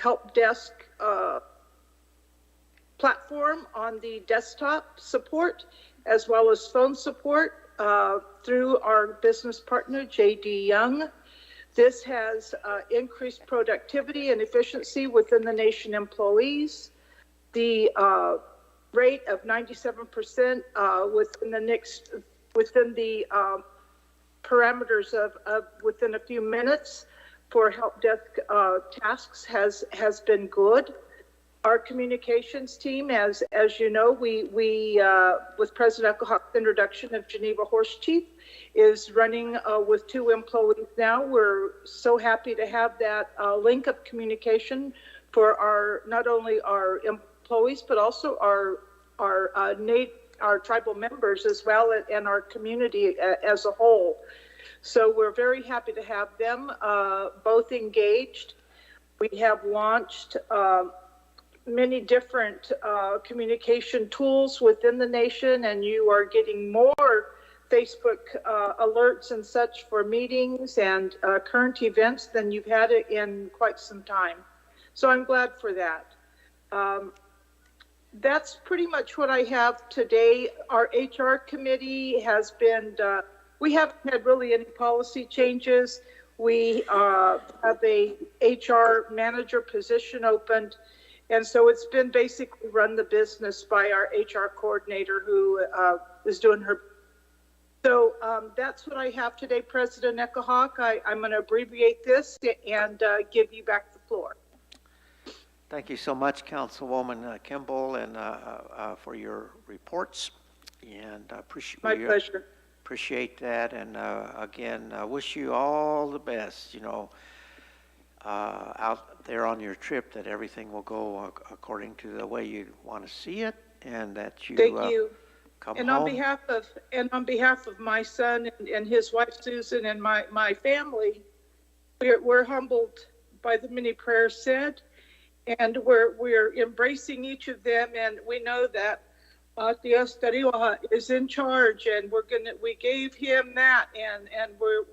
help desk platform on the desktop support, as well as phone support through our business partner, J.D. Young. This has increased productivity and efficiency within the nation employees. The rate of 97% within the parameters of within a few minutes for help desk tasks has been good. Our communications team, as you know, we with President Echohawk's introduction of Geneva Horse Chief, is running with 2 employees now. We're so happy to have that link of communication for not only our employees, but also our tribal members as well, and our community as a whole. So we're very happy to have them both engaged. We have launched many different communication tools within the nation, and you are getting more Facebook alerts and such for meetings and current events than you've had it in quite some time. So I'm glad for that. That's pretty much what I have today. Our HR committee has been, we haven't had really any policy changes. We have a HR manager position opened. And so it's been basically run the business by our HR coordinator who is doing her. So that's what I have today, President Echohawk. I'm going to abbreviate this and give you back the floor. Thank you so much, Councilwoman Kimball, and for your reports. And appreciate my pleasure. Appreciate that, and again, wish you all the best. You know, out there on your trip, that everything will go according to the way you want to see it, and that you thank you. Come and home. On behalf of my son and his wife Susan and my family, we're humbled by the many prayers said. And we're embracing each of them, and we know that Dios Tariwa is in charge, and we gave him that, and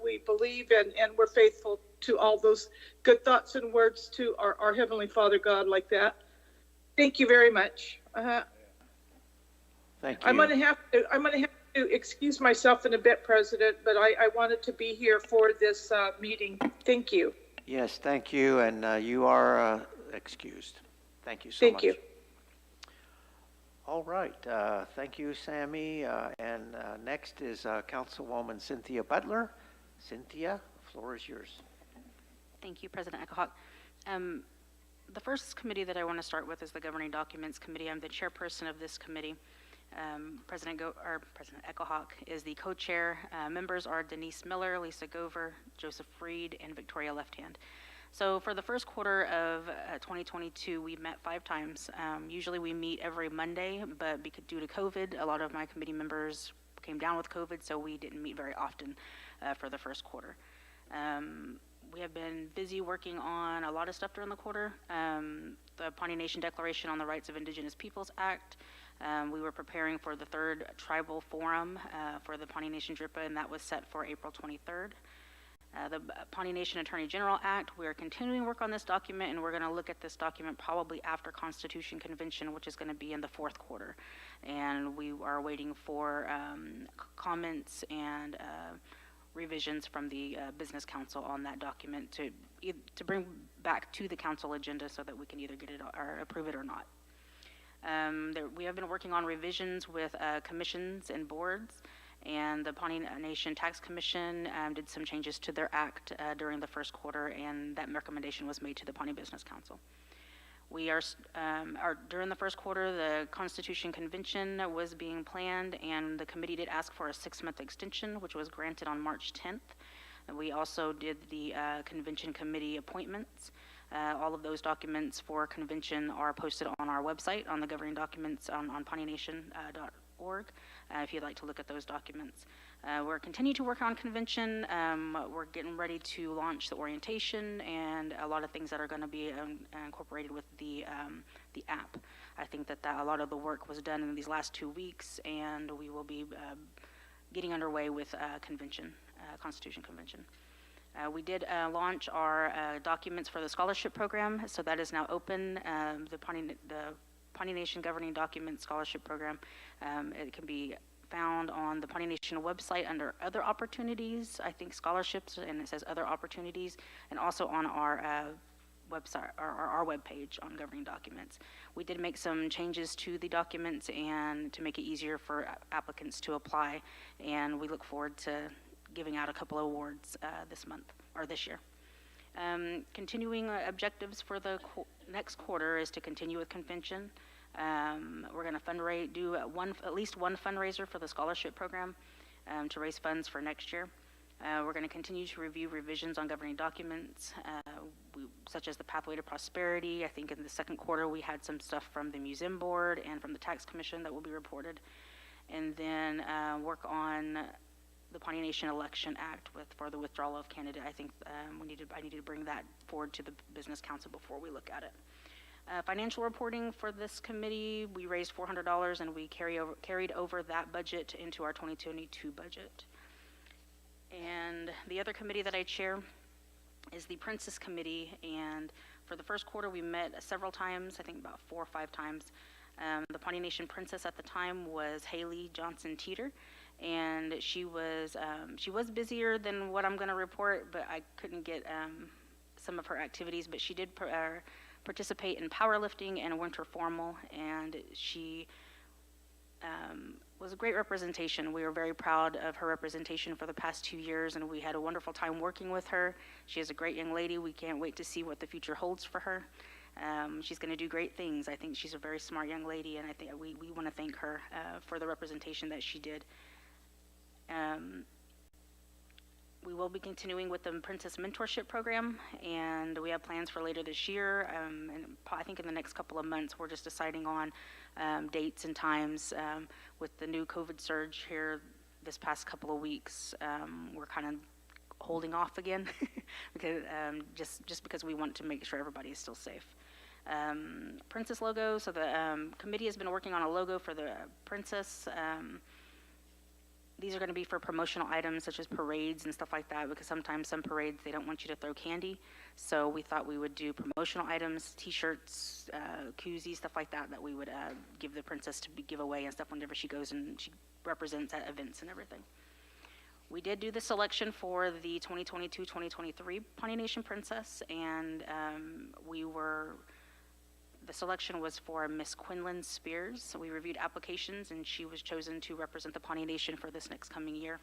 we believe and we're faithful to all those good thoughts and words to our Heavenly Father God like that. Thank you very much. Thank you. I'm gonna have to excuse myself in a bit, President, but I wanted to be here for this meeting. Thank you. Yes, thank you, and you are excused. Thank you so much. Thank you. All right. Thank you, Sammy. And next is Councilwoman Cynthia Butler. Cynthia, the floor is yours. Thank you, President Echohawk. The first committee that I want to start with is the Governing Documents Committee. I'm the chairperson of this committee. President Echohawk is the co-chair. Members are Denise Miller, Lisa Gover, Joseph Freed, and Victoria Lefthand. So for the first quarter of 2022, we met 5 times. Usually we meet every Monday, but due to COVID, a lot of my committee members came down with COVID, so we didn't meet very often for the first quarter. We have been busy working on a lot of stuff during the quarter. The Pawnee Nation Declaration on the Rights of Indigenous Peoples Act. We were preparing for the 3rd Tribal Forum for the Pawnee Nation DRIPA, and that was set for April 23rd. The Pawnee Nation Attorney General Act, we are continuing work on this document, and we're going to look at this document probably after Constitution Convention, which is going to be in the 4th quarter. And we are waiting for comments and revisions from the Business Council on that document to bring back to the council agenda so that we can either get it or approve it or not. We have been working on revisions with commissions and boards. And the Pawnee Nation Tax Commission did some changes to their act during the first quarter, and that recommendation was made to the Pawnee Business Council. We are during the first quarter, the Constitution Convention was being planned, and the committee did ask for a 6-month extension, which was granted on March 10th. And we also did the convention committee appointments. All of those documents for convention are posted on our website on the governing documents on PawneeNation.org. If you'd like to look at those documents. We're continuing to work on convention. We're getting ready to launch the orientation and a lot of things that are going to be incorporated with the app. I think that a lot of the work was done in these last 2 weeks, and we will be getting underway with convention, Constitution Convention. We did launch our documents for the scholarship program, so that is now open. The Pawnee Nation Governing Document Scholarship Program, it can be found on the Pawnee Nation website under Other Opportunities, I think Scholarships, and it says Other Opportunities, and also on our website, our webpage on governing documents. We did make some changes to the documents and to make it easier for applicants to apply, and we look forward to giving out a couple of awards this month, or this year. Continuing objectives for the next quarter is to continue with convention. We're going to do at least one fundraiser for the scholarship program to raise funds for next year. We're going to continue to review revisions on governing documents, such as the Pathway to Prosperity. I think in the second quarter we had some stuff from the Museum Board and from the Tax Commission that will be reported. And then work on the Pawnee Nation Election Act for the withdrawal of candidate. I think I needed to bring that forward to the Business Council before we look at it. Financial reporting for this committee, we raised $400 and we carried over that budget into our 2022 budget. And the other committee that I chair is the Princess Committee, and for the first quarter we met several times, I think about 4 or 5 times. The Pawnee Nation Princess at the time was Haley Johnson Teeter, and she was busier than what I'm going to report, but I couldn't get some of her activities, but she did participate in powerlifting and winter formal, and she was a great representation. We were very proud of her representation for the past 2 years, and we had a wonderful time working with her. She is a great young lady. We can't wait to see what the future holds for her. She's going to do great things. I think she's a very smart young lady, and I think we want to thank her for the representation that she did. We will be continuing with the Princess Mentorship Program, and we have plans for later this year. And I think in the next couple of months, we're just deciding on dates and times. With the new COVID surge here this past couple of weeks, we're kind of holding off again because just because we want to make sure everybody is still safe. Princess logo. So the committee has been working on a logo for the Princess. These are going to be for promotional items such as parades and stuff like that, because sometimes some parades, they don't want you to throw candy. So we thought we would do promotional items, t-shirts, koozies, stuff like that, that we would give the Princess to give away and stuff whenever she goes and she represents at events and everything. We did do the selection for the 2022-2023 Pawnee Nation Princess, and the selection was for Miss Quinlan Spears. So we reviewed applications, and she was chosen to represent the Pawnee Nation for this next coming year.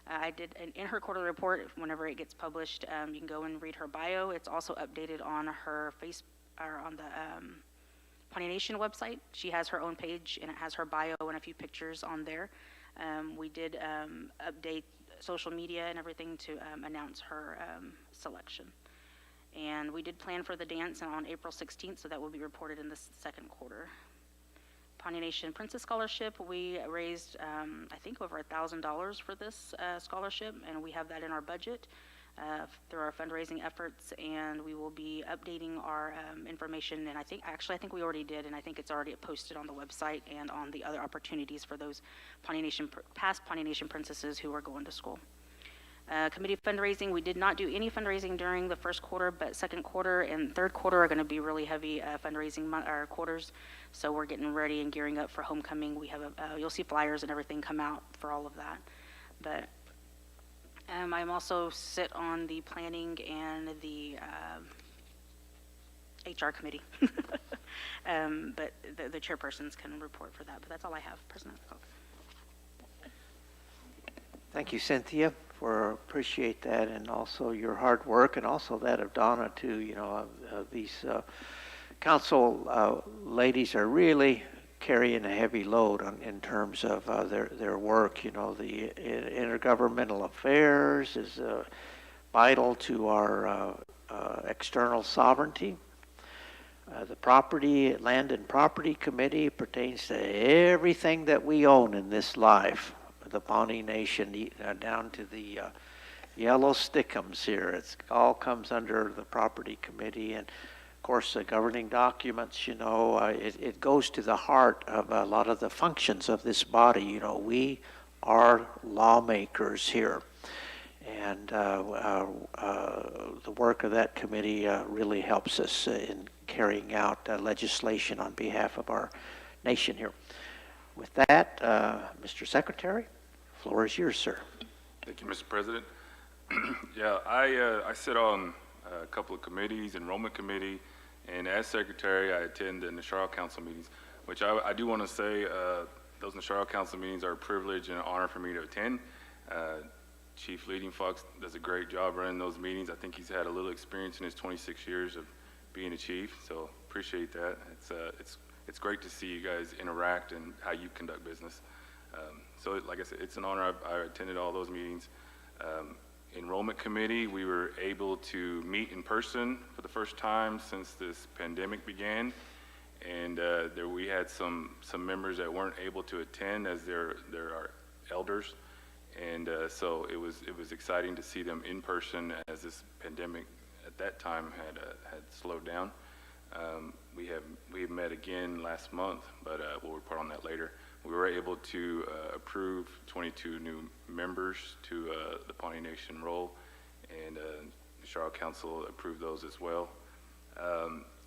I did, in her quarterly report, whenever it gets published, you can go and read her bio. It's also updated on her on the Pawnee Nation website. She has her own page, and it has her bio and a few pictures on there. We did update social media and everything to announce her selection. And we did plan for the dance on April 16th, so that will be reported in the second quarter. Pawnee Nation Princess Scholarship, we raised, I think, over $1,000 for this scholarship, and we have that in our budget through our fundraising efforts, and we will be updating our information, and I think we already did, and I think it's already posted on the website and on the other opportunities for those past Pawnee Nation princesses who are going to school. Committee fundraising, we did not do any fundraising during the first quarter, but second quarter and third quarter are going to be really heavy fundraising quarters. So we're getting ready and gearing up for homecoming. We have you'll see flyers and everything come out for all of that. But I'm also sit on the planning and the HR committee. But the chairpersons can report for that. But that's all I have, President Cook. Thank you, Cynthia, appreciate that, and also your hard work, and also that of Donna too. You know, these council ladies are really carrying a heavy load in terms of their work. You know, the intergovernmental affairs is vital to our external sovereignty. The Land and Property Committee pertains to everything that we own in this life. The Pawnee Nation, down to the yellow stickums here. It all comes under the Property Committee. And of course, the governing documents, you know, it goes to the heart of a lot of the functions of this body. You know, we are lawmakers here. And the work of that committee really helps us in carrying out legislation on behalf of our nation here. With that, Mr. Secretary, floor is yours, sir. Thank you, Mr. President. Yeah, I sit on a couple of committees, Enrollment Committee, and as Secretary, I attend the Nashara Council meetings, which I do want to say those Nashara Council meetings are a privilege and an honor for me to attend. Chief Leading Fox does a great job running those meetings. I think he's had a little experience in his 26 years of being a chief, so appreciate that. It's great to see you guys interact and how you conduct business. So like I said, it's an honor. I attended all those meetings. Enrollment Committee, we were able to meet in person for the first time since this pandemic began. And we had some members that weren't able to attend as there are elders. And so it was exciting to see them in person as this pandemic at that time had slowed down. We met again last month, but we'll report on that later. We were able to approve 22 new members to the Pawnee Nation roll, and the Charlotte Council approved those as well.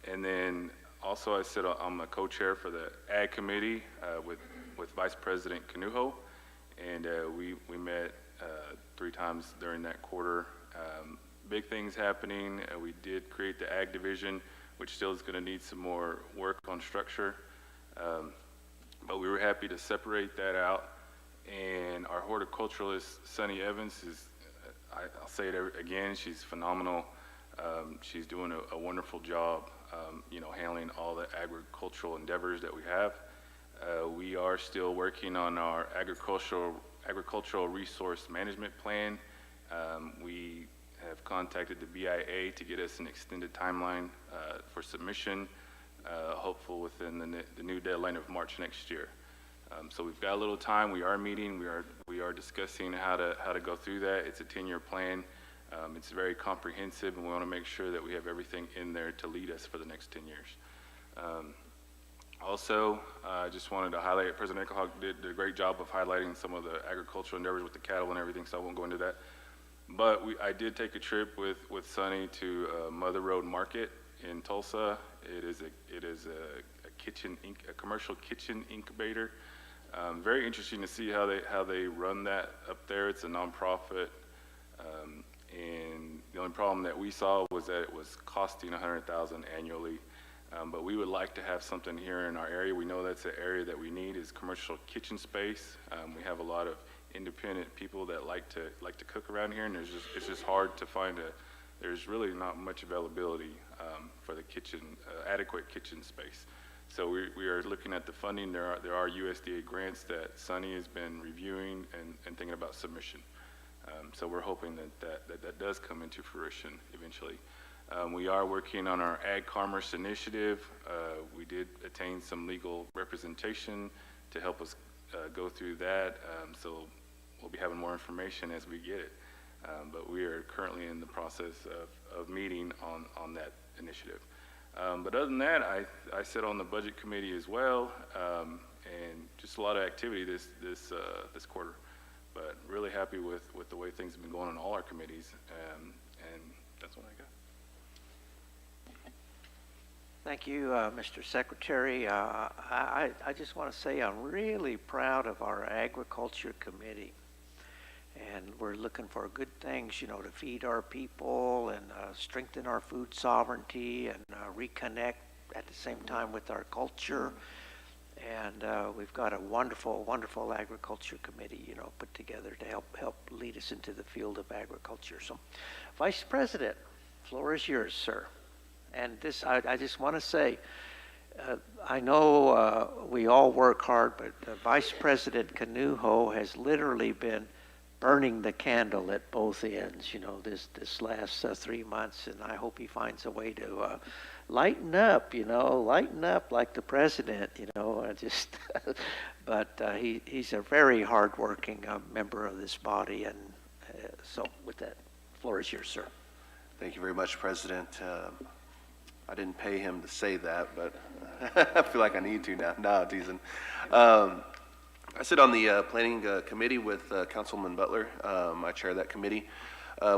And then also I'm a co-chair for the Ag Committee with Vice President Canuho, and we met 3 times during that quarter. Big things happening. We did create the Ag Division, which still is going to need some more work on structure. But we were happy to separate that out. And our horticulturalist, Sunny Evans, I'll say it again, she's phenomenal. She's doing a wonderful job, handling all the agricultural endeavors that we have. We are still working on our agricultural resource management plan. We have contacted the BIA to get us an extended timeline for submission, hopeful within the new deadline of March next year. So we've got a little time. We are meeting. We are discussing how to go through that. It's a 10-year plan. It's very comprehensive, and we want to make sure that we have everything in there to lead us for the next 10 years. Also, I just wanted to highlight, President Eckelhawk did a great job of highlighting some of the agricultural endeavors with the cattle and everything, so I won't go into that. But I did take a trip with Sunny to Mother Road Market in Tulsa. It is a commercial kitchen incubator. Very interesting to see how they run that up there. It's a nonprofit, and the only problem that we saw was that it was costing $100,000 annually. But we would like to have something here in our area. We know that's an area that we need is commercial kitchen space. We have a lot of independent people that like to cook around here, and it's just hard to find there's really not much availability for the adequate kitchen space. So we are looking at the funding. There are USDA grants that Sunny has been reviewing and thinking about submission. So we're hoping that does come into fruition eventually. We are working on our Ag Commerce Initiative. We did attain some legal representation to help us go through that. So we'll be having more information as we get it. But we are currently in the process of meeting on that initiative. But other than that, I sit on the Budget Committee as well, and just a lot of activity this quarter. But really happy with the way things have been going on all our committees, and that's what I got. Thank you, Mr. Secretary. I just want to say I'm really proud of our Agriculture Committee. And we're looking for good things, to feed our people and strengthen our food sovereignty and reconnect at the same time with our culture. And we've got a wonderful, wonderful Agriculture Committee, put together to help lead us into the field of agriculture. So, Vice President, floor is yours, sir. And this, I just want to say, I know we all work hard, but Vice President Canuho has literally been burning the candle at both ends, this last 3 months, and I hope he finds a way to lighten up like the president, but he's a very hardworking member of this body, and so with that, floor is yours, sir. Thank you very much, President. I didn't pay him to say that, but I feel like I need to now. No, teasing. I sit on the planning committee with Councilman Butler. I chair that committee.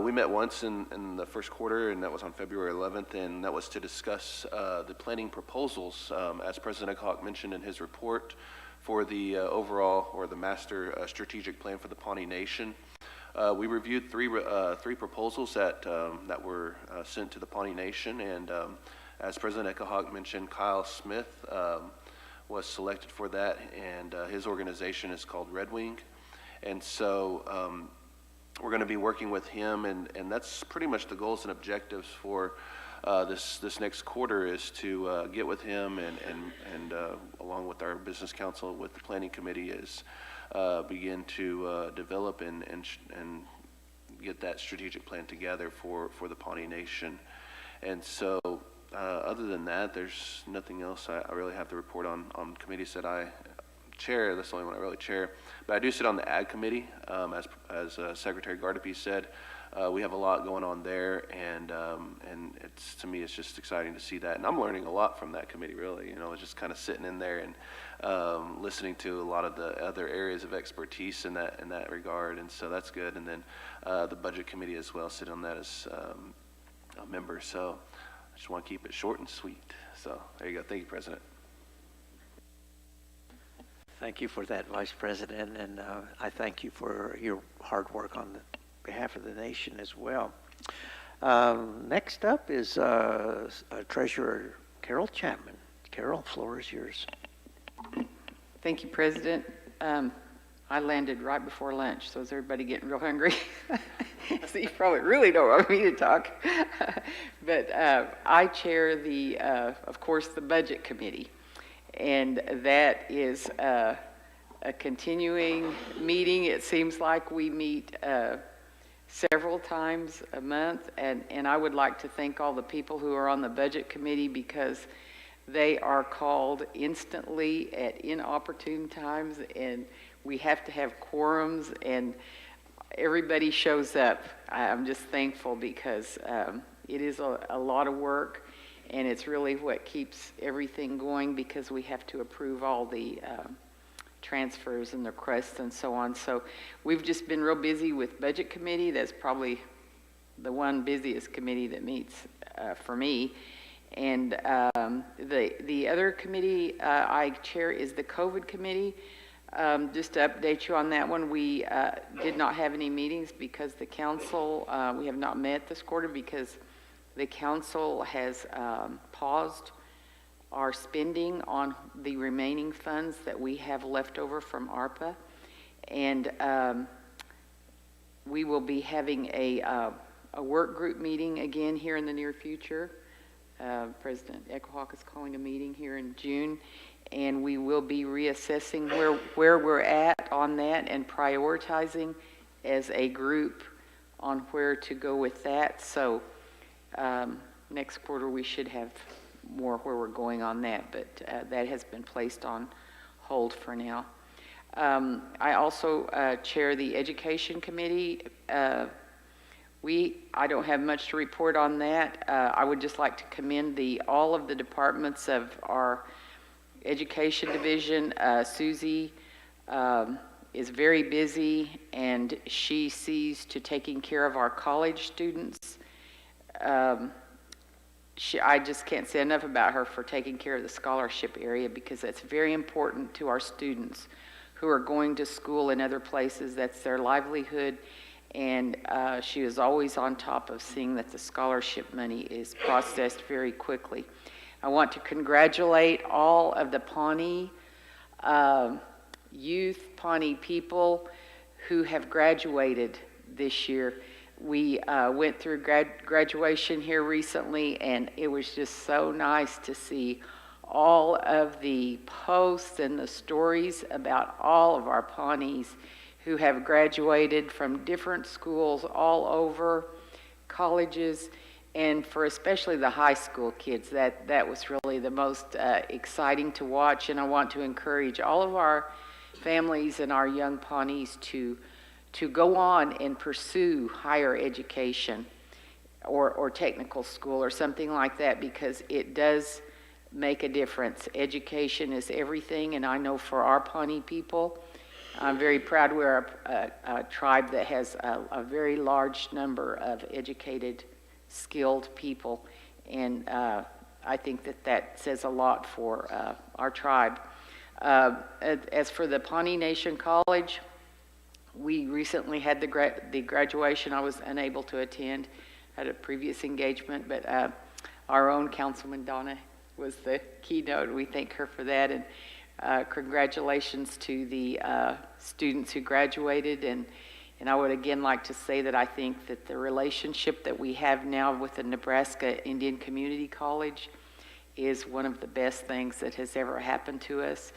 We met once in the first quarter, and that was on February 11th, and that was to discuss the planning proposals, as President Hawk mentioned in his report, for the overall or the master strategic plan for the Pawnee Nation. We reviewed three proposals that were sent to the Pawnee Nation, and as President Hawk mentioned, Kyle Smith was selected for that, and his organization is called Red Wing. And so we're going to be working with him, and that's pretty much the goals and objectives for this next quarter, is to get with him and along with our business council, with the planning committee, is begin to develop and get that strategic plan together for the Pawnee Nation. And so other than that, there's nothing else I really have to report on committees that I chair. That's the only one I really chair. But I do sit on the Ag Committee, as Secretary Gardapi said. We have a lot going on there, and it's, to me, it's just exciting to see that. And I'm learning a lot from that committee, really. You know, just kind of sitting in there and listening to a lot of the other areas of expertise in that regard, and so that's good. And then the Budget Committee as well, sit on that as a member. So I just want to keep it short and sweet. So there you go. Thank you, President. Thank you for that, Vice President, and I thank you for your hard work on behalf of the nation as well. Next up is Treasurer Carol Chapman. Carol, floor is yours. Thank you, President. I landed right before lunch, so is everybody getting real hungry? So you probably really don't want me to talk. But I chair the, of course, the Budget Committee, and that is a continuing meeting. It seems like we meet several times a month, and I would like to thank all the people who are on the Budget Committee, because they are called instantly at inopportune times, and we have to have quorums, and everybody shows up. I'm just thankful, because it is a lot of work, and it's really what keeps everything going, because we have to approve all the transfers and the requests and so on. So we've just been real busy with Budget Committee. That's probably the one busiest committee that meets for me. And the other committee I chair is the COVID Committee. Just to update you on that one, we did not have any meetings because the council, we have not met this quarter because the council has paused our spending on the remaining funds that we have left over from ARPA. And we will be having a work group meeting again here in the near future. President Echohawk is calling a meeting here in June, and we will be reassessing where we're at on that and prioritizing as a group on where to go with that. So next quarter we should have more where we're going on that, but that has been placed on hold for now. I also chair the Education Committee. I don't have much to report on that. I would just like to commend all of the departments of our Education Division. Susie is very busy, and she sees to taking care of our college students. I just can't say enough about her for taking care of the scholarship area, because that's very important to our students who are going to school in other places. That's their livelihood. And she is always on top of seeing that the scholarship money is processed very quickly. I want to congratulate all of the Pawnee youth, Pawnee people who have graduated this year. We went through graduation here recently, and it was just so nice to see all of the posts and the stories about all of our Pawnees who have graduated from different schools all over, colleges, and for especially the high school kids. That was really the most exciting to watch, and I want to encourage all of our families and our young Pawnees to go on and pursue higher education or technical school or something like that, because it does make a difference. Education is everything, and I know for our Pawnee people, I'm very proud we're a tribe that has a very large number of educated, skilled people, and I think that says a lot for our tribe. As for the Pawnee Nation College, we recently had the graduation. I was unable to attend, had a previous engagement, but our own Councilman Donna was the keynote. We thank her for that, and congratulations to the students who graduated. And I would again like to say that I think that the relationship that we have now with the Nebraska Indian Community College is one of the best things that has ever happened to us.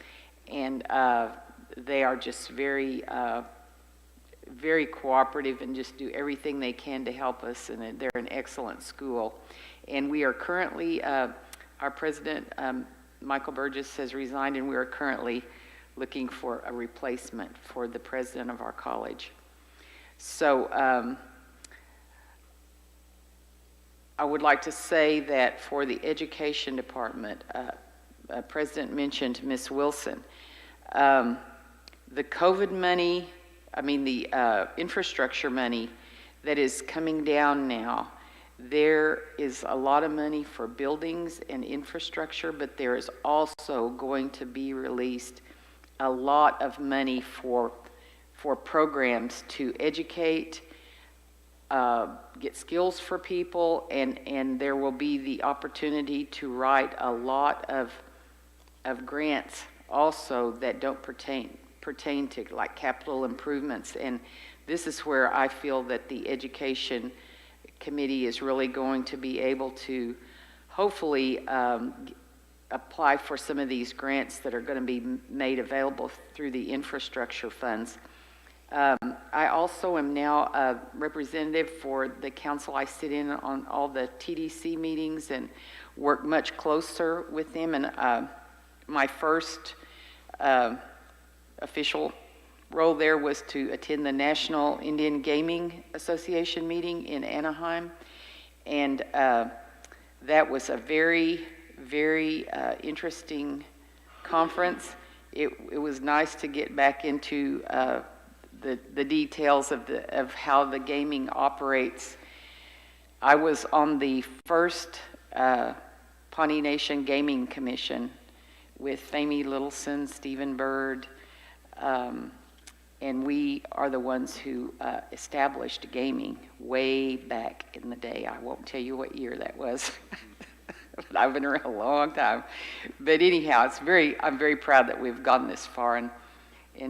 And they are just very very cooperative and just do everything they can to help us, and they're an excellent school. And we are currently, our president, Michael Burgess, has resigned, and we are currently looking for a replacement for the president of our college. So I would like to say that for the education department, President mentioned Ms. Wilson. The COVID money, the infrastructure money that is coming down now, there is a lot of money for buildings and infrastructure, but there is also going to be released a lot of money for programs to educate, get skills for people, and there will be the opportunity to write a lot of grants also that don't pertain to like capital improvements. And this is where I feel that the education committee is really going to be able to hopefully apply for some of these grants that are going to be made available through the infrastructure funds. I also am now a representative for the council. I sit in on all the TDC meetings and work much closer with them. And my first official role there was to attend the National Indian Gaming Association meeting in Anaheim. And that was a very, very interesting conference. It was nice to get back into the details of how the gaming operates. I was on the first Pawnee Nation Gaming Commission with Famie Littleson, Stephen Bird, and we are the ones who established gaming way back in the day. I won't tell you what year that was. But I've been around a long time. But anyhow, I'm very proud that we've gotten this far, and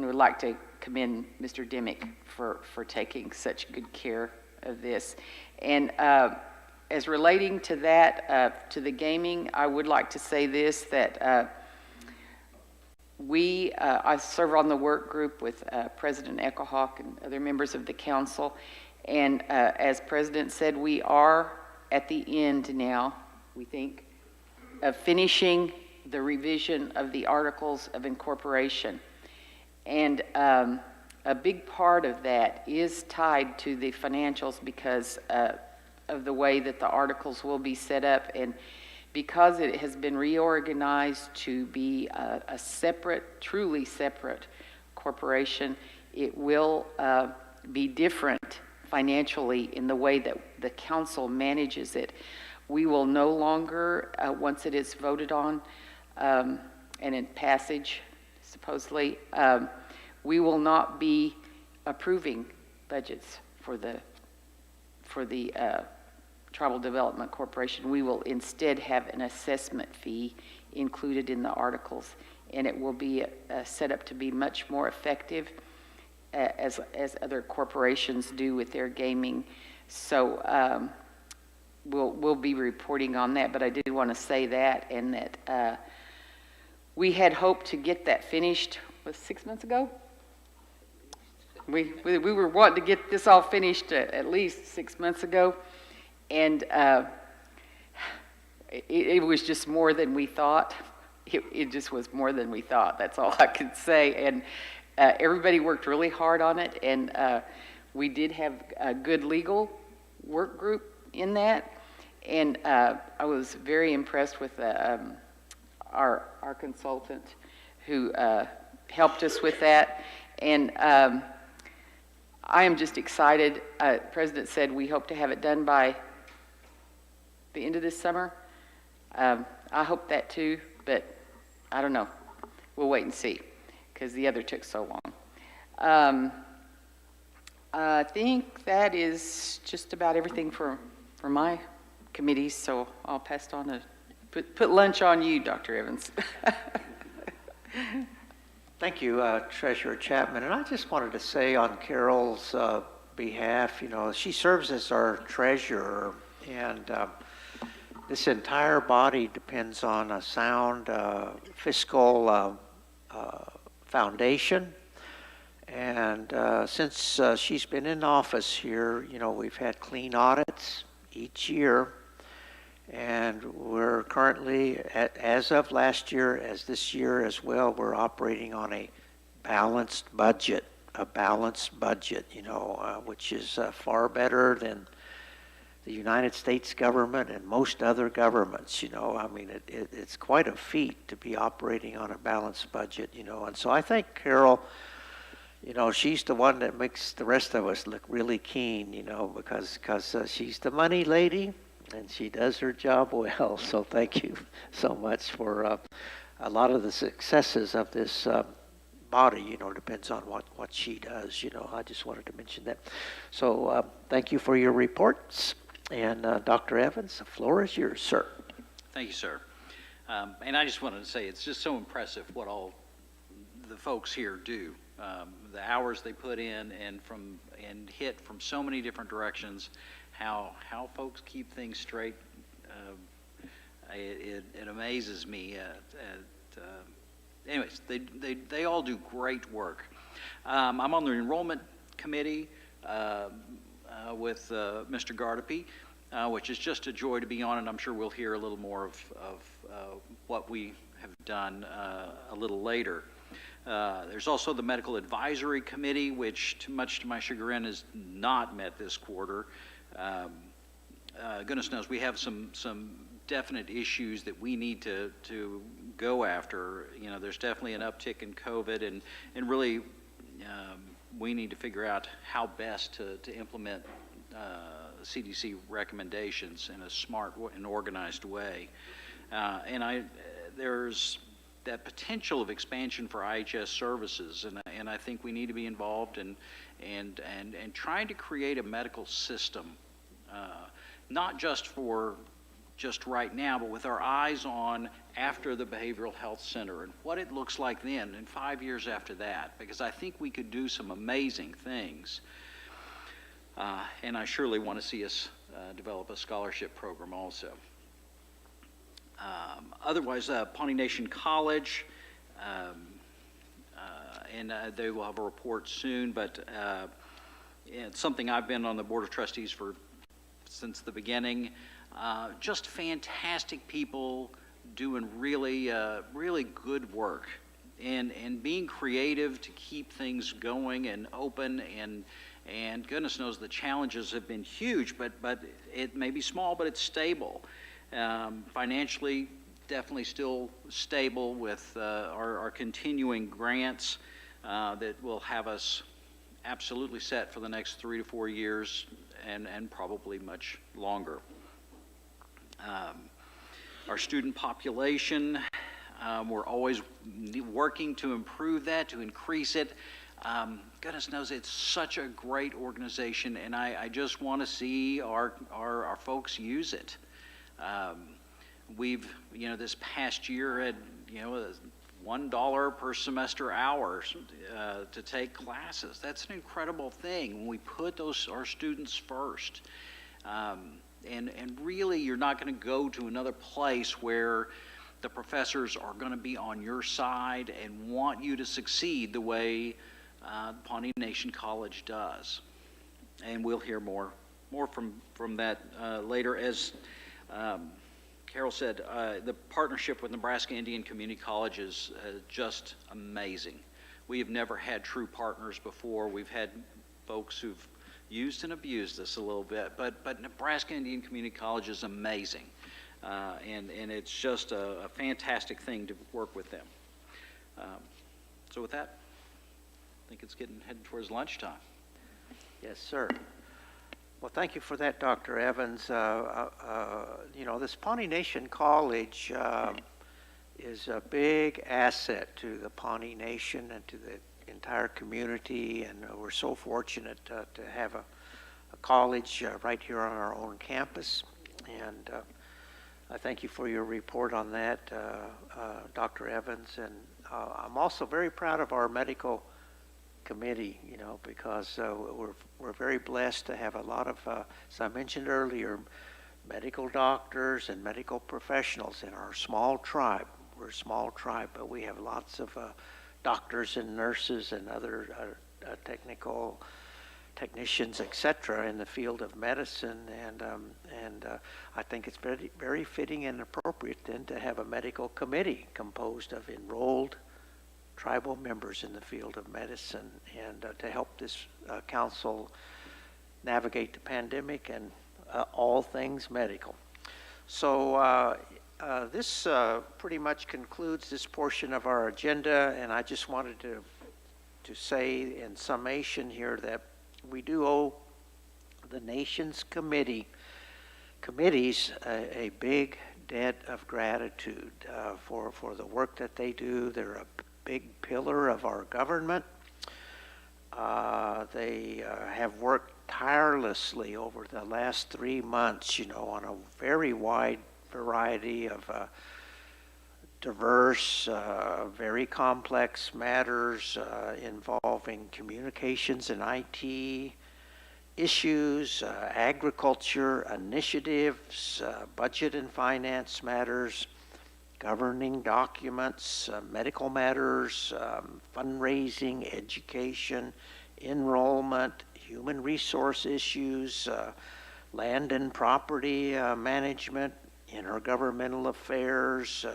would like to commend Mr. Dimick for taking such good care of this. And as relating to that, to the gaming, I would like to say this, that I serve on the work group with President Echohawk and other members of the council. And as President said, we are at the end now, we think, of finishing the revision of the Articles of Incorporation. And a big part of that is tied to the financials because of the way that the articles will be set up. And because it has been reorganized to be a separate, truly separate corporation, it will be different financially in the way that the council manages it. We will no longer, once it is voted on and in passage, supposedly, we will not be approving budgets for the Tribal Development Corporation. We will instead have an assessment fee included in the articles, and it will be set up to be much more effective as other corporations do with their gaming. So we'll be reporting on that, but I did want to say that, and that we had hoped to get that finished, was 6 months ago? We were wanting to get this all finished at least 6 months ago. And it was just more than we thought. It just was more than we thought. That's all I could say. And everybody worked really hard on it. And we did have a good legal work group in that. And I was very impressed with our consultant who helped us with that. And I am just excited. President said we hope to have it done by the end of this summer. I hope that too, but I don't know. We'll wait and see, because the other took so long. I think that is just about everything for my committees, so I'll pass it on to put lunch on you, Dr. Evans. Thank you, Treasurer Chapman. And I just wanted to say on Carol's behalf, you know, she serves as our treasurer, and this entire body depends on a sound fiscal foundation. And since she's been in office here, you know, we've had clean audits each year. And we're currently, as of last year, as this year as well, we're operating on a balanced budget, you know, which is far better than the United States government and most other governments, you know. I mean, it's quite a feat to be operating on a balanced budget, you know. And so I think Carol, you know, she's the one that makes the rest of us look really keen, you know, because she's the money lady. And she does her job well, so thank you so much for a lot of the successes of this body, you know, depends on what she does, you know. I just wanted to mention that. So thank you for your reports. And Dr. Evans, the floor is yours, sir. Thank you, sir. And I just wanted to say it's just so impressive what all the folks here do. The hours they put in and hit from so many different directions. How folks keep things straight, it amazes me. Anyways, they all do great work. I'm on the enrollment committee with Mr. Gardapi, which is just a joy to be on, and I'm sure we'll hear a little more of what we have done a little later. There's also the Medical Advisory Committee, which, much to my chagrin, has not met this quarter. Goodness knows we have some definite issues that we need to go after. You know, there's definitely an uptick in COVID, and really we need to figure out how best to implement CDC recommendations in a smart and organized way. There's that potential of expansion for IHS services, and I think we need to be involved in trying to create a medical system, not just for just right now, but with our eyes on after the behavioral health center and what it looks like then and 5 years after that, because I think we could do some amazing things. And I surely want to see us develop a scholarship program also. Otherwise, Pawnee Nation College, and they will have a report soon, but it's something I've been on the Board of Trustees for since the beginning. Just fantastic people doing really, really good work and being creative to keep things going and open, and goodness knows the challenges have been huge, but it may be small, but it's stable. Financially, definitely still stable with our continuing grants that will have us absolutely set for the next 3 to 4 years and probably much longer. Our student population, we're always working to improve that, to increase it. Goodness knows it's such a great organization, and I just want to see our folks use it. We've, this past year had, $1 per semester hour to take classes. That's an incredible thing when we put our students first. And really, you're not going to go to another place where the professors are going to be on your side and want you to succeed the way Pawnee Nation College does. And we'll hear more from that later. As Carol said, the partnership with Nebraska Indian Community College is just amazing. We have never had true partners before. We've had folks who've used and abused us a little bit, but Nebraska Indian Community College is amazing, and it's just a fantastic thing to work with them. So with that, I think it's getting headed towards lunchtime. Yes, sir. Well, thank you for that, Dr. Evans. You know, this Pawnee Nation College is a big asset to the Pawnee Nation and to the entire community, and we're so fortunate to have a college right here on our own campus. And I thank you for your report on that, Dr. Evans. And I'm also very proud of our medical committee, you know, because we're very blessed to have a lot of, as I mentioned earlier, medical doctors and medical professionals in our small tribe. We're a small tribe, but we have lots of doctors and nurses and other technicians, etc., in the field of medicine, and I think it's very, very fitting and appropriate then to have a medical committee composed of enrolled tribal members in the field of medicine, and to help this council navigate the pandemic and all things medical. So this pretty much concludes this portion of our agenda, and I just wanted to say in summation here that we do owe the nation's committees a big debt of gratitude for the work that they do. They're a big pillar of our government. They have worked tirelessly over the last 3 months, you know, on a very wide variety of diverse, very complex matters involving communications and IT issues, agriculture initiatives, budget and finance matters, governing documents, medical matters, fundraising, education, enrollment, human resource issues, land and property management, intergovernmental affairs,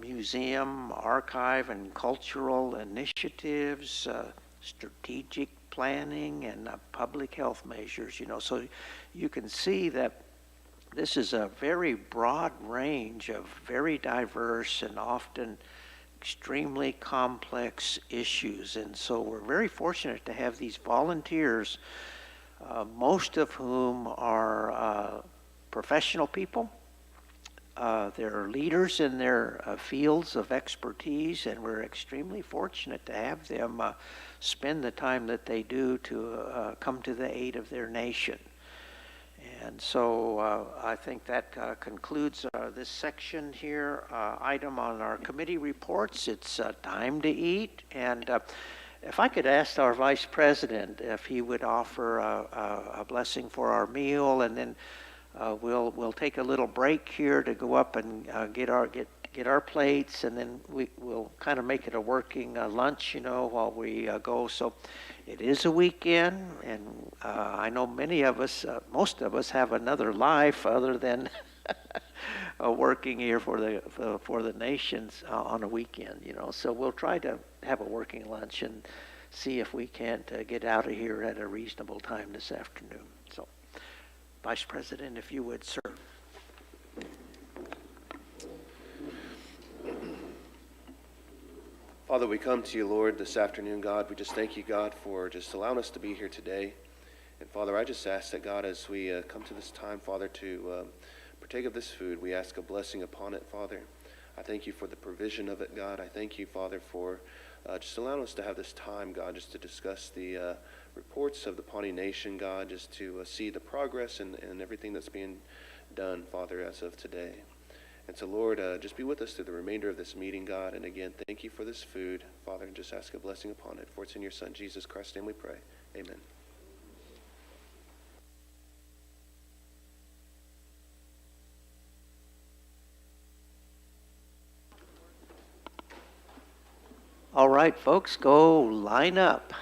museum, archive, and cultural initiatives, strategic planning, and public health measures. You know, so you can see that this is a very broad range of very diverse and often extremely complex issues. And so we're very fortunate to have these volunteers, most of whom are professional people. They're leaders in their fields of expertise, and we're extremely fortunate to have them spend the time that they do to come to the aid of their nation. And so I think that concludes this section here, item on our committee reports. It's time to eat. And if I could ask our Vice President if he would offer a blessing for our meal, and then we'll take a little break here to go up and get our plates, and then we'll kind of make it a working lunch, you know, while we go. So it is a weekend, and I know many of us, most of us, have another life other than working here for the nations on a weekend, you know. So we'll try to have a working lunch and see if we can't get out of here at a reasonable time this afternoon. So, Vice President, if you would, sir. Father, we come to you, Lord, this afternoon, God. We just thank you, God, for just allowing us to be here today. And Father, I just ask that, God, as we come to this time, Father, to partake of this food, we ask a blessing upon it, Father. I thank you for the provision of it, God. I thank you, Father, for just allowing us to have this time, God, just to discuss the reports of the Pawnee Nation, God, just to see the progress and everything that's being done, Father, as of today. And so, Lord, just be with us through the remainder of this meeting, God. And again, thank you for this food, Father, and just ask a blessing upon it. For it's in your Son, Jesus Christ's name we pray. Amen. All right, folks, go line up.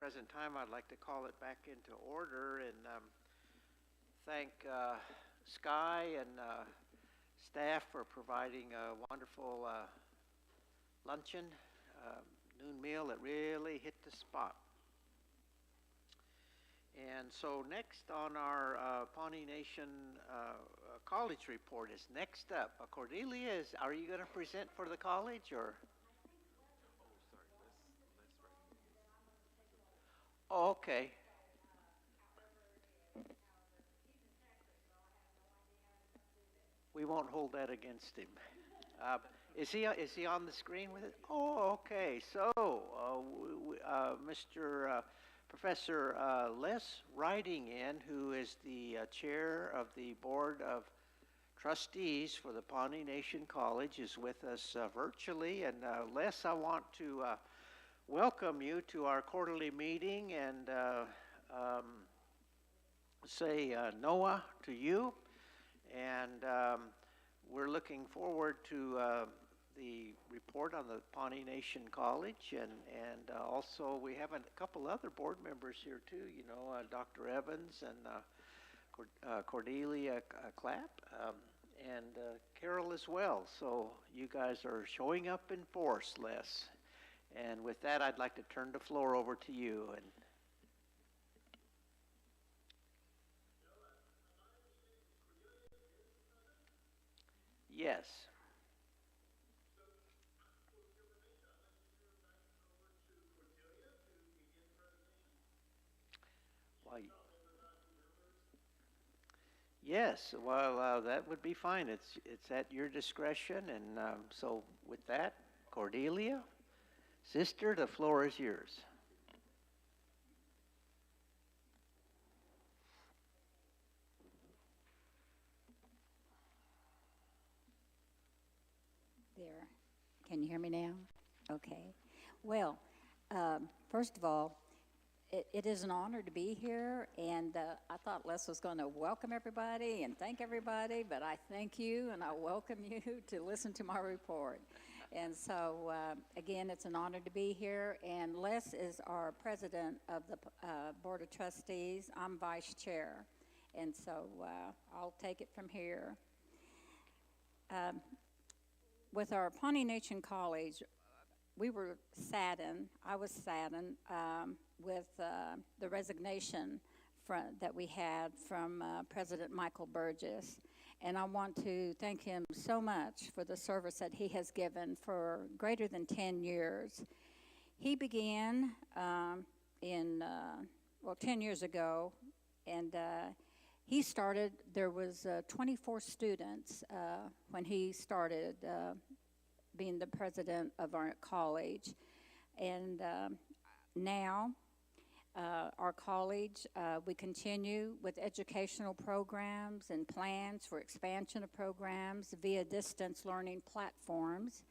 present time, I'd like to call it back into order and thank Sky and staff for providing a wonderful luncheon, noon meal that really hit the spot. And so next on our Pawnee Nation college report is next up. Cordelia, are you going to present for the college or? Oh, okay. We won't hold that against him. Is he on the screen with it? Oh, okay. So, Mr. Professor Les Riding-In, who is the chair of the Board of Trustees for the Pawnee Nation College, is with us virtually. And Les, I want to welcome you to our quarterly meeting and say Noah to you. And we're looking forward to the report on the Pawnee Nation College, and also we have a couple other board members here too, you know, Dr. Evans and Cordelia Clapp, and Carol as well. So you guys are showing up in force, Les. And with that, I'd like to turn the floor over to you. And yes. Well, yes, well, that would be fine. It's at your discretion. And so with that, Cordelia, sister, the floor is yours. There. Can you hear me now? Okay. Well, first of all, it is an honor to be here, and I thought Les was going to welcome everybody and thank everybody, but I thank you and I welcome you to listen to my report. And so, again, it's an honor to be here, and Les is our president of the Board of Trustees. I'm vice chair, and so I'll take it from here. With our Pawnee Nation College, we were saddened, I was saddened with the resignation that we had from President Michael Burgess. And I want to thank him so much for the service that he has given for greater than 10 years. He began 10 years ago, and he started, there was 24 students when he started being the president of our college. And now our college, we continue with educational programs and plans for expansion of programs via distance learning platforms,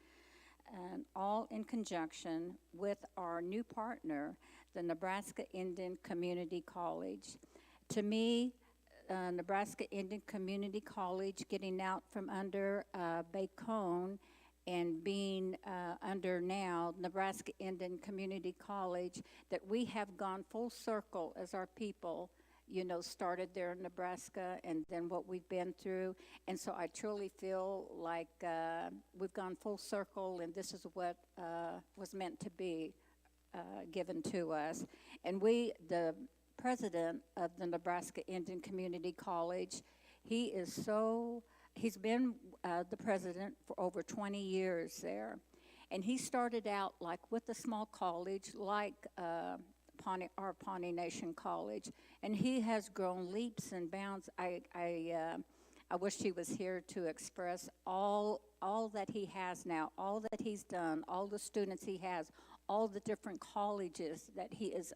and all in conjunction with our new partner, the Nebraska Indian Community College. To me, Nebraska Indian Community College getting out from under Bacone and being under now Nebraska Indian Community College, that we have gone full circle as our people, you know, started there in Nebraska and then what we've been through. And so I truly feel like we've gone full circle, and this is what was meant to be given to us. And the president of the Nebraska Indian Community College, he's been the president for over 20 years there. And he started out like with a small college like our Pawnee Nation College. And he has grown leaps and bounds. I wish he was here to express all that he has now, all that he's done, all the students he has, all the different colleges that he is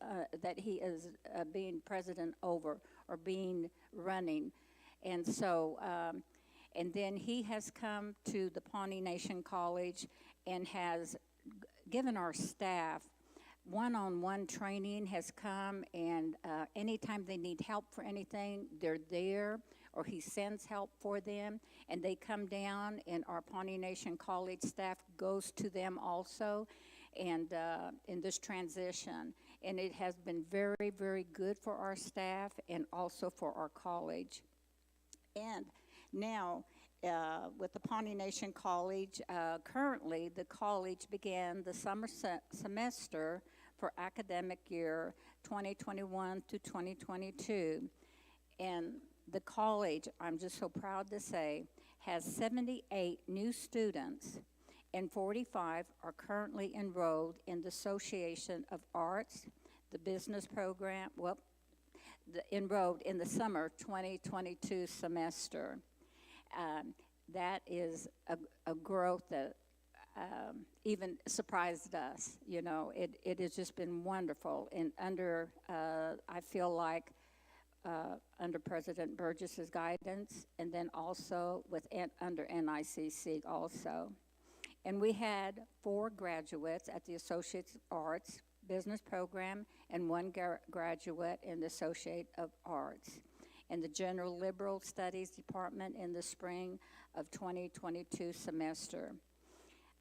being president over or being running. And so, and then he has come to the Pawnee Nation College and has given our staff one-on-one training, has come, and anytime they need help for anything, they're there, or he sends help for them, and they come down, and our Pawnee Nation College staff goes to them also. and in this transition. And it has been very, very good for our staff and also for our college. And now, with the Pawnee Nation College, currently the college began the summer semester for academic year 2021 to 2022. And the college, I'm just so proud to say, has 78 new students, and 45 are currently enrolled in the Association of Arts, the business program, enrolled in the summer 2022 semester. That is a growth that even surprised us. You know, it has just been wonderful. And I feel like, under President Burgess's guidance, and then also under NICC also. And we had 4 graduates at the Associate of Arts Business Program and 1 graduate in the Associate of Arts in the General Liberal Studies Department in the spring of 2022 semester.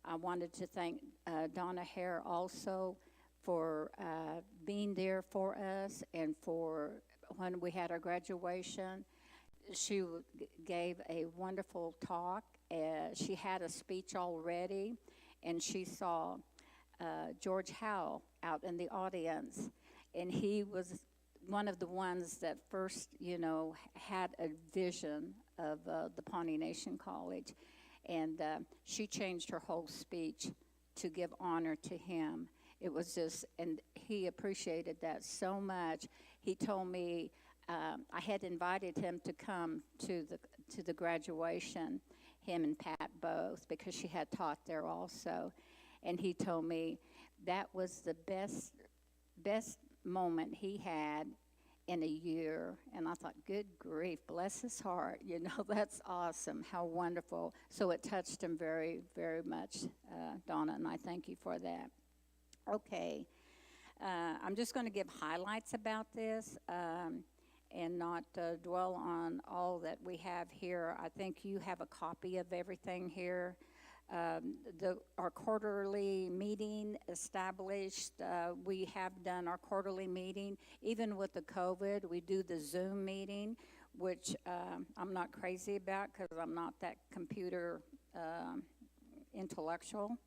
I wanted to thank Donna Hare also for being there for us, and for when we had our graduation. She gave a wonderful talk. She had a speech already, and she saw George Howell out in the audience, and he was one of the ones that first, you know, had a vision of the Pawnee Nation College, and she changed her whole speech to give honor to him. It was just, and he appreciated that so much. He told me I had invited him to come to the graduation, him and Pat both, because she had taught there also. And he told me that was the best moment he had in a year. And I thought, good grief, bless his heart. You know, that's awesome. How wonderful. So it touched him very, very much, Donna, and I thank you for that. Okay. I'm just going to give highlights about this and not dwell on all that we have here. I think you have a copy of everything here. Our quarterly meeting established, we have done our quarterly meeting. Even with the COVID, we do the Zoom meeting, which I'm not crazy about because I'm not that computer intellectual.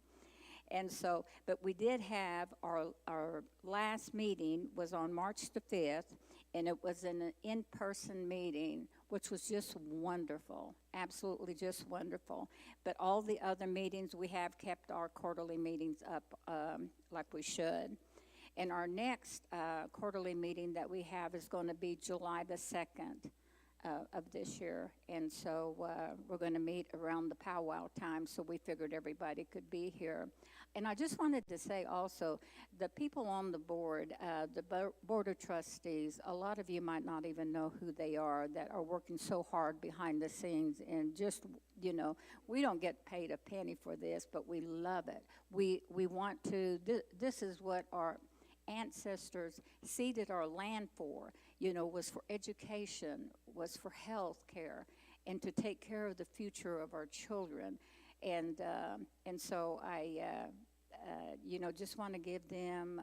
And so, but we did have our last meeting was on March the 5th, and it was an in-person meeting, which was just wonderful, absolutely just wonderful. But all the other meetings, we have kept our quarterly meetings up like we should. And our next quarterly meeting that we have is going to be July the 2nd of this year. And so we're going to meet around the powwow time, so we figured everybody could be here. And I just wanted to say also, the people on the board, the Board of Trustees, a lot of you might not even know who they are that are working so hard behind the scenes. And just, you know, we don't get paid a penny for this, but we love it. We want to, this is what our ancestors ceded our land for, you know, was for education, was for health care, and to take care of the future of our children. And so I, you know, just want to give them,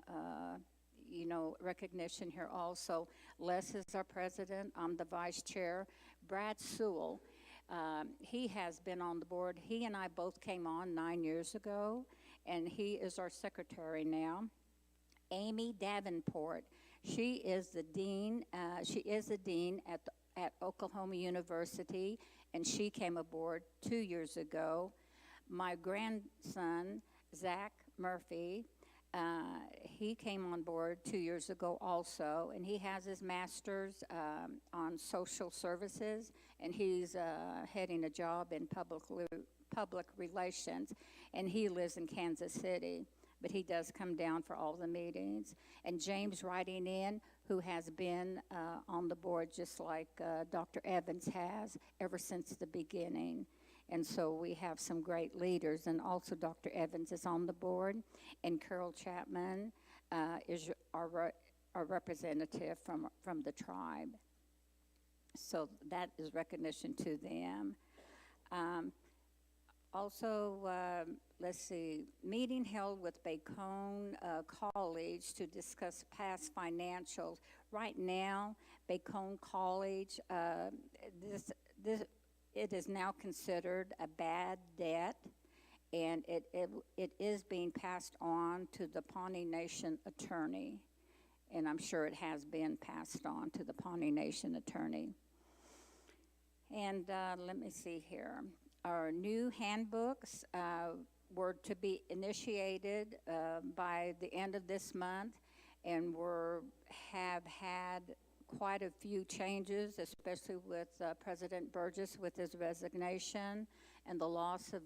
you know, recognition here also. Les is our president. I'm the vice chair. Brad Sewell, he has been on the board. He and I both came on 9 years ago, and he is our secretary now. Amy Davenport, she is the dean. She is the dean at Oklahoma University, and she came aboard 2 years ago. My grandson, Zach Murphy, he came on board 2 years ago also, and he has his master's on social services, and he's heading a job in public relations, and he lives in Kansas City, but he does come down for all the meetings. And James writing in, who has been on the board just like Dr. Evans has ever since the beginning. And so we have some great leaders, and also Dr. Evans is on the board, and Carol Chapman is our representative from the tribe. So that is recognition to them. Also, let's see, meeting held with Bacone College to discuss past financials. Right now, Bacone College, it is now considered a bad debt, and it is being passed on to the Pawnee Nation attorney, and I'm sure it has been passed on to the Pawnee Nation attorney. And let me see here. Our new handbooks were to be initiated by the end of this month, and have had quite a few changes, especially with President Burgess with his resignation and the loss of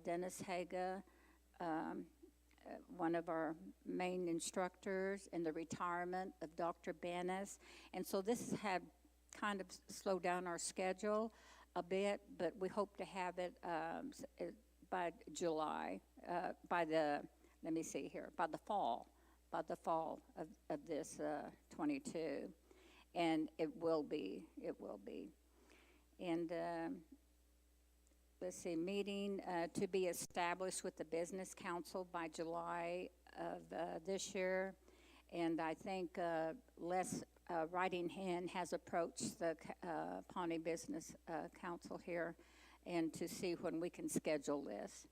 Dennis Haga, one of our main instructors, and the retirement of Dr. Bennis. And so this had kind of slowed down our schedule a bit, but we hope to have it by July, by the fall of this 22. And it will be. And let's see, meeting to be established with the Business Council by July of this year. And I think Les Writing Hen has approached the Pawnee Business Council here, and to see when we can schedule this.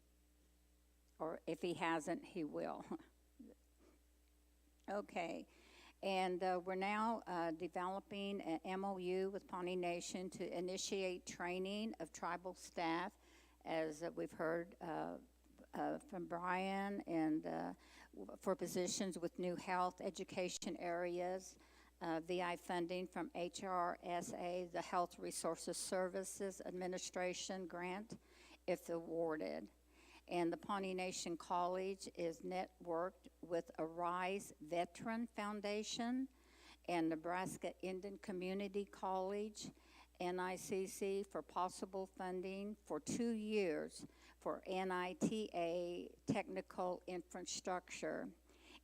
Or if he hasn't, he will. Okay. And we're now developing an MOU with Pawnee Nation to initiate training of tribal staff, as we've heard from Brian, and for positions with new health education areas, VI funding from HRSA, the Health Resources Services Administration grant, if awarded. And the Pawnee Nation College is networked with Arise Veteran Foundation and Nebraska Indian Community College, NICC, for possible funding for 2 years for NITA technical infrastructure.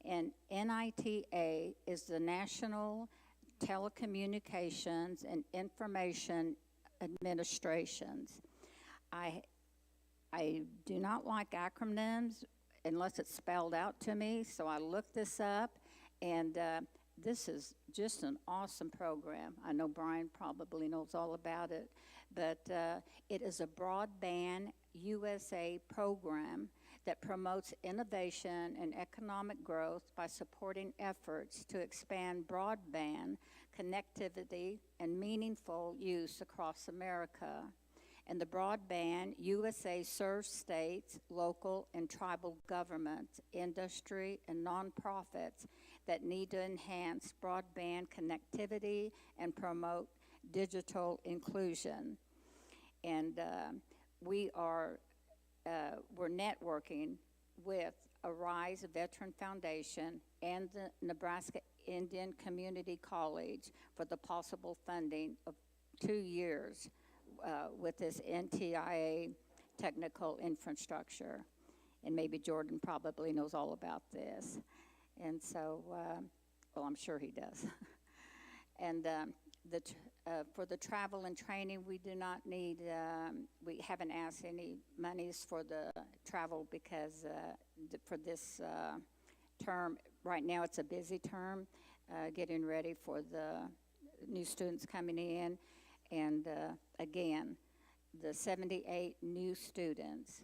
And NITA is the National Telecommunications and Information Administrations. I do not like acronyms unless it's spelled out to me, so I looked this up, and this is just an awesome program. I know Brian probably knows all about it, but it is a Broadband USA program that promotes innovation and economic growth by supporting efforts to expand broadband connectivity and meaningful use across America. And the Broadband USA serves states, local, and tribal governments, industry, and nonprofits that need to enhance broadband connectivity and promote digital inclusion. And we're networking with Arise Veteran Foundation and the Nebraska Indian Community College for the possible funding of 2 years with this NTIA technical infrastructure. And maybe Jordan probably knows all about this. And so, well, I'm sure he does. And for the travel and training, we do not need, we haven't asked any monies for the travel because for this term, right now it's a busy term, getting ready for the new students coming in. And again, the 78 new students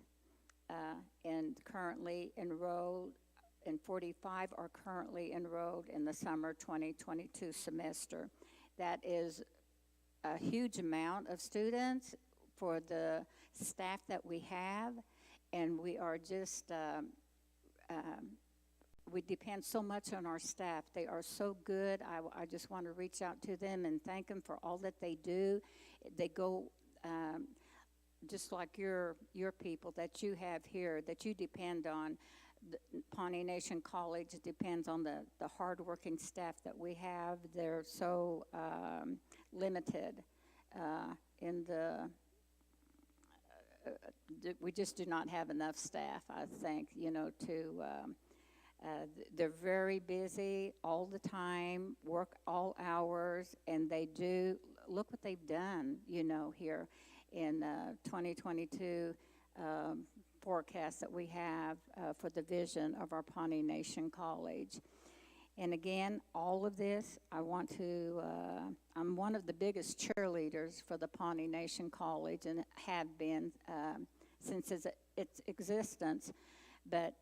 and currently enrolled, and 45 are currently enrolled in the summer 2022 semester. That is a huge amount of students for the staff that we have, and we are just, we depend so much on our staff. They are so good. I just want to reach out to them and thank them for all that they do. They go just like your people that you have here, that you depend on. The Pawnee Nation College depends on the hardworking staff that we have. They're so limited in the, we just do not have enough staff, I think, you know, to, they're very busy all the time, work all hours, and they do, look what they've done, you know, here in 2022. forecast that we have for the vision of our Pawnee Nation College. And again, all of this, I'm one of the biggest cheerleaders for the Pawnee Nation College and have been since its existence. But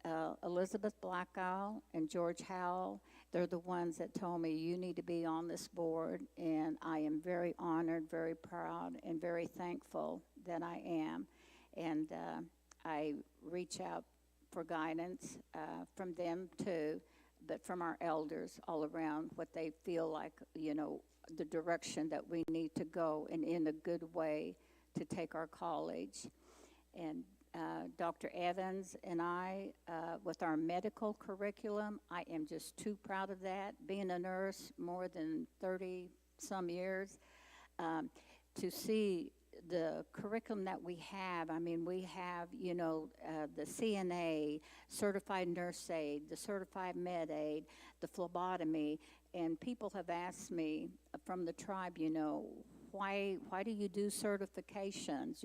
Elizabeth Blackowl and George Howell, they're the ones that told me, you need to be on this board. And I am very honored, very proud, and very thankful that I am. And I reach out for guidance from them too, but from our elders all around, what they feel like, the direction that we need to go and in a good way to take our college. And Dr. Evans and I, with our medical curriculum, I am just too proud of that. Being a nurse more than 30-some years, to see the curriculum that we have. I mean, we have, the CNA, certified nurse aide, the certified med aide, the phlebotomy, and people have asked me from the tribe, why do you do certifications?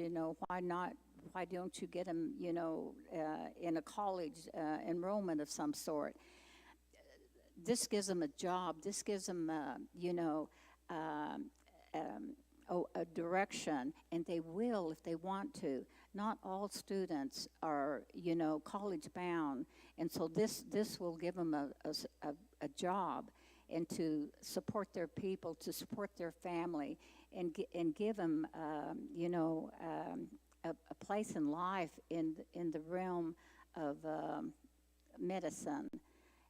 Why don't you get them, in a college enrollment of some sort? This gives them a job. This gives them, a direction, and they will if they want to. Not all students are, college bound, and so this will give them a job, and to support their people, to support their family, and give them, a place in life in the realm of medicine.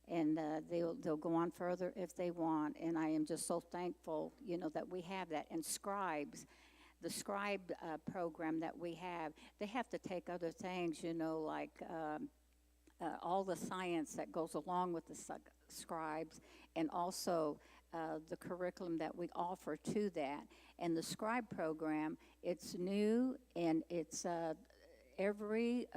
And they'll go on further if they want. And I am just so thankful, that we have that. And scribes, the scribe program that we have, they have to take other things, like all the science that goes along with the scribes, and also the curriculum that we offer to that. And the scribe program, it's new, and it's every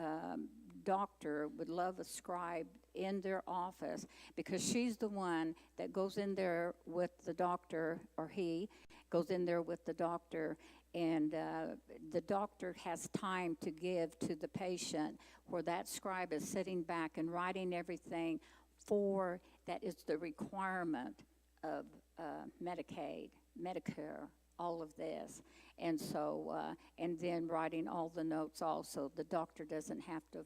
doctor would love a scribe in their office, because she's the one that goes in there with the doctor, or he goes in there with the doctor, and the doctor has time to give to the patient, where that scribe is sitting back and writing everything that is the requirement of Medicaid, Medicare, all of this. And so, and then writing all the notes also. The doctor doesn't have to,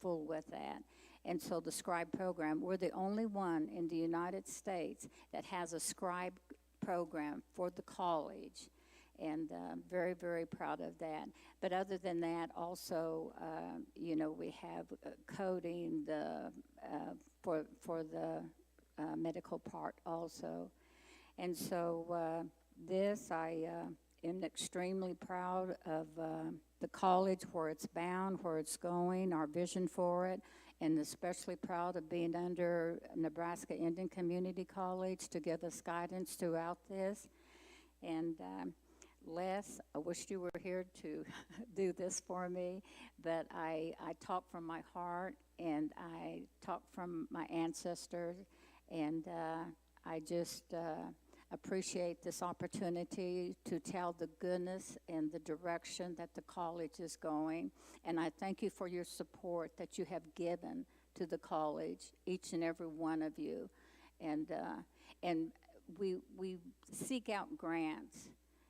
fool with that. And so the scribe program, we're the only one in the United States that has a scribe program for the college. And very, very proud of that. But other than that, also, we have coding for the medical part also. And so this, I am extremely proud of the college, where it's bound, where it's going, our vision for it, and especially proud of being under Nebraska Indian Community College to give us guidance throughout this. And Les, I wished you were here to do this for me, but I talk from my heart, and I talk from my ancestors, and I just appreciate this opportunity to tell the goodness and the direction that the college is going. And I thank you for your support that you have given to the college, each and every one of you. And we seek out grants.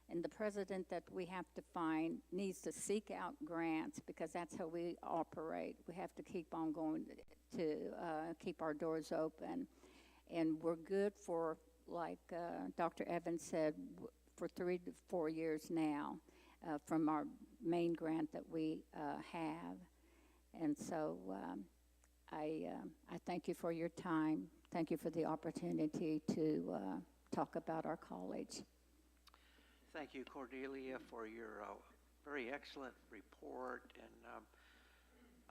And the president that we have to find needs to seek out grants, because that's how we operate. We have to keep on going to keep our doors open. And we're good for, like Dr. Evans said, for 3 to 4 years now from our main grant that we have. And so I thank you for your time. Thank you for the opportunity to talk about our college. Thank you, Cordelia, for your very excellent report. And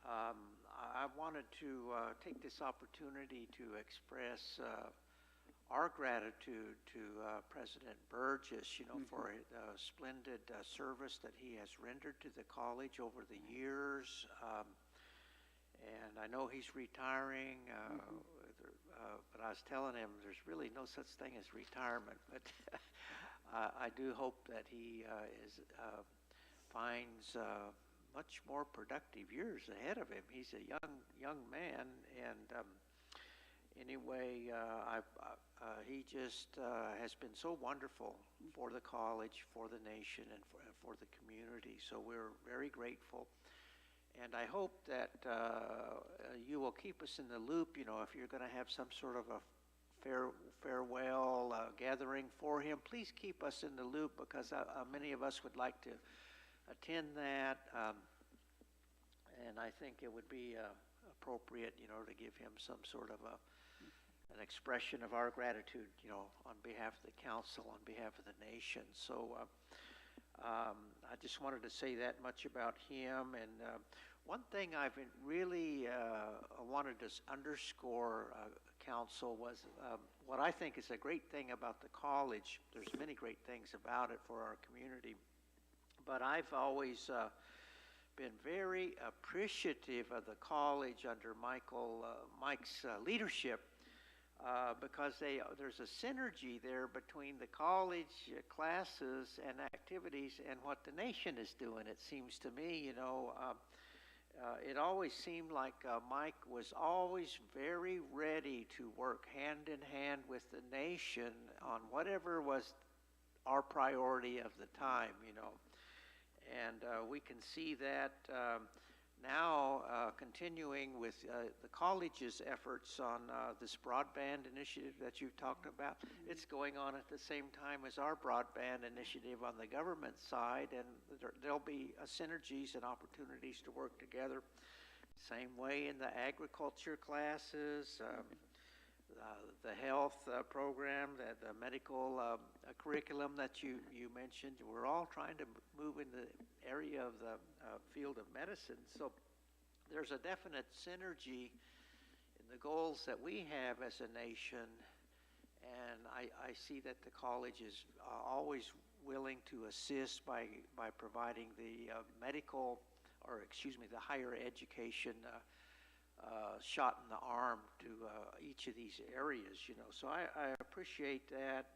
I wanted to take this opportunity to express our gratitude to President Burgess, for the splendid service that he has rendered to the college over the years. And I know he's retiring, but I was telling him there's really no such thing as retirement. But I do hope that he finds much more productive years ahead of him. He's a young man, and anyway, he just has been so wonderful for the college, for the nation, and for the community. So we're very grateful. And I hope that you will keep us in the loop, if you're going to have some sort of a farewell gathering for him. Please keep us in the loop, because many of us would like to attend that. And I think it would be appropriate, to give him some sort of an expression of our gratitude, on behalf of the council, on behalf of the nation. So I just wanted to say that much about him. And one thing I've really wanted to underscore, council, was what I think is a great thing about the college. There's many great things about it for our community, but I've always been very appreciative of the college under Mike's leadership, because there's a synergy there between the college classes and activities and what the nation is doing. It seems to me, it always seemed like Mike was always very ready to work hand in hand with the nation on whatever was our priority of the time, And we can see that now continuing with the college's efforts on this broadband initiative that you've talked about. It's going on at the same time as our broadband initiative on the government side, and there'll be synergies and opportunities to work together. Same way in the agriculture classes, the health program, the medical curriculum that you mentioned. We're all trying to move in the area of the field of medicine. So there's a definite synergy in the goals that we have as a nation. And I see that the college is always willing to assist by providing the the higher education shot in the arm to each of these areas, So I appreciate that.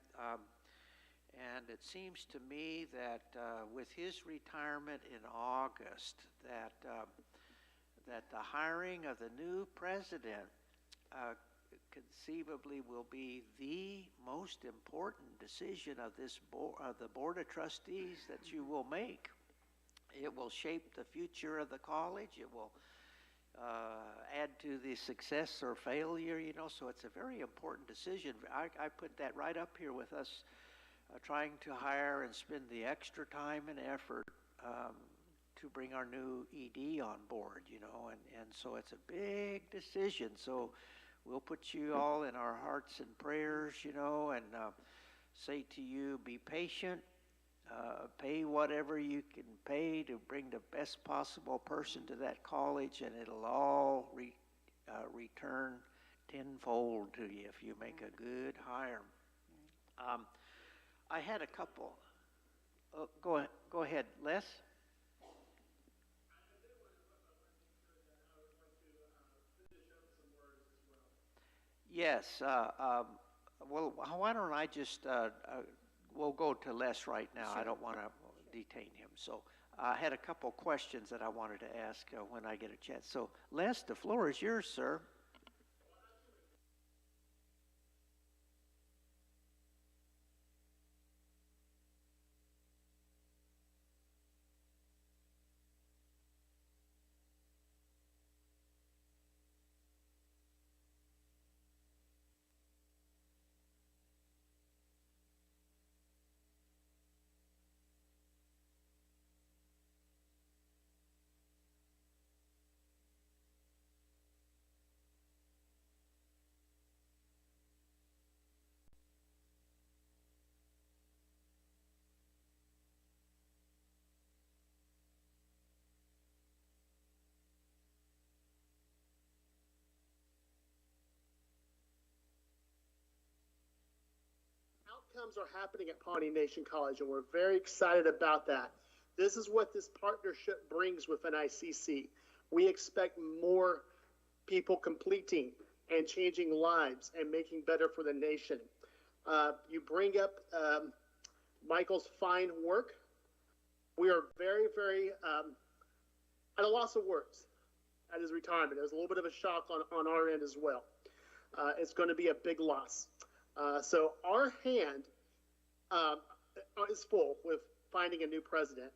And it seems to me that with his retirement in August, that the hiring of the new president conceivably will be the most important decision of the Board of Trustees that you will make. It will shape the future of the college. It will add to the success or failure, so it's a very important decision. I put that right up here with us trying to hire and spend the extra time and effort to bring our new ED on board, and so it's a big decision. So we'll put you all in our hearts and prayers, and say to you, be patient. Pay whatever you can pay to bring the best possible person to that college, and it'll all return tenfold to you if you make a good hire. I had a couple. Go ahead, Les. Yes. Well, why don't I just we'll go to Les right now. Sure. I don't want to detain him. So I had a couple questions that I wanted to ask when I get a chance. So Les, the floor is yours, sir. Outcomes are happening at Pawnee Nation College, and we're very excited about that. This is what this partnership brings with NICC. We expect more people completing and changing lives and making better for the nation. You bring up Michael's fine work. We are very, very at a loss of words at his retirement. It was a little bit of a shock on our end as well. It's going to be a big loss. So our hand is full with finding a new president,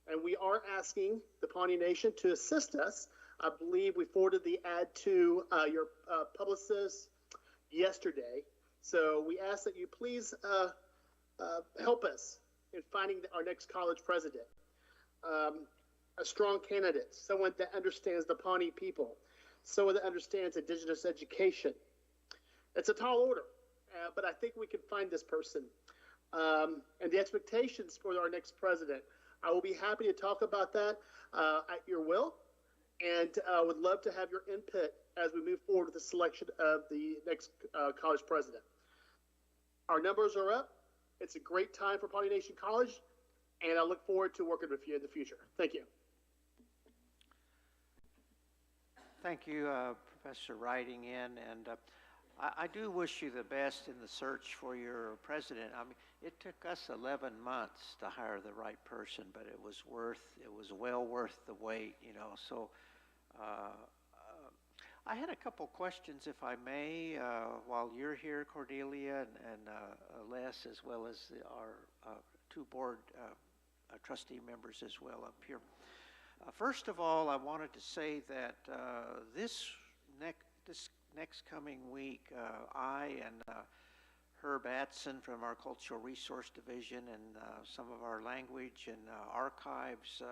and we are asking the Pawnee Nation to assist us. I believe we forwarded the ad to your publicist yesterday. So we ask that you please help us in finding our next college president. A strong candidate, someone that understands the Pawnee people, someone that understands Indigenous education. It's a tall order, but I think we can find this person. And the expectations for our next president, I will be happy to talk about that at your will, and would love to have your input as we move forward with the selection of the next college president. Our numbers are up. It's a great time for Pawnee Nation College, and I look forward to working with you in the future. Thank you. Thank you, Professor writing in, and I do wish you the best in the search for your president. I mean, it took us 11 months to hire the right person, but it was well worth the wait, you know. So I had a couple questions, if I may, while you're here, Cordelia and Les, as well as our two board trustee members as well up here. First of all, I wanted to say that this next coming week, I and Herb Atson from our Cultural Resource Division and some of our language and archives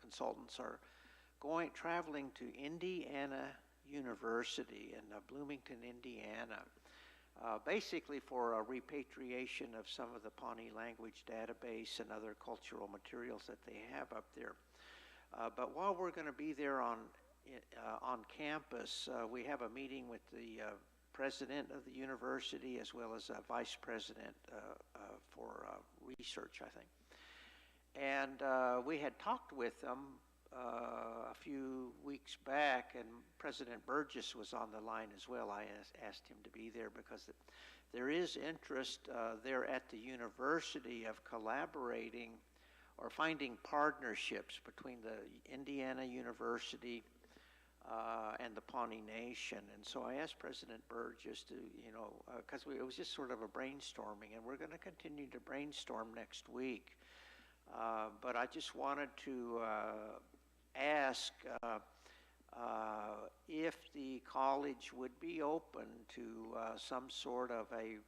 consultants are traveling to Indiana University in Bloomington, Indiana, basically for a repatriation of some of the Pawnee language database and other cultural materials that they have up there. But while we're going to be there on campus, we have a meeting with the president of the university as well as a vice president for research, I think. And we had talked with them a few weeks back, and President Burgess was on the line as well. I asked him to be there because there is interest there at the university of collaborating or finding partnerships between the Indiana University and the Pawnee Nation. And so I asked President Burgess to, you know, because it was just sort of a brainstorming, and we're going to continue to brainstorm next week. But I just wanted to ask if the college would be open to some sort of a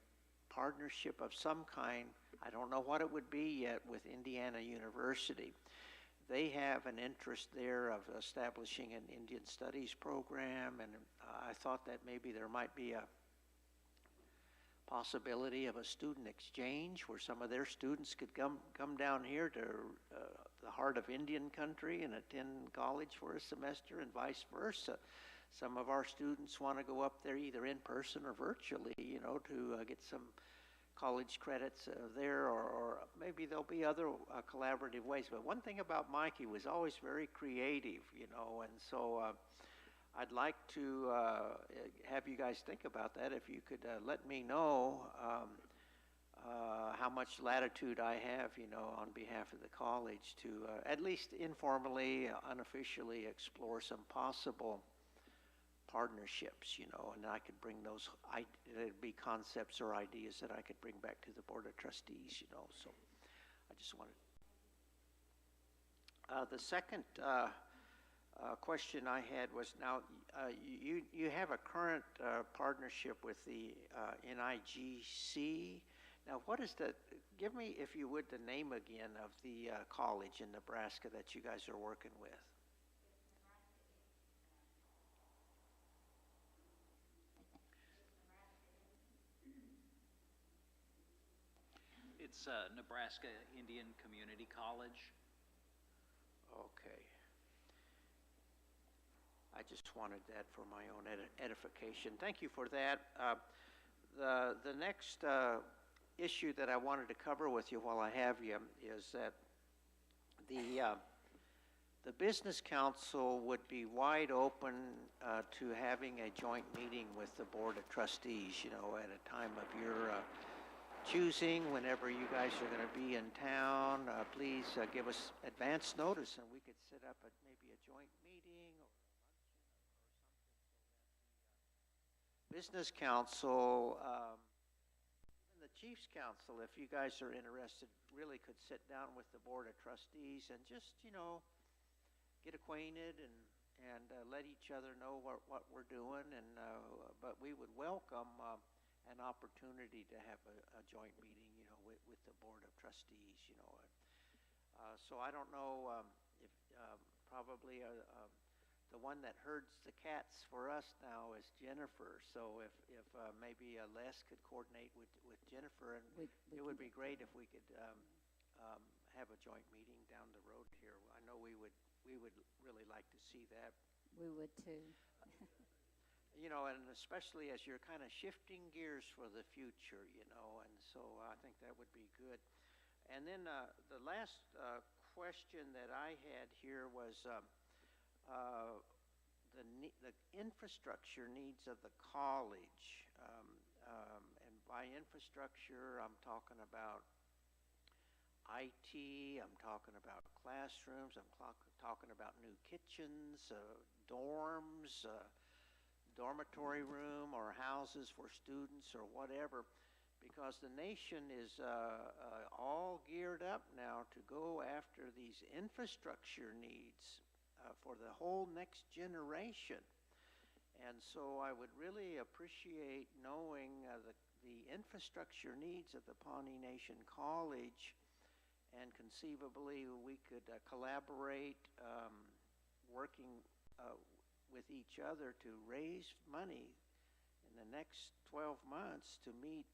partnership of some kind. I don't know what it would be yet with Indiana University. They have an interest there of establishing an Indian Studies program, and I thought that maybe there might be a possibility of a student exchange where some of their students could come down here to the heart of Indian country and attend college for a semester and vice versa. Some of our students want to go up there either in person or virtually, you know, to get some college credits there, or maybe there'll be other collaborative ways. But one thing about Mike, he was always very creative, you know, and so I'd like to have you guys think about that. If you could let me know how much latitude I have, you know, on behalf of the college to at least informally, unofficially explore some possible partnerships, you know, and I could bring those, it'd be concepts or ideas that I could bring back to the Board of Trustees, you know, so I just wanted. The second question I had was, now you have a current partnership with the NIGC. Now, what is the, give me, if you would, the name again of the college in Nebraska that you guys are working with. It's Nebraska Indian Community College. Okay. I just wanted that for my own edification. Thank you for that. The next issue that I wanted to cover with you while I have you is that the Business Council would be wide open to having a joint meeting with the Board of Trustees, you know, at a time of your choosing, whenever you guys are going to be in town, please give us advance notice, and we could set up maybe a joint meeting or a luncheon or something, so that the Business Council, even the Chiefs Council, if you guys are interested, really could sit down with the Board of Trustees and just, get acquainted and let each other know what we're doing. And but we would welcome an opportunity to have a joint meeting, with the Board of Trustees, So I don't know if probably the one that herds the cats for us now is Jennifer. So if maybe Les could coordinate with Jennifer, and it would be great if we could have a joint meeting down the road here. I know we would really like to see that. We would too. And especially as you're kind of shifting gears for the future, and so I think that would be good. And then the last question that I had here was the infrastructure needs of the college. And by infrastructure, I'm talking about IT, I'm talking about classrooms, I'm talking about new kitchens, dorms, dormitory room, or houses for students, or whatever, because the nation is all geared up now to go after these infrastructure needs for the whole next generation. And so I would really appreciate knowing the infrastructure needs of the Pawnee Nation College, and conceivably we could collaborate, working with each other to raise money in the next 12 months to meet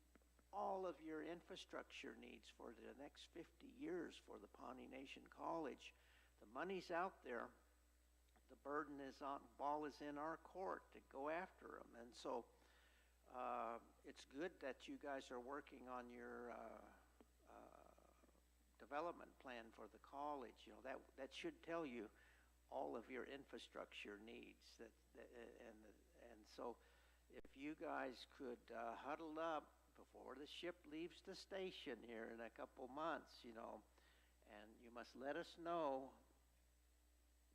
all of your infrastructure needs for the next 50 years for the Pawnee Nation College. The money's out there. The burden is on, ball is in our court to go after them. And so it's good that you guys are working on your development plan for the college. That should tell you all of your infrastructure needs. And so if you guys could huddle up before the ship leaves the station here in a couple months, and you must let us know,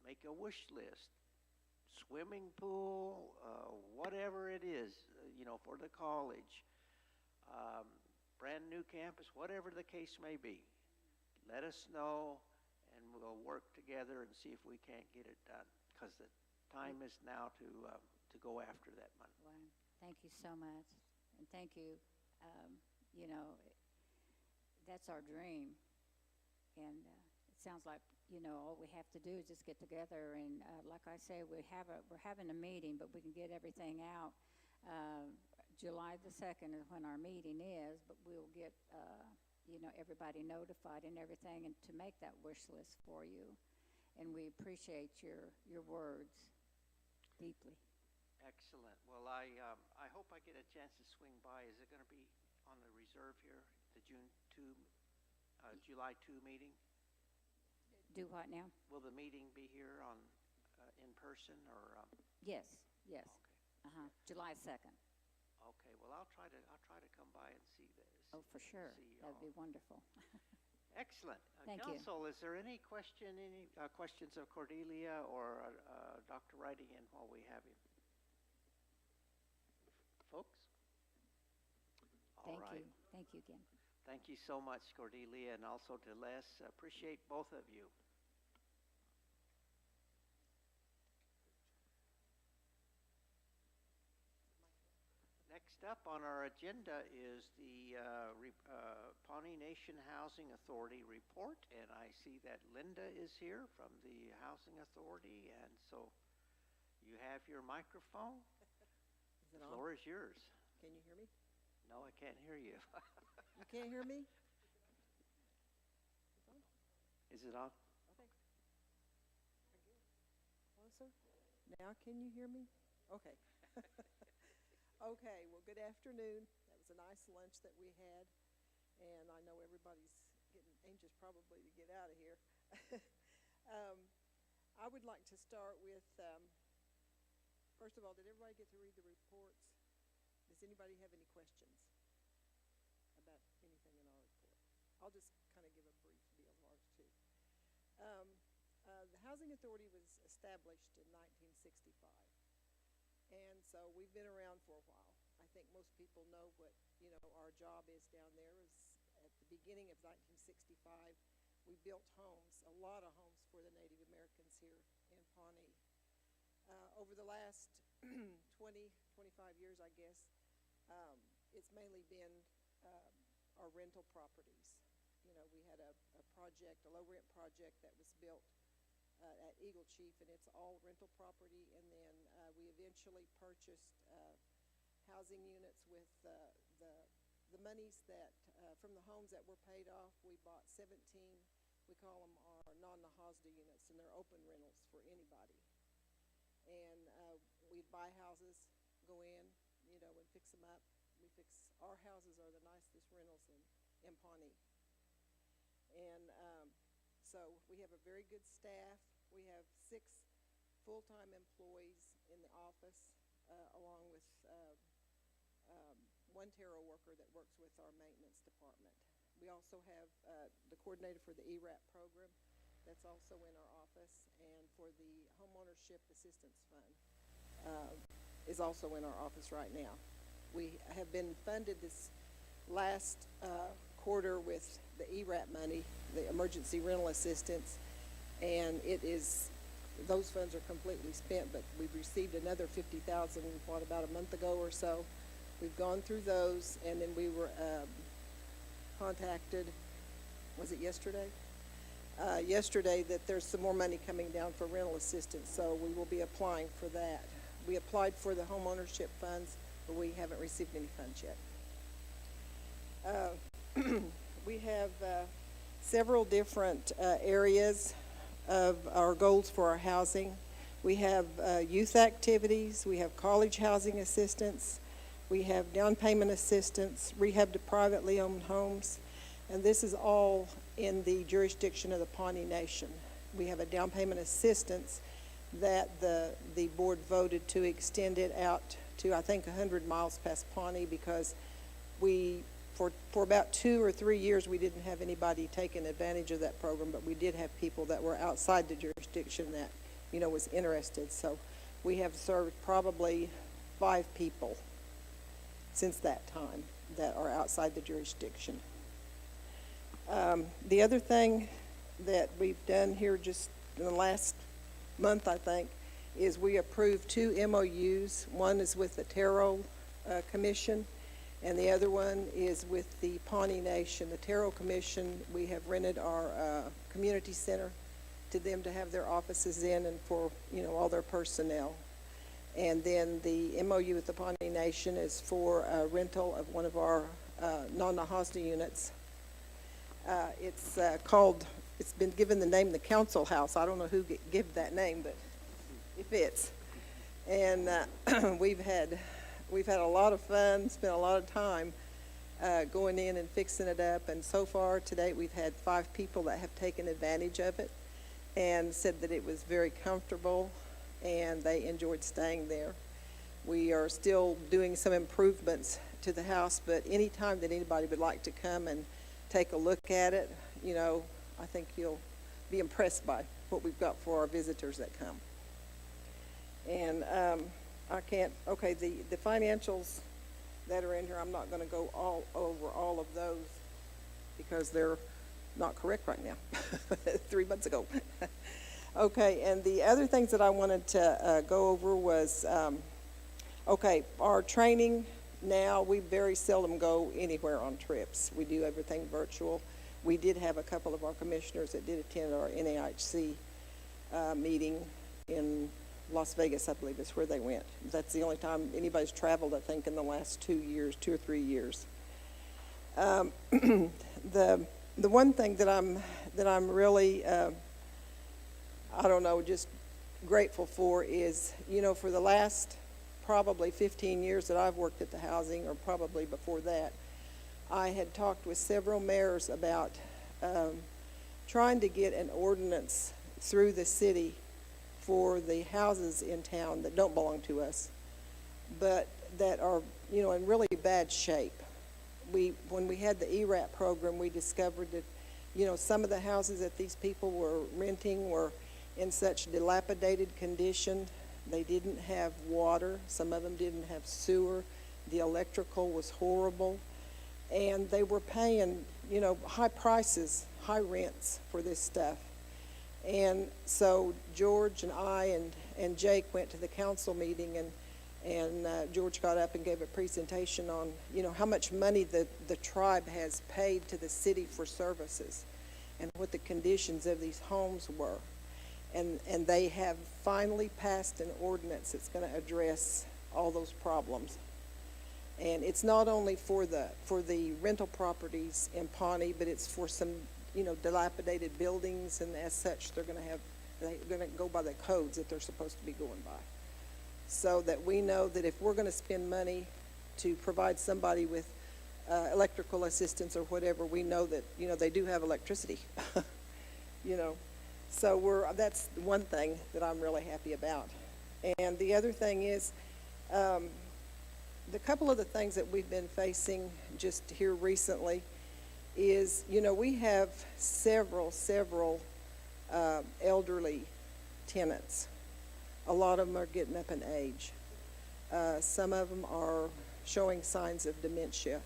make a wish list, swimming pool, whatever it is, for the college, brand new campus, whatever the case may be. Let us know, and we'll work together and see if we can't get it done, because the time is now to go after that money. Well, thank you so much, and thank you. That's our dream, and it sounds like all we have to do is just get together, and like I say, we're having a meeting, but we can get everything out. July the 2nd is when our meeting is, but we'll get everybody notified and everything, and to make that wish list for you. And we appreciate your words deeply. Excellent. Well, I hope I get a chance to swing by. Is it going to be on the reserve here, the July 2 meeting? Do what now? Will the meeting be here on in person or? Yes. Okay. July 2nd. Okay. Well, I'll try to come by and see this. Oh, for sure. That'd be wonderful. Excellent. Thank Council, is there any questions of Cordelia or Dr. Wrighting in while we have him? Folks? All right. Thank you again. Thank you so much, Cordelia, and also to Les. Appreciate both of you. Next up on our agenda is the Pawnee Nation Housing Authority report, and I see that Linda is here from the Housing Authority, and so you have your microphone. Is it the floor is yours. Can you hear me? No, I can't hear you. You can't hear me? It's on? Is it on? Okay. Closer? Now can you hear me? Okay. Okay, well, good afternoon. That was a nice lunch that we had, and I know everybody's getting anxious probably to get out of here. I would like to start with, first of all, did everybody get to read the reports? Does anybody have any questions about any I'll just kind of give a brief deal of ours too. The Housing Authority was established in 1965. And so we've been around for a while. I think most people know what, our job is down there. Is at the beginning of 1965, we built homes, a lot of homes for the Native Americans here in Pawnee. Over the last 20, 25 years, I guess, it's mainly been our rental properties. We had a project, a low rent project that was built at Eagle Chief, and it's all rental property. And then we eventually purchased housing units with the monies that from the homes that were paid off. We bought 17. We call them our non-Nahasda units, and they're open rentals for anybody. And we'd buy houses, go in, and fix them up. Our houses are the nicest rentals in Pawnee. And so we have a very good staff. We have 6 full-time employees in the office, along with 1 Taro worker that works with our maintenance department. We also have the coordinator for the ERAP program that's also in our office, and for the Homeownership Assistance Fund is also in our office right now. We have been funded this last quarter with the ERAP money, the Emergency Rental Assistance, and those funds are completely spent, but we've received another $50,000, about a month ago or so. We've gone through those, and then we were contacted, was it yesterday? Yesterday, that there's some more money coming down for rental assistance, so we will be applying for that. We applied for the homeownership funds, but we haven't received any funds yet. We have several different areas of our goals for our housing. We have youth activities, we have college housing assistance, we have down payment assistance, rehab to privately owned homes, and this is all in the jurisdiction of the Pawnee Nation. We have a down payment assistance that the board voted to extend it out to, I think, 100 miles past Pawnee, because for about 2 or 3 years, we didn't have anybody taking advantage of that program, but we did have people that were outside the jurisdiction that, was interested. So we have served probably 5 people since that time that are outside the jurisdiction. The other thing that we've done here just in the last month, I think, is we approved 2 MOUs. One is with the Taro Commission, and the other one is with the Pawnee Nation. The Taro Commission, we have rented our community center to them to have their offices in and for, all their personnel. And then the MOU with the Pawnee Nation is for a rental of one of our non-Nahasda units. It's been given the name the Council House. I don't know who gave that name, but it fits. And we've had a lot of fun, spent a lot of time going in and fixing it up. And so far to date, we've had 5 people that have taken advantage of it and said that it was very comfortable and they enjoyed staying there. We are still doing some improvements to the house, but anytime that anybody would like to come and take a look at it, I think you'll be impressed by what we've got for our visitors that come. And the financials that are in here, I'm not going to go over all of those because they're not correct right now, 3 months ago. Okay, and the other things that I wanted to go over was, our training now, we very seldom go anywhere on trips. We do everything virtual. We did have a couple of our commissioners that did attend our NAIHC meeting in Las Vegas, I believe is where they went. That's the only time anybody's traveled, I think, in the last 2 or 3 years. The one thing that I'm really, just grateful for is, for the last probably 15 years that I've worked at the housing, or probably before that, I had talked with several mayors about trying to get an ordinance through the city for the houses in town that don't belong to us, but that are, in really bad shape. when we had the ERAP program, we discovered that, some of the houses that these people were renting were in such dilapidated condition. They didn't have water. Some of them didn't have sewer. The electrical was horrible. And they were paying, high prices, high rents for this stuff. And so George and I and Jake went to the council meeting, and George got up and gave a presentation on, how much money the tribe has paid to the city for services and what the conditions of these homes were. And they have finally passed an ordinance that's going to address all those problems. And it's not only for the rental properties in Pawnee, but it's for some, dilapidated buildings, and as such, they're going to go by the codes that they're supposed to be going by. So that we know that if we're going to spend money to provide somebody with electrical assistance or whatever, we know that, they do have electricity, So that's one thing that I'm really happy about. And the other thing is, the couple of the things that we've been facing just here recently is, we have several elderly tenants. A lot of them are getting up in age. Some of them are showing signs of dementia,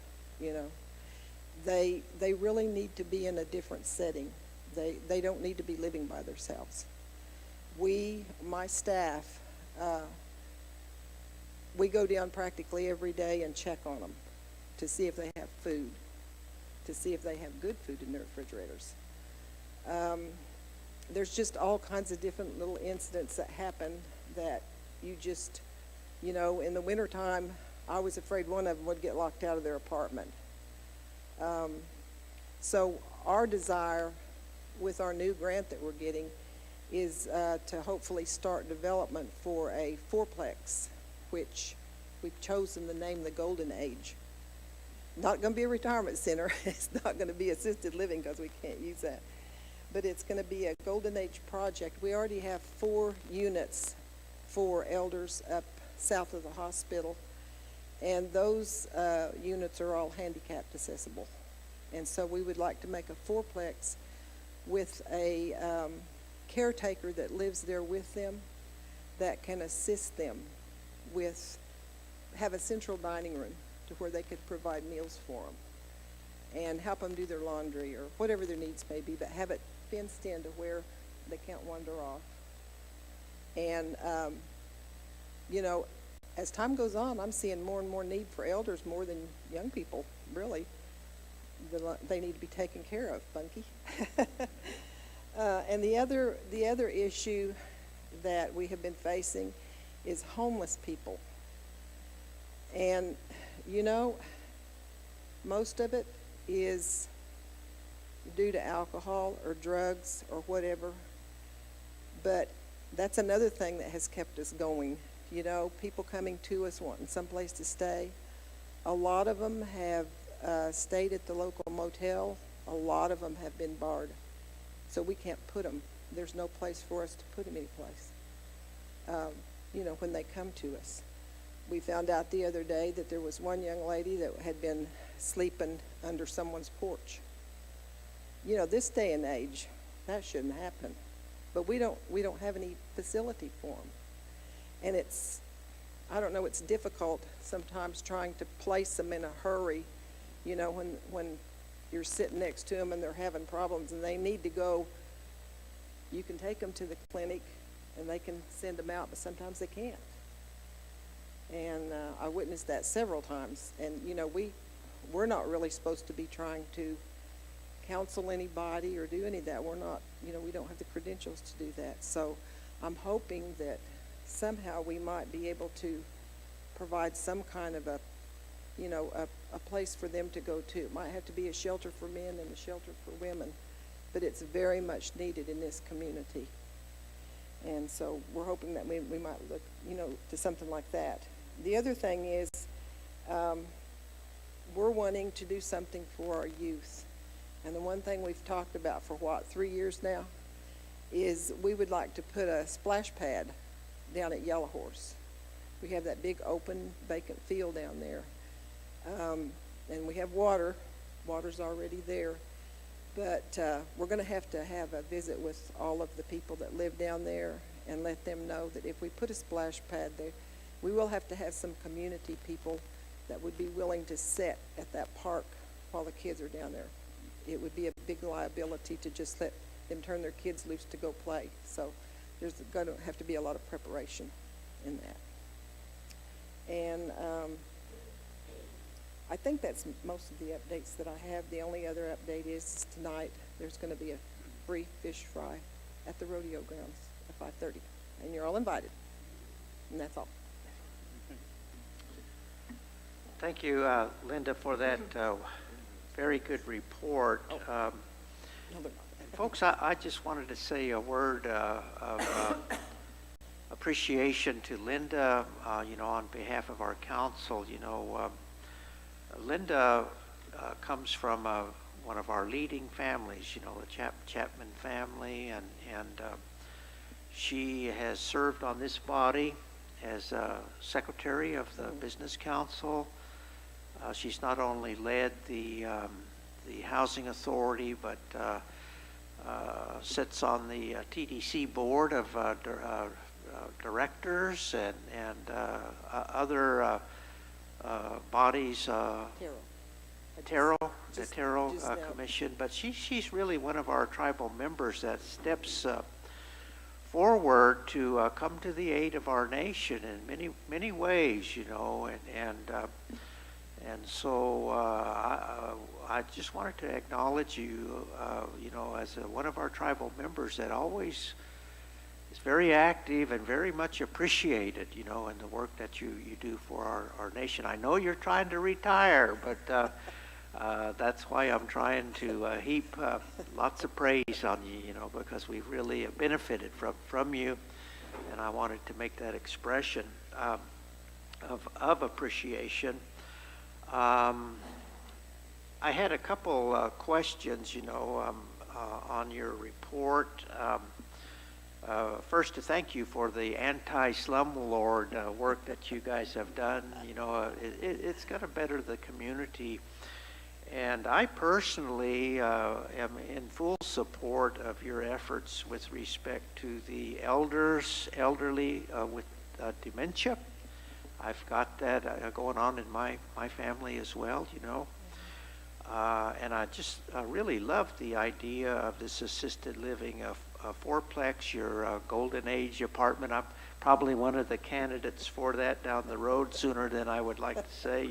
They really need to be in a different setting. They don't need to be living by themselves. My staff, we go down practically every day and check on them to see if they have food, to see if they have good food in their refrigerators. There's just all kinds of different little incidents that happen that you just, in the wintertime, I was afraid one of them would get locked out of their apartment. So our desire with our new grant that we're getting is to hopefully start development for a fourplex, which we've chosen the name the Golden Age. Not going to be a retirement center. It's not going to be assisted living because we can't use that. But it's going to be a Golden Age project. We already have 4 units for elders up south of the hospital, and those units are all handicapped accessible. And so we would like to make a fourplex with a caretaker that lives there with them that can assist them with, have a central dining room to where they could provide meals for them and help them do their laundry or whatever their needs may be, but have it fenced in to where they can't wander off. And, as time goes on, I'm seeing more and more need for elders more than young people, really. They need to be taken care of, Bunky. And the other issue that we have been facing is homeless people. And, most of it is due to alcohol or drugs or whatever. But that's another thing that has kept us going. People coming to us wanting someplace to stay. A lot of them have stayed at the local motel. A lot of them have been barred. So we can't put them. There's no place for us to put them anyplace, when they come to us. We found out the other day that there was one young lady that had been sleeping under someone's porch. This day and age, that shouldn't happen. But we don't have any facility for them. And it's difficult sometimes trying to place them in a hurry, when you're sitting next to them and they're having problems and they need to go. You can take them to the clinic and they can send them out, but sometimes they can't. And I witnessed that several times. And, we're not really supposed to be trying to counsel anybody or do any of that. We're not, we don't have the credentials to do that. So I'm hoping that somehow we might be able to provide some kind of a place for them to go to. It might have to be a shelter for men and a shelter for women, but it's very much needed in this community. And so we're hoping that we might look, to something like that. The other thing is, we're wanting to do something for our youth. And the one thing we've talked about for 3 years now is we would like to put a splash pad down at Yellow Horse. We have that big open vacant field down there. and we have water. Water's already there. But we're going to have a visit with all of the people that live down there and let them know that if we put a splash pad there, we will have to have some community people that would be willing to sit at that park while the kids are down there. It would be a big liability to just let them turn their kids loose to go play. So there's going to have to be a lot of preparation in that. And I think that's most of the updates that I have. The only other update is tonight there's going to be a free fish fry at the rodeo grounds at 5:30, and you're all invited. And that's all. Thank you, Linda, for that very good report. No, they're not. And folks, I just wanted to say a word of appreciation to Linda, on behalf of our council. Linda comes from one of our leading families, the Chapman family, and she has served on this body as secretary of the Business Council. She's not only led the Housing Authority, but sits on the TDC board of directors and other bodies. Terrell, the Terrell Commission, but she's really one of our tribal members that steps forward to come to the aid of our nation in many ways, and so I just wanted to acknowledge you, as one of our tribal members that always is very active and very much appreciated, in the work that you do for our nation. I know you're trying to retire, but that's why I'm trying to heap lots of praise on you, because we've really benefited from you, and I wanted to make that expression of appreciation. I had a couple questions, on your report. First, to thank you for the anti-slumlord work that you guys have done. It's going to better the community. And I personally am in full support of your efforts with respect to the elderly with dementia. I've got that going on in my family as well, and I just really love the idea of this assisted living, a fourplex, your golden age apartment. I'm probably one of the candidates for that down the road sooner than I would like to say,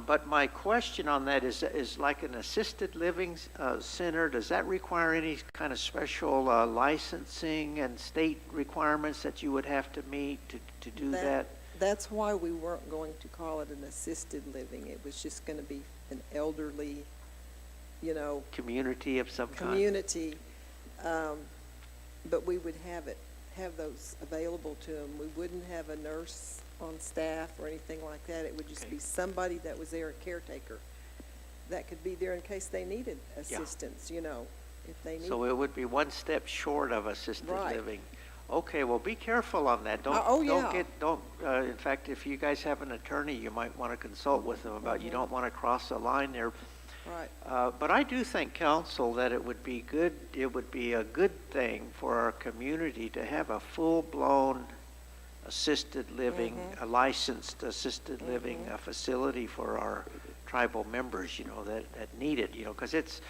But my question on that is like an assisted living center, does that require any kind of special licensing and state requirements that you would have to meet to do that? That's why we weren't going to call it an assisted living. It was just going to be an elderly, Community of some kind? community. But we would have those available to them. We wouldn't have a nurse on staff or anything like that. It would just be somebody that was there, a caretaker, that could be there in case they needed assistance, if they need. So it would be one step short of assisted Right. living. Okay, well, be careful on that. In fact, if you guys have an attorney, you might want to consult with them about, you don't want to cross a line there. Right. But I do think, council, that it would be a good thing for our community to have a full-blown assisted living, a licensed assisted living facility for our tribal members, that need it, because it's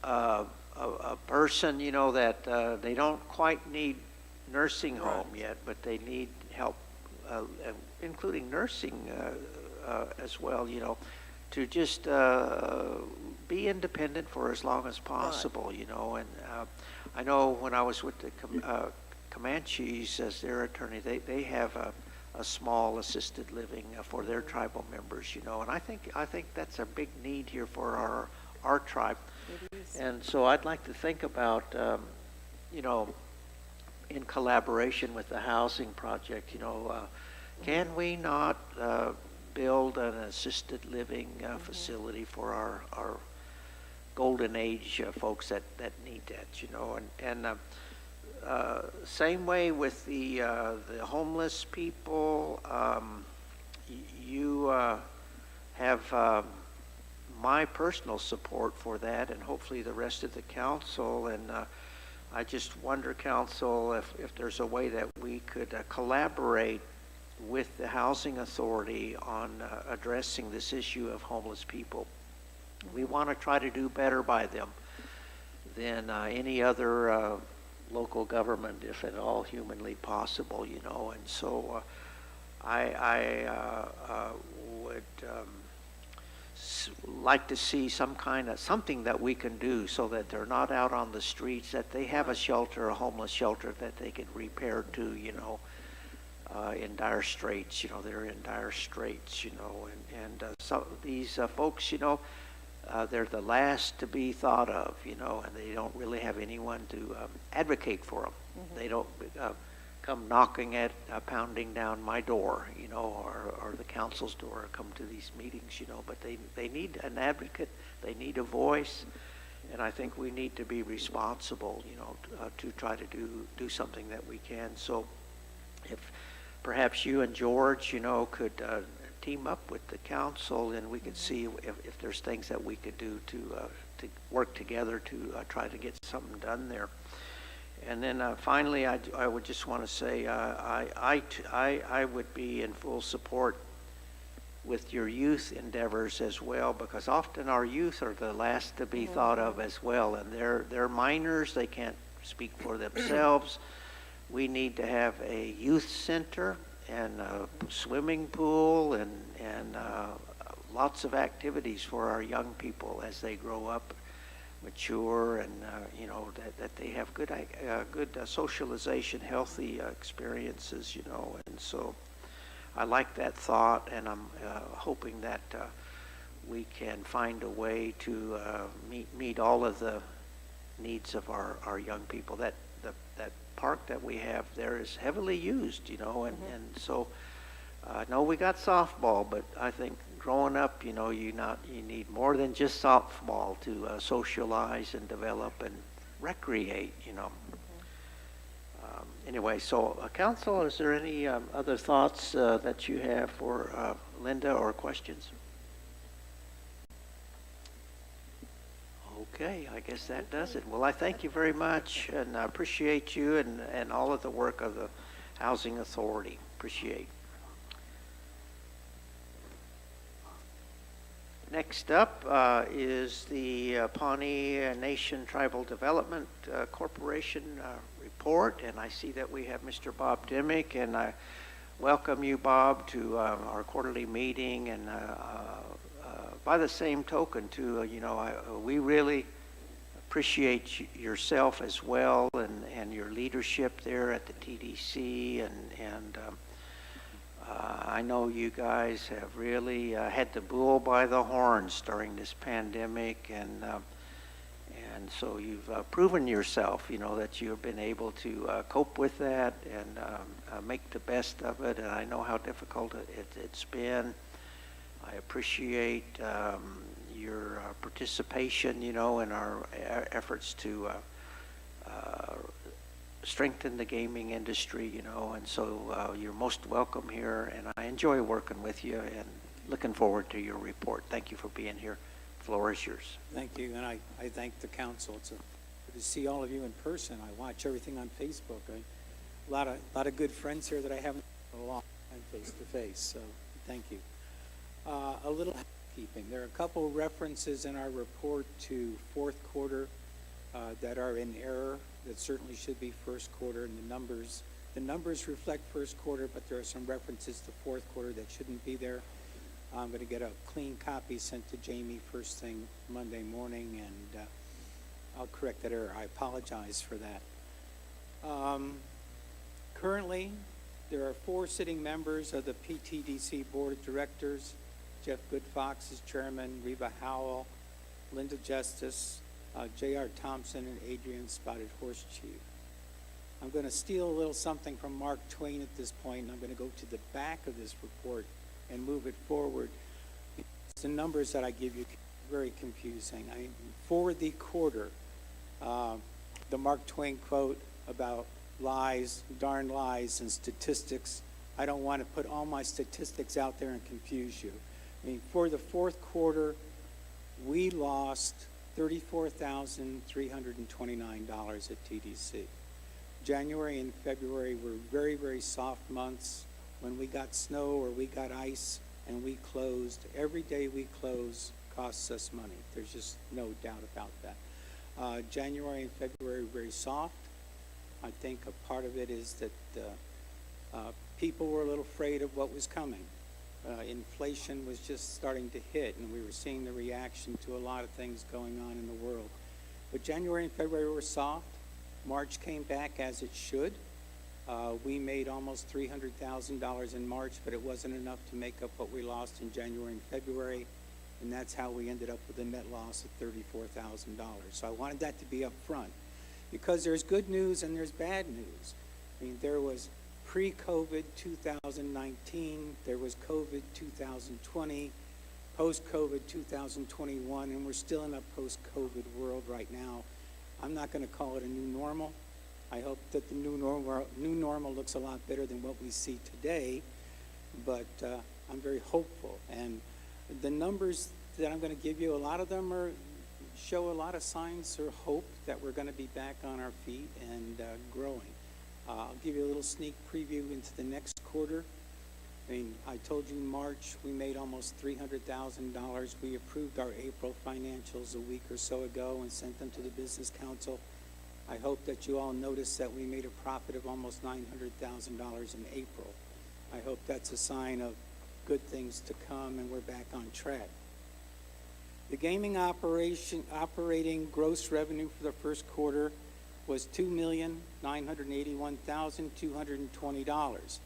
a person, that they don't quite need nursing home yet, but they need help, including nursing as well, to just be independent for as long as possible, and I know when I was with the Comanches as their attorney, they have a small assisted living for their tribal members, and I think that's a big need here for our tribe. And so I'd like to think about, in collaboration with the housing project, can we not build an assisted living facility for our golden age folks that need that, and same way with the homeless people. you have my personal support for that, and hopefully the rest of the council. And I just wonder, council, if there's a way that we could collaborate with the Housing Authority on addressing this issue of homeless people. We want to try to do better by them than any other local government, if at all humanly possible, you know. And so I would like to see something that we can do so that they're not out on the streets, that they have a shelter, a homeless shelter that they can repair to, you know, in dire straits. You know, they're in dire straits, you know, and so these folks, you know, they're the last to be thought of, you know, and they don't really have anyone to advocate for them. Mm-hmm. They don't come knocking at, pounding down my door, you know, or the council's door, or come to these meetings, you know, but they need an advocate, they need a voice, and I think we need to be responsible, you know, to try to do something that we can. So if perhaps you and George, you know, could team up with the council, and we could see if there's things that we could do to work together to try to get something done there. And then finally, I would just want to say I would be in full support with your youth endeavors as well, because often our youth are the last to be thought of as well, and they're minors, they can't speak for themselves. We need to have a youth center and a swimming pool and lots of activities for our young people as they grow up, mature, and you know, that they have good socialization, healthy experiences, you know. And so I like that thought, and I'm hoping that we can find a way to meet all of the needs of our young people. That park that we have there is heavily used, you know, and so I know we got softball, but I think growing up, you know, you need more than just softball to socialize and develop and recreate, you know. Anyway, so council, is there any other thoughts that you have for Linda, or questions? Okay, I guess that does it. Well, I thank you very much, and I appreciate you and all of the work of the Housing Authority. Appreciate. Next up is the Pawnee Nation Tribal Development Corporation report, and I see that we have Mr. Bob Dimmick, and I welcome you, Bob, to our quarterly meeting. And by the same token, too, you know, we really appreciate yourself as well, and your leadership there at the TDC, and I know you guys have really had the bull by the horns during this pandemic, and so you've proven yourself, you know, that you've been able to cope with that and make the best of it. And I know how difficult it's been. I appreciate your participation, you know, in our efforts to strengthen the gaming industry, you know, and so you're most welcome here, and I enjoy working with you and looking forward to your report. Thank you for being here. The floor is yours. Thank you, and I thank the council. It's good to see all of you in person. I watch everything on Facebook. A lot of good friends here that I haven't seen in a long time face to face, so thank you. A little housekeeping. There are a couple references in our report to fourth quarter that are in error. That certainly should be first quarter, and the numbers reflect first quarter, but there are some references to fourth quarter that shouldn't be there. I'm going to get a clean copy sent to Jamie first thing Monday morning, and I'll correct that error. I apologize for that. Currently, there are 4 sitting members of the PTDC Board of Directors. Jeff Goodfox is chairman, Reba Howell, Linda Justice, J.R. Thompson, and Adrian Spotted Horse Chief. I'm going to steal a little something from Mark Twain at this point, and I'm going to go to the back of this report and move it forward. The numbers that I give you are very confusing. For the quarter, the Mark Twain quote about lies, darn lies, and statistics I don't want to put all my statistics out there and confuse you. I mean, for the fourth quarter, we lost $34,329 at TDC. January and February were very, very soft months. When we got snow or we got ice and we closed, every day we close costs us money. There's just no doubt about that. January and February were very soft. I think a part of it is that people were a little afraid of what was coming. Inflation was just starting to hit, and we were seeing the reaction to a lot of things going on in the world. But January and February were soft. March came back as it should. We made almost $300,000 in March, but it wasn't enough to make up what we lost in January and February, and that's how we ended up with a net loss of $34,000. So I wanted that to be up front, because there's good news and there's bad news. I mean, there was pre-COVID 2019, there was COVID 2020, post-COVID 2021, and we're still in a post-COVID world right now. I'm not going to call it a new normal. I hope that the new normal looks a lot better than what we see today, but I'm very hopeful. And the numbers that I'm going to give you, a lot of them show a lot of signs or hope that we're going to be back on our feet and growing. I'll give you a little sneak preview into the next quarter. I mean, I told you March we made almost $300,000. We approved our April financials a week or so ago and sent them to the Business Council. I hope that you all noticed that we made a profit of almost $900,000 in April. I hope that's a sign of good things to come and we're back on track. The gaming operating gross revenue for the first quarter was $2,981,220.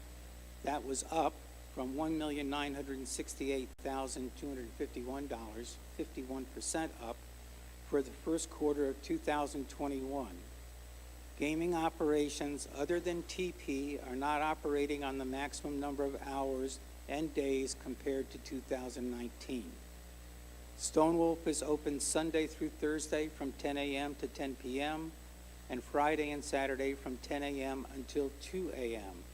That was up from $1,968,251, 51% up for the first quarter of 2021. Gaming operations other than TP are not operating on the maximum number of hours and days compared to 2019. Stonewolf is open Sunday through Thursday from 10 a.m. to 10 p.m. and Friday and Saturday from 10 a.m. until 2 a.m.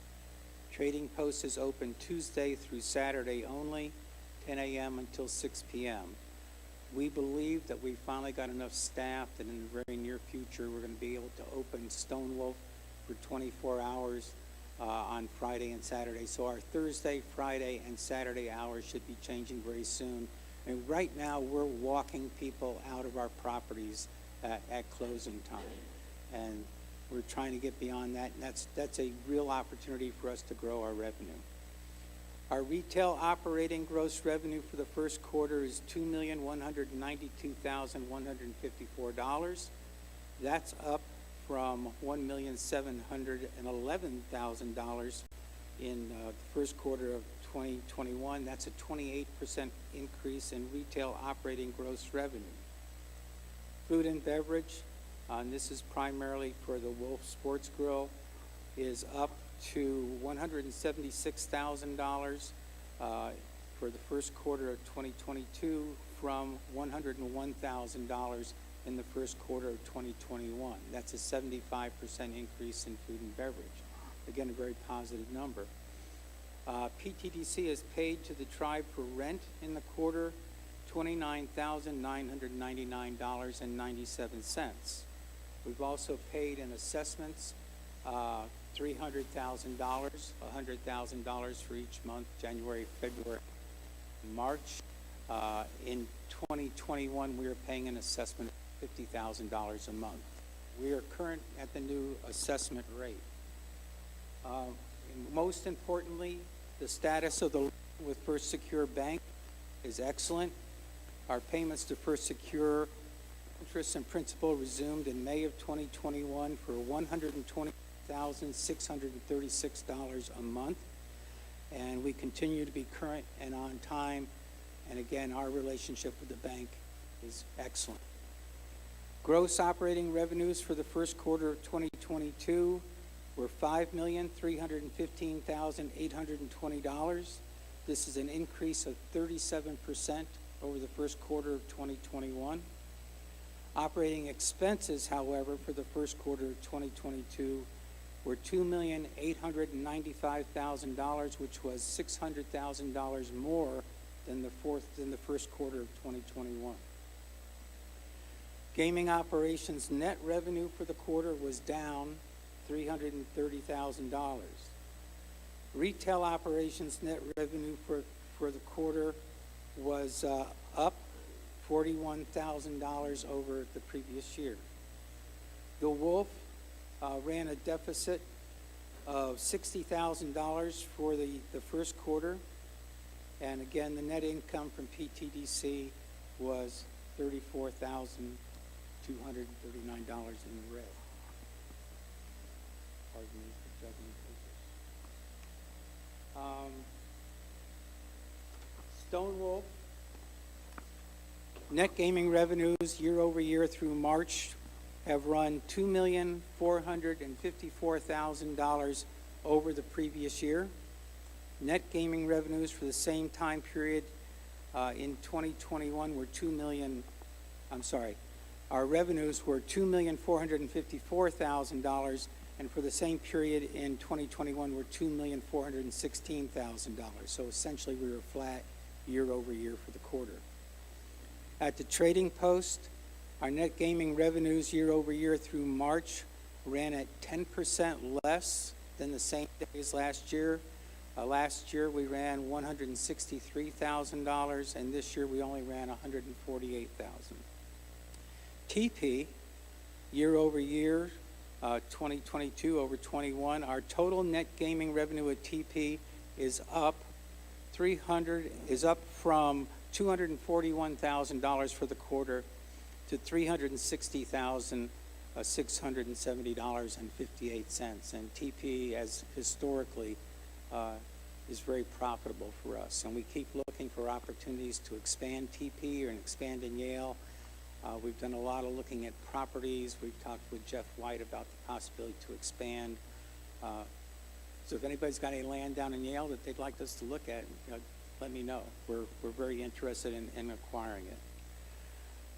Trading Post is open Tuesday through Saturday only, 10 a.m. until 6 p.m. We believe that we finally got enough staff that in the very near future we're going to be able to open Stonewolf for 24 hours on Friday and Saturday. So our Thursday, Friday, and Saturday hours should be changing very soon. And right now we're walking people out of our properties at closing time. And we're trying to get beyond that, and that's a real opportunity for us to grow our revenue. Our retail operating gross revenue for the first quarter is $2,192,154. That's up from $1,711,000 in the first quarter of 2021. That's a 28% increase in retail operating gross revenue. Food and beverage, and this is primarily for the Wolf Sports Grill, is up to $176,000 for the first quarter of 2022 from $101,000 in the first quarter of 2021. That's a 75% increase in food and beverage. Again, a very positive number. PTDC has paid to the tribe for rent in the quarter $29,999.97. We've also paid in assessments $300,000, $100,000 for each month, January, February, and March. In 2021, we are paying an assessment of $50,000 a month. We are current at the new assessment rate. Most importantly, the status of the loan with First Secure Bank is excellent. Our payments to First Secure interest and principal resumed in May of 2021 for $120,636 a month, and we continue to be current and on time, and again, our relationship with the bank is excellent. Gross operating revenues for the first quarter of 2022 were $5,315,820. This is an increase of 37% over the first quarter of 2021. Operating expenses, however, for the first quarter of 2022 were $2,895,000, which was $600,000 more than the first quarter of 2021. Gaming operations net revenue for the quarter was down $330,000. Retail operations net revenue for the quarter was up $41,000 over the previous year. The Wolf ran a deficit of $60,000 for the first quarter, and again, the net income from PTDC was $34,239 in the red. Pardon me for juggling papers. Stonewolf net gaming revenues year over year through March have run $2,454,000 over the previous year. Net gaming revenues for the same time period in 2021 were our revenues were $2,454,000, and for the same period in 2021 were $2,416,000. So essentially we were flat year over year for the quarter. At the trading post, our net gaming revenues year over year through March ran at 10% less than the same days last year. Last year we ran $163,000, and this year we only ran $148,000. TP, year over year, 2022 over 21, our total net gaming revenue at TP is up from $241,000 for the quarter to $360,670.58. And TP, as historically, is very profitable for us. And we keep looking for opportunities to expand TP or expand in Yale. We've done a lot of looking at properties. We've talked with Jeff White about the possibility to expand. So if anybody's got any land down in Yale that they'd like us to look at, let me know. We're very interested in acquiring it.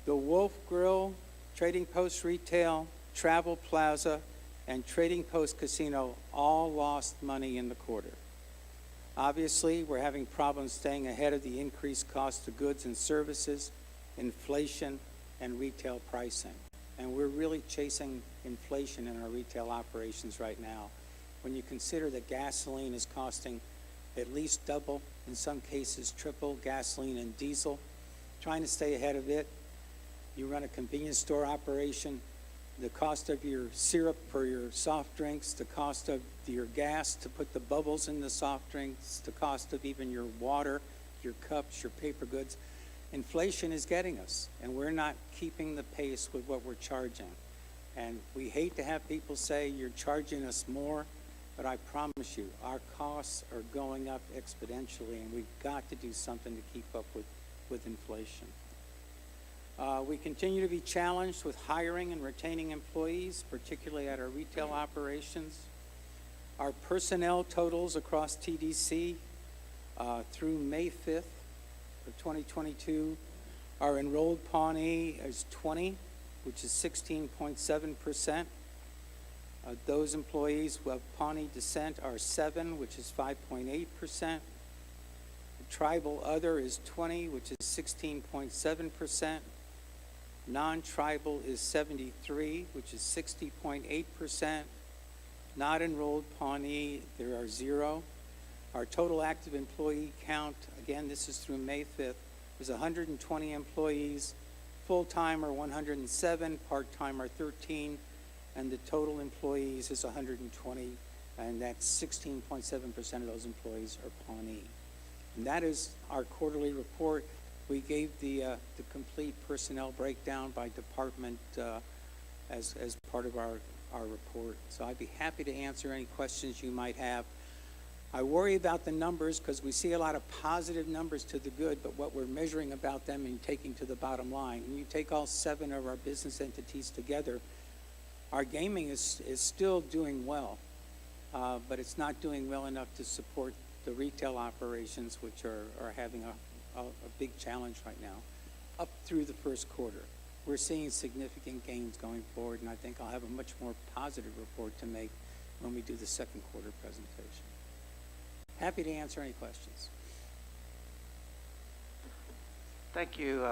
The Wolf Grill, Trading Post Retail, Travel Plaza, and Trading Post Casino all lost money in the quarter. Obviously, we're having problems staying ahead of the increased cost of goods and services, inflation, and retail pricing. And we're really chasing inflation in our retail operations right now. When you consider that gasoline is costing at least double, in some cases triple, gasoline and diesel, trying to stay ahead of it. You run a convenience store operation, the cost of your syrup for your soft drinks, the cost of your gas to put the bubbles in the soft drinks, the cost of even your water, your cups, your paper goods. Inflation is getting us, and we're not keeping the pace with what we're charging. And we hate to have people say you're charging us more, but I promise you, our costs are going up exponentially, and we've got to do something to keep up with inflation. We continue to be challenged with hiring and retaining employees, particularly at our retail operations. Our personnel totals across TDC through May 5th of 2022, our enrolled Pawnee is 20, which is 16.7%. Those employees of Pawnee descent are 7, which is 5.8%. The tribal other is 20, which is 16.7%. Non-tribal is 73, which is 60.8%. Not enrolled Pawnee, there are 0. Our total active employee count, again, this is through May 5th, is 120 employees. Full-time are 107, part-time are 13, and the total employees is 120, and that's 16.7% of those employees are Pawnee. And that is our quarterly report. We gave the complete personnel breakdown by department as part of our report. So I'd be happy to answer any questions you might have. I worry about the numbers because we see a lot of positive numbers to the good, but what we're measuring about them and taking to the bottom line. When you take all 7 of our business entities together, our gaming is still doing well, but it's not doing well enough to support the retail operations, which are having a big challenge right now, up through the first quarter. We're seeing significant gains going forward, and I think I'll have a much more positive report to make when we do the second quarter presentation. Happy to answer any questions. Thank you,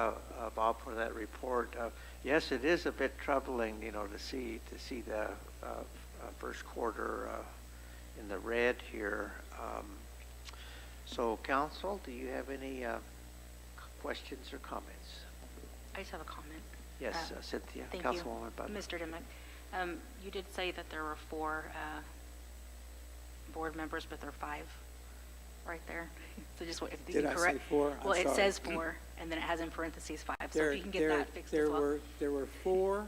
Bob, for that report. Yes, it is a bit troubling, to see the first quarter in the red here. So, council, do you have any questions or comments? I just have a comment. Yes, Cynthia. Thank Councilwoman Butler. you, Mr. Dimick. You did say that there were 4 board members, but there are 5 right there. So just what, Did I say 4? Well, I'm it sorry. says 4, and then it has in parentheses 5. So if you can get that fixed as well. There were 4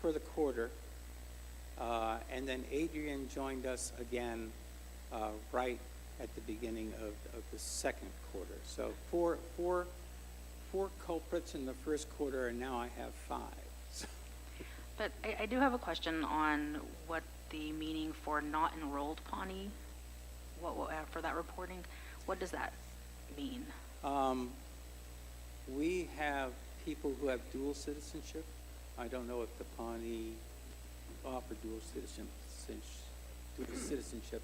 for the quarter, and then Adrian joined us again right at the beginning of the second quarter. So four culprits in the first quarter, and now I have 5. But I do have a question on what the meaning for not enrolled Pawnee, what for that reporting, what does that mean? We have people who have dual citizenship. I don't know if the Pawnee offer dual citizenship,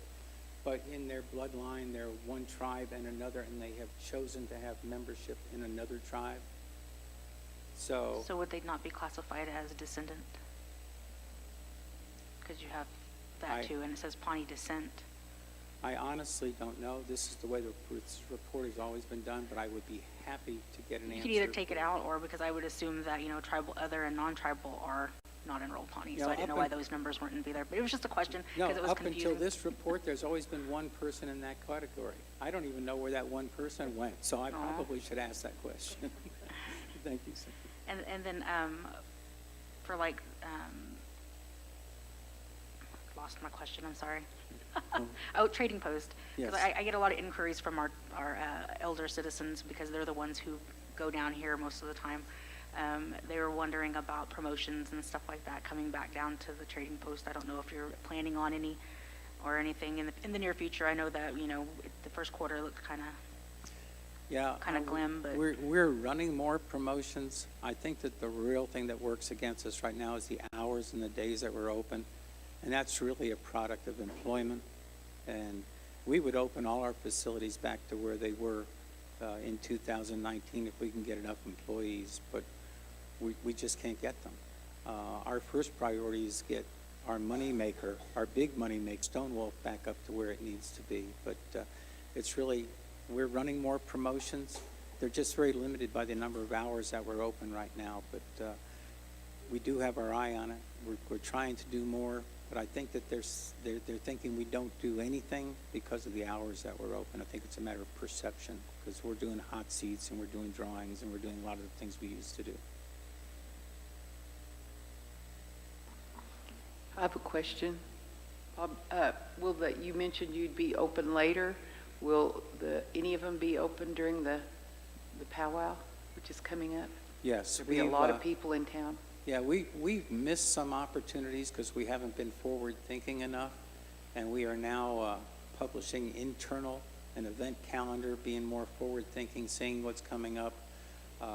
but in their bloodline, they're one tribe and another, and they have chosen to have membership in another tribe. So would they not be classified as a descendant? Because you have that too, and it says Pawnee descent. I honestly don't know. This is the way this report has always been done, but I would be happy to get an answer. You could either take it out, or because I would assume that, tribal other and non-tribal are not enrolled Pawnee, so I didn't know why those numbers weren't in there. But it was just a question, because it was confusing. Up until this report, there's always been one person in that category. I don't even know where that one person went, so I probably should ask that question. Thank you, Cynthia. And then for lost my question, I'm sorry. Oh, Trading Post. Because Yes. I get a lot of inquiries from our elder citizens, because they're the ones who go down here most of the time. They were wondering about promotions and stuff like that coming back down to the Trading Post. I don't know if you're planning on any or anything in the near future. I know that, the first quarter looked kind of glim, but we're running more promotions. I think that the real thing that works against us right now is the hours and the days that we're open, and that's really a product of employment. And we would open all our facilities back to where they were in 2019 if we can get enough employees, but we just can't get them. Our first priority is get our moneymaker, our big moneymaker, Stonewall, back up to where it needs to be. But it's really, we're running more promotions. They're just very limited by the number of hours that we're open right now, but we do have our eye on it. We're trying to do more, but I think that they're thinking we don't do anything because of the hours that we're open. I think it's a matter of perception, because we're doing hot seats and we're doing drawings and we're doing a lot of the things we used to do. I have a question. Bob, you mentioned you'd be open later. Will any of them be open during the powwow, which is coming up? Yes. There'll be a lot of people in town. Yeah, we've missed some opportunities because we haven't been forward-thinking enough, and we are now publishing an event calendar, being more forward-thinking, seeing what's coming up.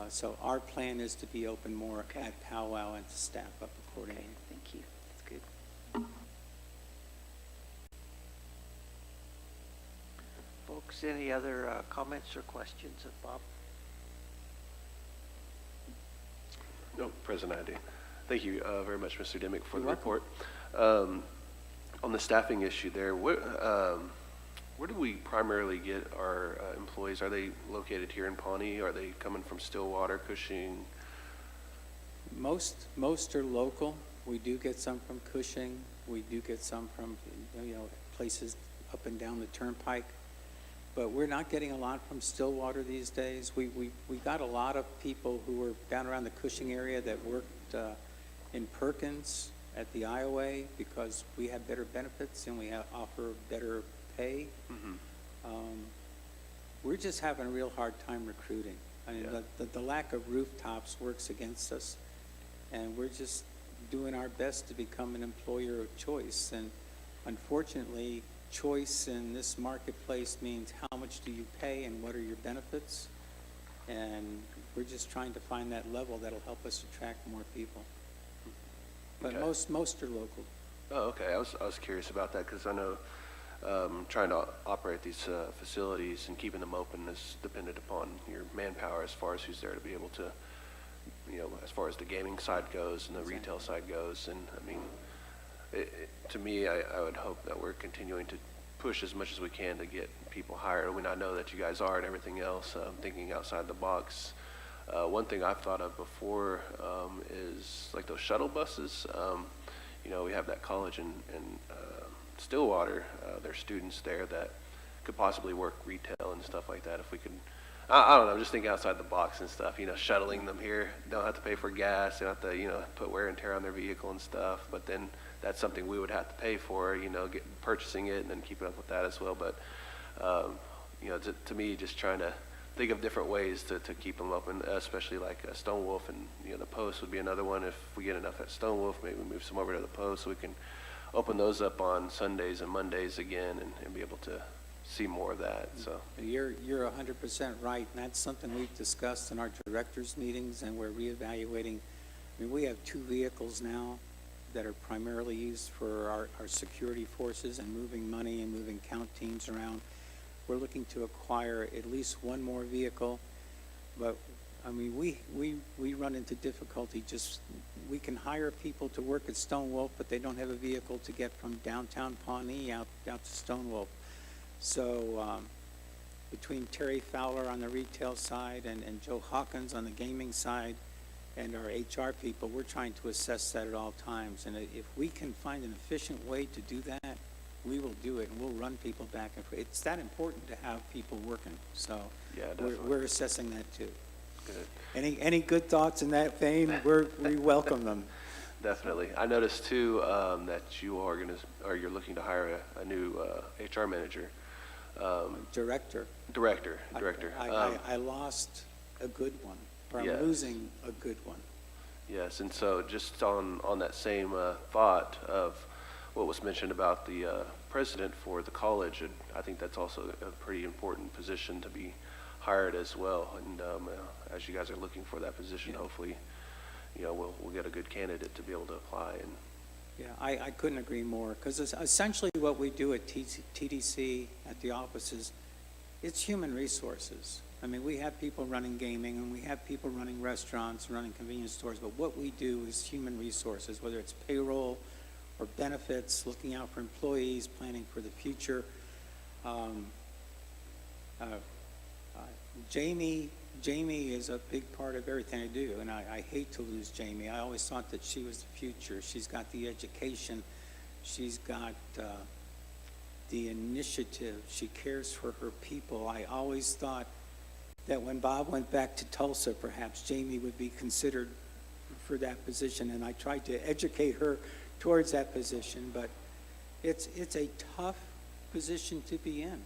So our plan is to be open more at powwow and to staff up accordingly. Okay, thank you. That's good. Folks, any other comments or questions of Bob? No, President, I do. Thank you very much, Mr. Dimick, for the You're welcome. report. On the staffing issue there, where do we primarily get our employees? Are they located here in Pawnee? Are they coming from Stillwater, Cushing? Most are local. We do get some from Cushing. We do get some from places up and down the turnpike. But we're not getting a lot from Stillwater these days. We got a lot of people who were down around the Cushing area that worked in Perkins at the IOA because we have better benefits and we offer better pay. Mm-hmm. We're just having a real hard time recruiting. I mean, the lack of rooftops works against us, and we're just doing our best to become an employer of choice. And unfortunately, choice in this marketplace means how much do you pay and what are your benefits, and we're just trying to find that level that'll help us attract more people. But Okay. most are local. Oh, okay. I was curious about that because I know trying to operate these facilities and keeping them open is dependent upon your manpower as far as who's there to be able to, as far as the gaming side goes and the retail side goes. And I mean, to me, I would hope that we're continuing to push as much as we can to get people hired. I mean, I know that you guys are and everything else, thinking outside the box. One thing I've thought of before is like those shuttle buses. We have that college in Stillwater. There's students there that could possibly work retail and stuff like that. If we could, I don't know, just thinking outside the box and stuff, shuttling them here. Don't have to pay for gas. They don't have to, put wear and tear on their vehicle and stuff. But then that's something we would have to pay for, purchasing it and then keeping up with that as well. But, to me, just trying to think of different ways to keep them open, especially like Stone Wolf and, the Post would be another one. If we get enough at Stone Wolf, maybe we move some over to the Post so we can open those up on Sundays and Mondays again and be able to see more of that. So You're 100% right, and that's something we've discussed in our directors' meetings, and we're reevaluating. I mean, we have 2 vehicles now that are primarily used for our security forces and moving money and moving count teams around. We're looking to acquire at least 1 more vehicle, but I mean, we run into difficulty. We can hire people to work at Stone Wolf, but they don't have a vehicle to get from downtown Pawnee out to Stone Wolf. So between Terry Fowler on the retail side and Joe Hawkins on the gaming side and our HR people, we're trying to assess that at all times. And if we can find an efficient way to do that, we will do it, and we'll run people back and forth. It's that important to have people working. So yeah, we're assessing that too. Good. Any good thoughts in that vein? We welcome them. Definitely. I noticed too that you're looking to hire a new HR manager. Director. I lost a good one, or I'm Yes. losing a good one. Yes, and so just on that same thought of what was mentioned about the president for the college, and I think that's also a pretty important position to be hired as well. And as you guys are looking for that position, hopefully, we'll get a good candidate to be able to apply. And Yeah, I couldn't agree more, because essentially what we do at TDC, at the offices, it's human resources. I mean, we have people running gaming, and we have people running restaurants, running convenience stores, but what we do is human resources, whether it's payroll or benefits, looking out for employees, planning for the future. Jamie is a big part of everything I do, and I hate to lose Jamie. I always thought that she was the future. She's got the education. She's got the initiative. She cares for her people. I always thought that when Bob went back to Tulsa, perhaps Jamie would be considered for that position, and I tried to educate her towards that position, but it's a tough position to be in,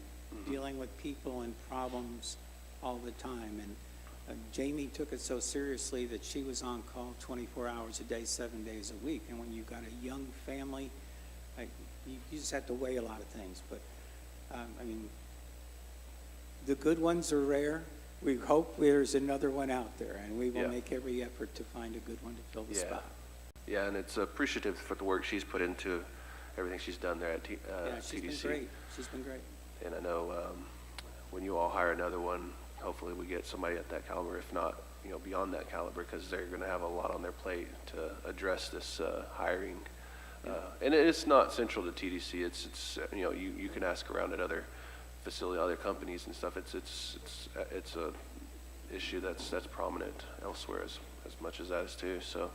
dealing with people and problems all the time. And Jamie took it so seriously that she was on call 24 hours a day, 7 days a week. And when you've got a young family, you just have to weigh a lot of things. But I mean, the good ones are rare. We hope there's another one out there, and we will make every effort to find a good one to fill the spot. Yeah, and it's appreciative for the work she's put into everything she's done there at She's TDC. been great. She's been great. And I know when you all hire another one, hopefully we get somebody at that caliber, if not, beyond that caliber, because they're going to have a lot on their plate to address this hiring. And it's not central to TDC. It's you can ask around at other facility, other companies and stuff. It's a issue that's prominent elsewhere as much as that is too. So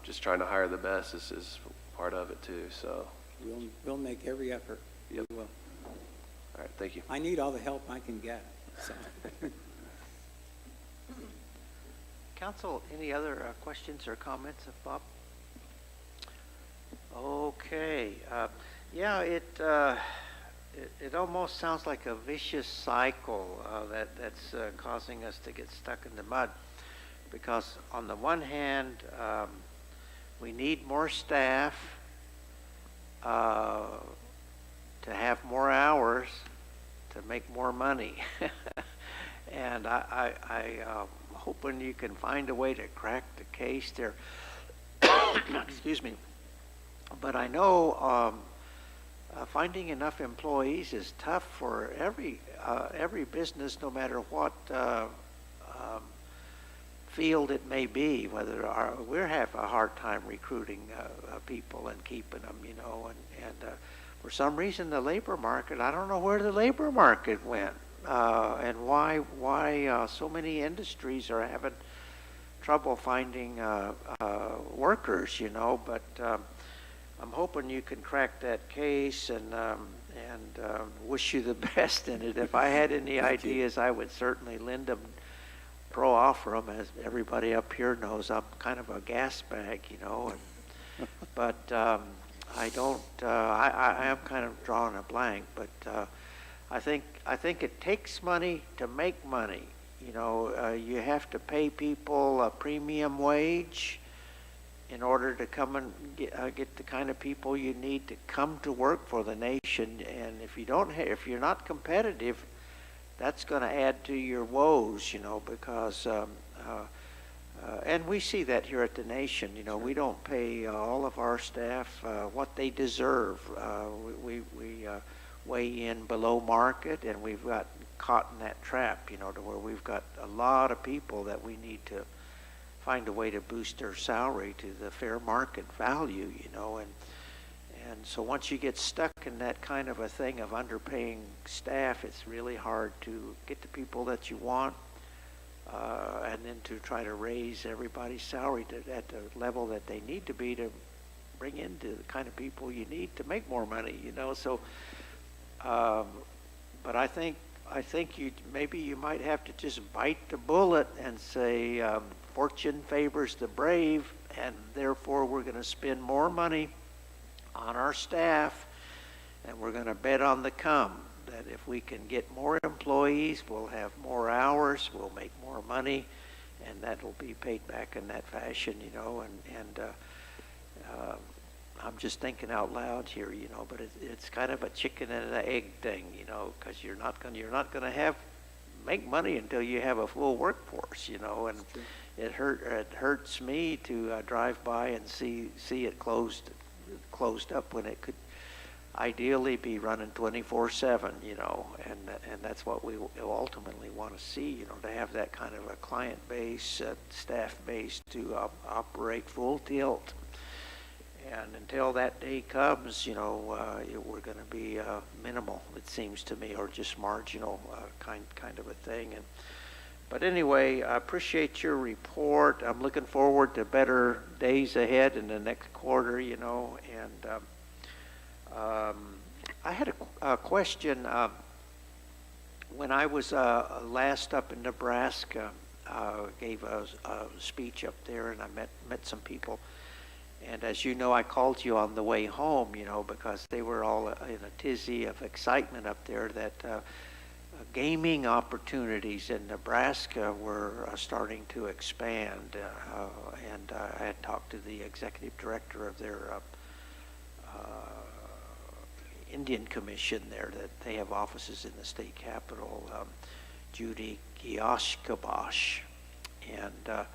just trying to hire the best is part of it too. So We'll make every effort. Yep. We will. All right, thank you. I need all the help I can get. So. Council, any other questions or comments of Bob? Okay. It almost sounds like a vicious cycle that's causing us to get stuck in the mud. Because on the one hand, we need more staff to have more hours to make more money. And I'm hoping you can find a way to crack the case there. Excuse me. But I know finding enough employees is tough for every business, no matter what field it may be. Whether we have a hard time recruiting people and keeping them, you know, and for some reason the labor market, I don't know where the labor market went, and why so many industries are having trouble finding workers, you know. But I'm hoping you can crack that case, and wish you the best in it. If I had any ideas, I would certainly lend them, offer them. As everybody up here knows, I'm kind of a gas bag, you know. But I don't. I am kind of drawing a blank. But I think it takes money to make money. You know, you have to pay people a premium wage in order to come and get the kind of people you need to come to work for the nation. And if you don't, if you're not competitive, that's going to add to your woes, you know, because and we see that here at the nation. You know, we don't pay all of our staff what they deserve. We weigh in below market, and we've got caught in that trap, you know, to where we've got a lot of people that we need to find a way to boost their salary to the fair market value, you know. And so once you get stuck in that kind of a thing of underpaying staff, it's really hard to get the people that you want, and then to try to raise everybody's salary at the level that they need to be to bring in the kind of people you need to make more money, you know. So but I think you might have to just bite the bullet and say, fortune favors the brave, and therefore we're going to spend more money on our staff, and we're going to bet on the come, that if we can get more employees, we'll have more hours, we'll make more money, and that will be paid back in that fashion, you know. And I'm just thinking out loud here, you know, but it's kind of a chicken and an egg thing, you know, because you're not going to make money until you have a full workforce, you know. And it hurts me to drive by and see it closed up when it could ideally be running 24/7, you know. And that's what we ultimately want to see, you know, to have that kind of a client base, staff base to operate full tilt. And until that day comes, you know, we're going to be minimal, it seems to me, or just marginal kind of a thing. But anyway, I appreciate your report. I'm looking forward to better days ahead in the next quarter, you know. And I had a question. When I was last up in Nebraska, gave a speech up there, and I met some people. And as you know, I called you on the way home, you know, because they were all in a tizzy of excitement up there that gaming opportunities in Nebraska were starting to expand. And I had talked to the executive director of their Indian Commission there, that they have offices in the state capitol, Judy Gioshkabosh, and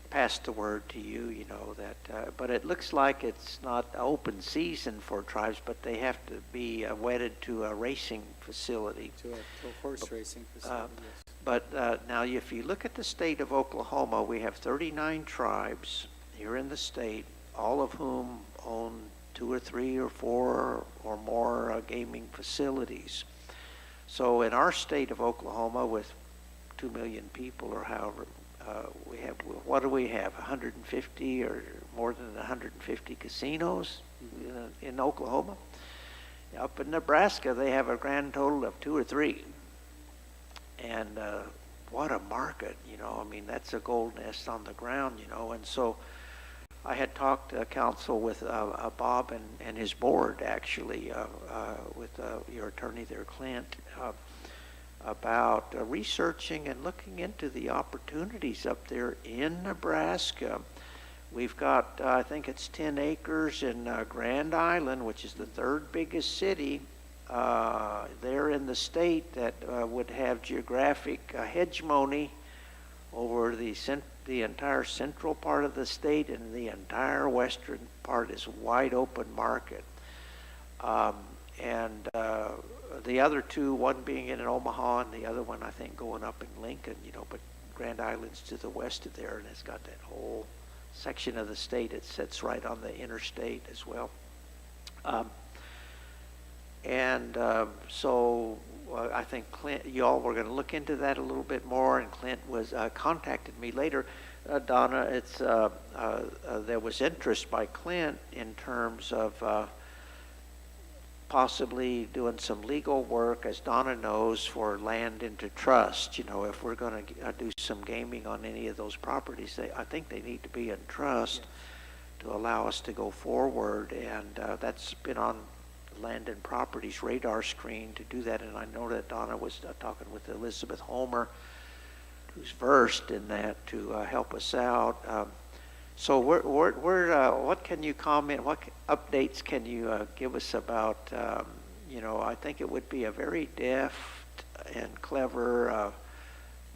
passed the word to you, you know, that, but it looks like it's not open season for tribes, but they have to be wedded to a racing facility. To a horse racing facility, yes. But now if you look at the state of Oklahoma, we have 39 tribes here in the state, all of whom own 2 or 3 or 4 or more gaming facilities. So in our state of Oklahoma, with 2 million people or however, we have, what do we have, 150 or more than 150 casinos in Oklahoma? Up in Nebraska, they have a grand total of 2 or 3. And what a market, you know. I mean, that's a gold nest on the ground, you know. And so I had talked to counsel with Bob and his board, actually, with your attorney there, Clint, about researching and looking into the opportunities up there in Nebraska. We've got, I think it's 10 acres in Grand Island, which is the 3rd biggest city there in the state, that would have geographic hegemony over the entire central part of the state, and the entire western part is wide open market. And the other two, one being in Omaha and the other one I think going up in Lincoln, but Grand Island's to the west of there, and it's got that whole section of the state. It sits right on the interstate as well. So I think Clint, y'all were going to look into that a little bit more, and Clint was contacted me later. Donna, it's there was interest by Clint in terms of possibly doing some legal work, as Donna knows, for land into trust. If we're going to do some gaming on any of those properties, I think they need to be in trust to allow us to go forward, and that's been on Land and Properties radar screen to do that. And I know that Donna was talking with Elizabeth Homer, who's versed in that, to help us out. So what can you comment, what updates can you give us about, I think it would be a very deft and clever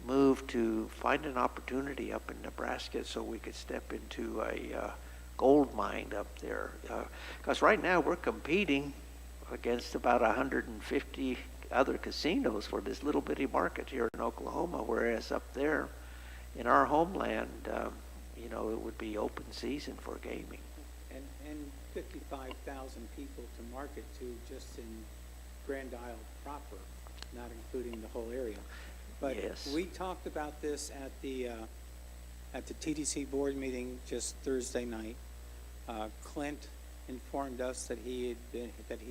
move to find an opportunity up in Nebraska so we could step into a gold mine up there. Because right now we're competing against about 150 other casinos for this little bitty market here in Oklahoma, whereas up there in our homeland, it would be open season for gaming. And 55,000 people to market to just in Grand Isle proper, not including the whole area. But yes, we talked about this at the TDC board meeting just Thursday night. Clint informed us that he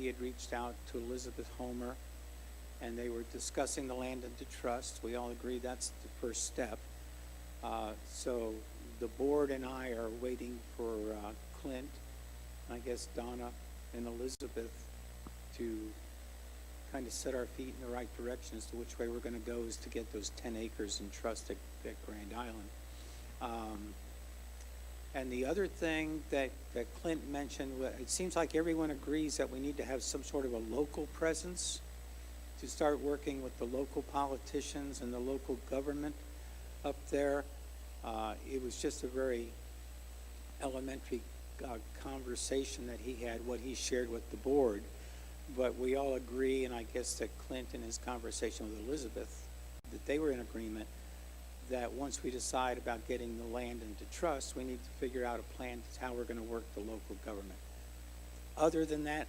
had reached out to Elizabeth Homer, and they were discussing the land into trust. We all agree that's the first step. So the board and I are waiting for Clint, I guess Donna and Elizabeth, to kind of set our feet in the right direction as to which way we're going to go, is to get those 10 acres in trust at Grand Island. And the other thing that Clint mentioned, it seems like everyone agrees that we need to have some sort of a local presence to start working with the local politicians and the local government up there. It was just a very elementary conversation that he had, what he shared with the board. But we all agree, and I guess that Clint in his conversation with Elizabeth, that they were in agreement that once we decide about getting the land into trust, we need to figure out a plan to how we're going to work the local government. Other than that,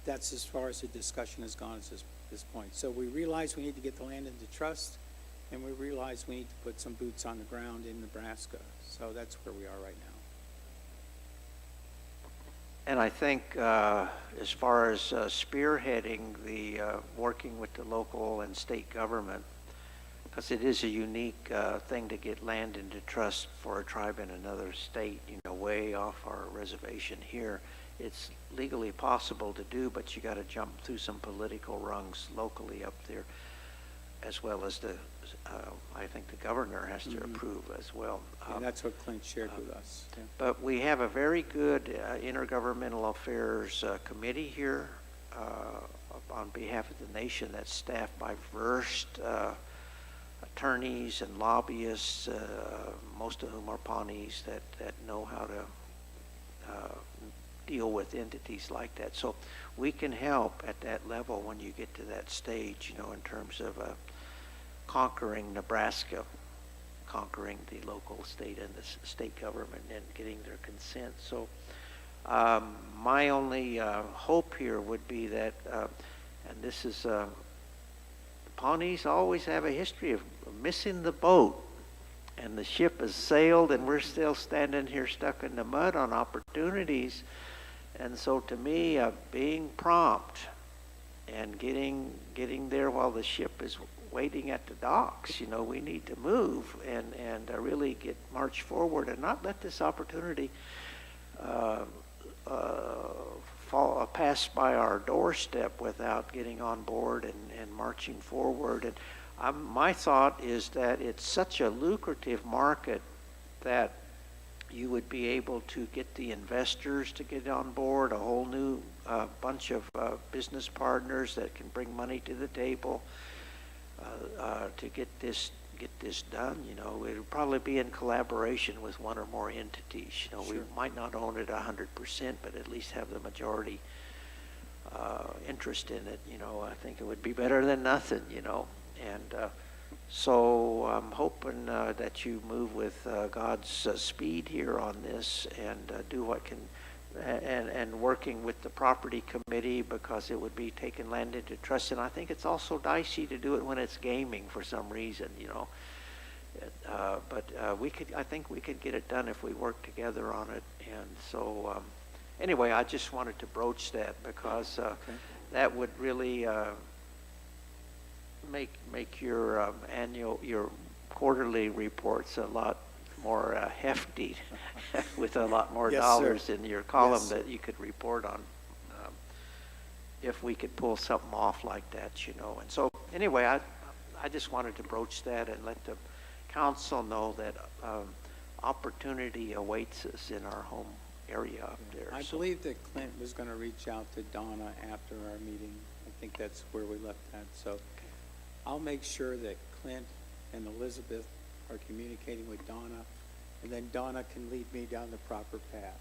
that's as far as the discussion has gone at this point. So we realize we need to get the land into trust, and we realize we need to put some boots on the ground in Nebraska. So that's where we are right now. And I think as far as spearheading the working with the local and state government, because it is a unique thing to get land into trust for a tribe in another state, way off our reservation here. It's legally possible to do, but you got to jump through some political rungs locally up there, as well as I think the governor has to approve as well. And that's what Clint shared with us. Yeah. But we have a very good intergovernmental affairs committee here on behalf of the nation that's staffed by versed attorneys and lobbyists, most of whom are Pawnees that know how to deal with entities like that. So we can help at that level when you get to that stage, in terms of conquering Nebraska, conquering the local state and the state government and getting their consent. So my only hope here would be that, and this is, the Pawnees always have a history of missing the boat, and the ship has sailed and we're still standing here stuck in the mud on opportunities. And so to me, being prompt and getting there while the ship is waiting at the docks, we need to move and really march forward and not let this opportunity pass by our doorstep without getting on board and marching forward. And my thought is that it's such a lucrative market that you would be able to get the investors to get on board, a whole new bunch of business partners that can bring money to the table to get this get this done, it'll probably be in collaboration with one or more entities. We Sure. might not own it 100%, but at least have the majority interest in it. I think it would be better than nothing. And so I'm hoping that you move with God's speed here on this and do what can, and working with the property committee, because it would be taking land into trust. And I think it's also dicey to do it when it's gaming for some reason, but I think we could get it done if we work together on it. And so anyway, I just wanted to broach that because that would really make your your quarterly reports a lot more hefty with a lot more Yes, dollars sir. in your column Yes, sir. that you could report on, if we could pull something off like that, And so anyway, I just wanted to broach that and let the council know that opportunity awaits us in our home area up there. I So- believe that Clint was going to reach out to Donna after our meeting. I think that's where we left that. So I'll make sure that Clint and Elizabeth are communicating with Donna, and then Donna can lead me down the proper path.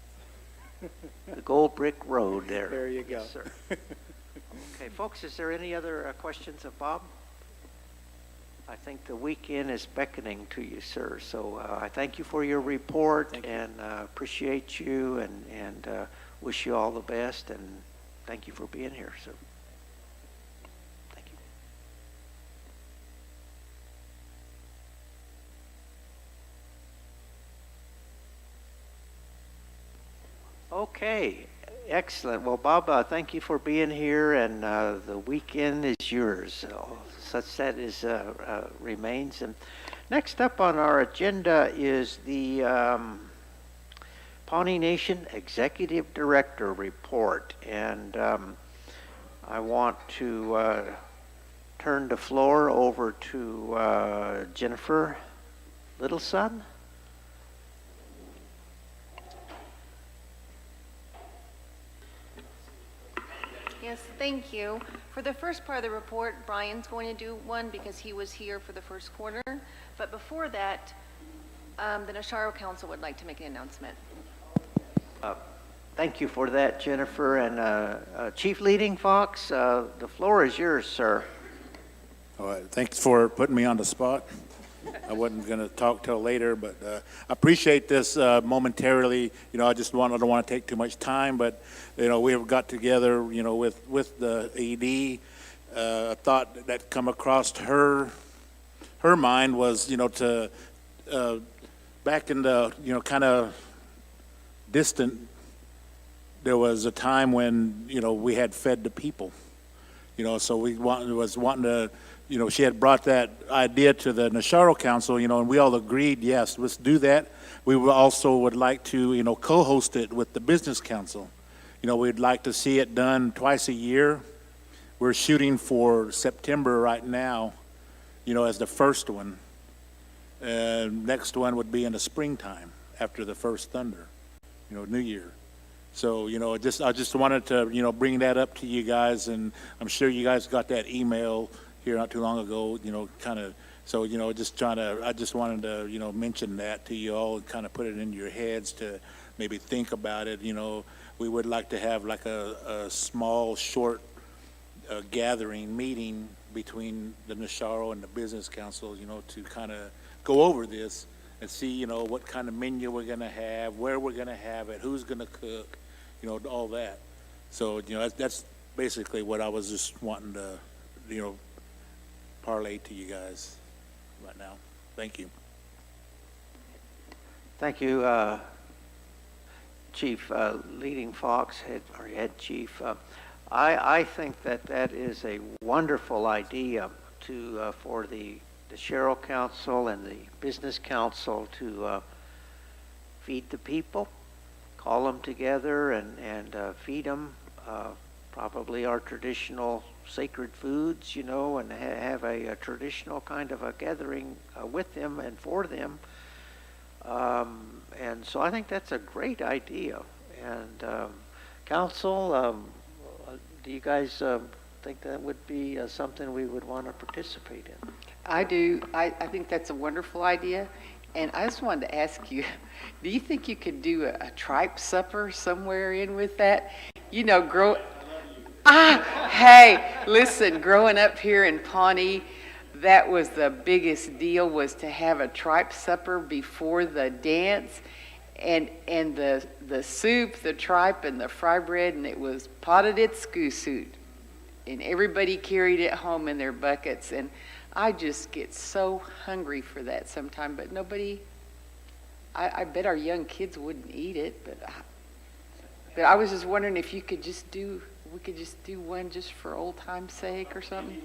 The Gold Brick Road there. There you go. Yes, sir. Okay, folks, is there any other questions of Bob? I think the weekend is beckoning to you, sir. So I thank you for your report. Thank you. And appreciate you and wish you all the best. And thank you for being here, sir. Thank you. Okay, excellent. Well, Bob, thank you for being here, and the weekend is yours. Such that is remains. And next up on our agenda is the Pawnee Nation Executive Director Report, and I want to turn the floor over to Jennifer Littleson. Yes, thank you. For the first part of the report, Brian's going to do one because he was here for the first quarter. But before that, the Nasharo Council would like to make an announcement. Thank you for that, Jennifer. And Chief Leading Fox, the floor is yours, sir. All right, thanks for putting me on the spot. I wasn't going to talk till later, but I appreciate this momentarily. I just I don't want to take too much time, but we have got together, with the ED. A thought that come across her mind was, to back in the kind of distant, there was a time when we had fed the people. So was wanting to. She had brought that idea to the Nasharo Council, and we all agreed, yes, let's do that. We also would like to, co-host it with the Business Council. We'd like to see it done twice a year. We're shooting for September right now, as the first one. Next one would be in the springtime after the first thunder, New Year. So, I just wanted to, bring that up to you guys, and I'm sure you guys got that email here not too long ago, kind of, so, I just wanted to, mention that to you all and kind of put it in your heads to maybe think about it. We would like to have like a small, short gathering meeting between the Nasharo and the Business Council, to kind of go over this and see, what kind of menu we're going to have, where we're going to have it, who's going to cook, all that. So, that's basically what I was just wanting to, parlay to you guys right now. Thank you. Thank you, Chief Leading Fox, head chief. I think that is a wonderful idea for the Nasharo Council and the Business Council to feed the people, call them together and feed them probably our traditional sacred foods, and have a traditional kind of a gathering with them and for them. And so I think that's a great idea. And council, do you guys think that would be something we would want to participate in. I do. I think that's a wonderful idea. And I just wanted to ask you, do you think you could do a tripe supper somewhere in with that? You know, hey, listen, growing up here in Pawnee, that was the biggest deal, was to have a tripe supper before the dance. And the soup, the tripe, and the fry bread, and it was potted at Scoosut. And everybody carried it home in their buckets. And I just get so hungry for that sometime, but nobody, I bet our young kids wouldn't eat it, but I was just wondering if you could just do, we could just do one just for old time's sake or something.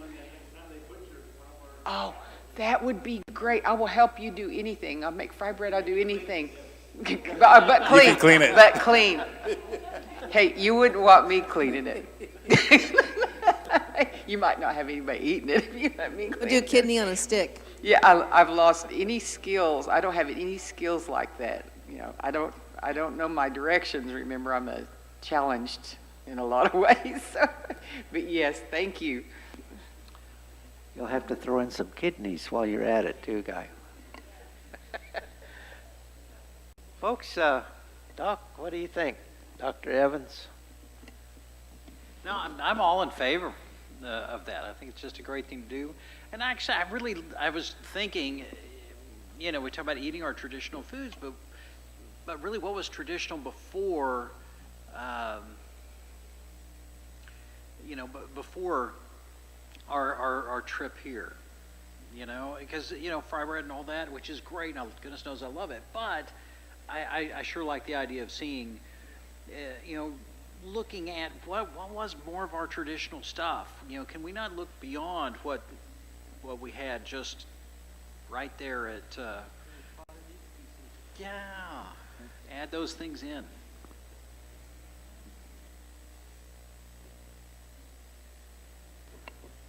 Oh, that would be great. I will help you do anything. I'll make fry bread, I'll do anything. But clean. You can clean it. But clean. Hey, you wouldn't want me cleaning it. You might not have anybody eating it if you let me clean We'll do it. kidney on a stick. Yeah, I've lost any skills. I don't have any skills like that. You know, I don't know my directions. Remember, I'm challenged in a lot of ways. So, but yes, thank you. You'll have to throw in some kidneys while you're at it too, Guy. Folks, Doc, what do you think? Dr. Evans? No, I'm all in favor of that. I think it's just a great thing to do. And actually, I was thinking, you know, we talk about eating our traditional foods, but really, what was traditional before, you know, before our trip here? You know, because, you know, fry bread and all that, which is great. Now, goodness knows I love it, but I sure like the idea of seeing, you know, looking at what was more of our traditional stuff. You know, can we not look beyond what we had just right there at, yeah, add those things in.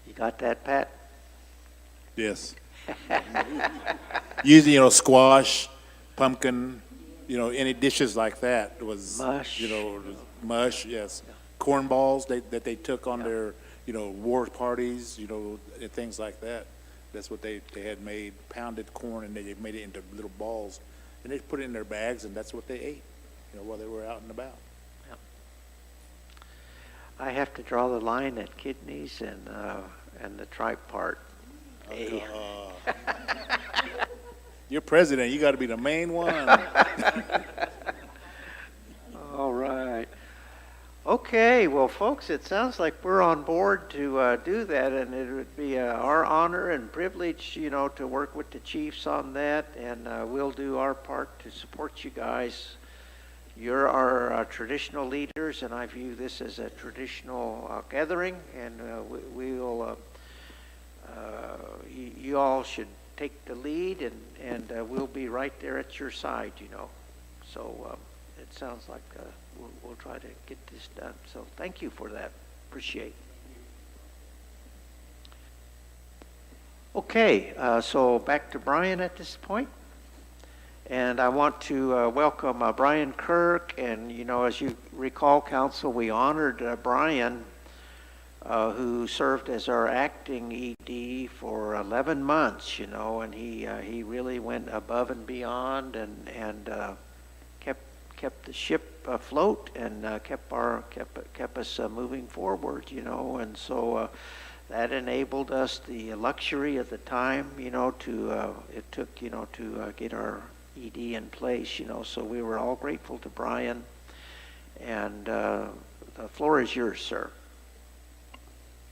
You got that, Pat? Yes. Usually, you know, squash, pumpkin, you know, any dishes like that was, Mush. you know, mush, yes. Cornballs that they took on their, you know, war parties, you know, and things like that. That's what they had made, pounded corn, and they made it into little balls. And they put it in their bags, and that's what they ate, you know, while they were out and about. Yep. I have to draw the line at kidneys and the tripe part. Hey. You're president, you got to be the main one. All right. Okay, well, folks, it sounds like we're on board to do that, and it would be our honor and privilege, you know, to work with the chiefs on that, and we'll do our part to support you guys. You're our traditional leaders, and I view this as a traditional gathering, and we'll, you all should take the lead, and we'll be right there at your side, you know. So it sounds like we'll try to get this done. So thank you for that. Appreciate it. Okay, so back to Brian at this point. And I want to welcome Brian Kirk. And, you know, as you recall, Council, we honored Brian, who served as our acting ED for 11 months, you know, and he really went above and beyond and kept the ship afloat and kept us moving forward, you know, and so that enabled us the luxury at the time, you know, it took, you know, to get our ED in place, you know, so we were all grateful to Brian, and the floor is yours, sir.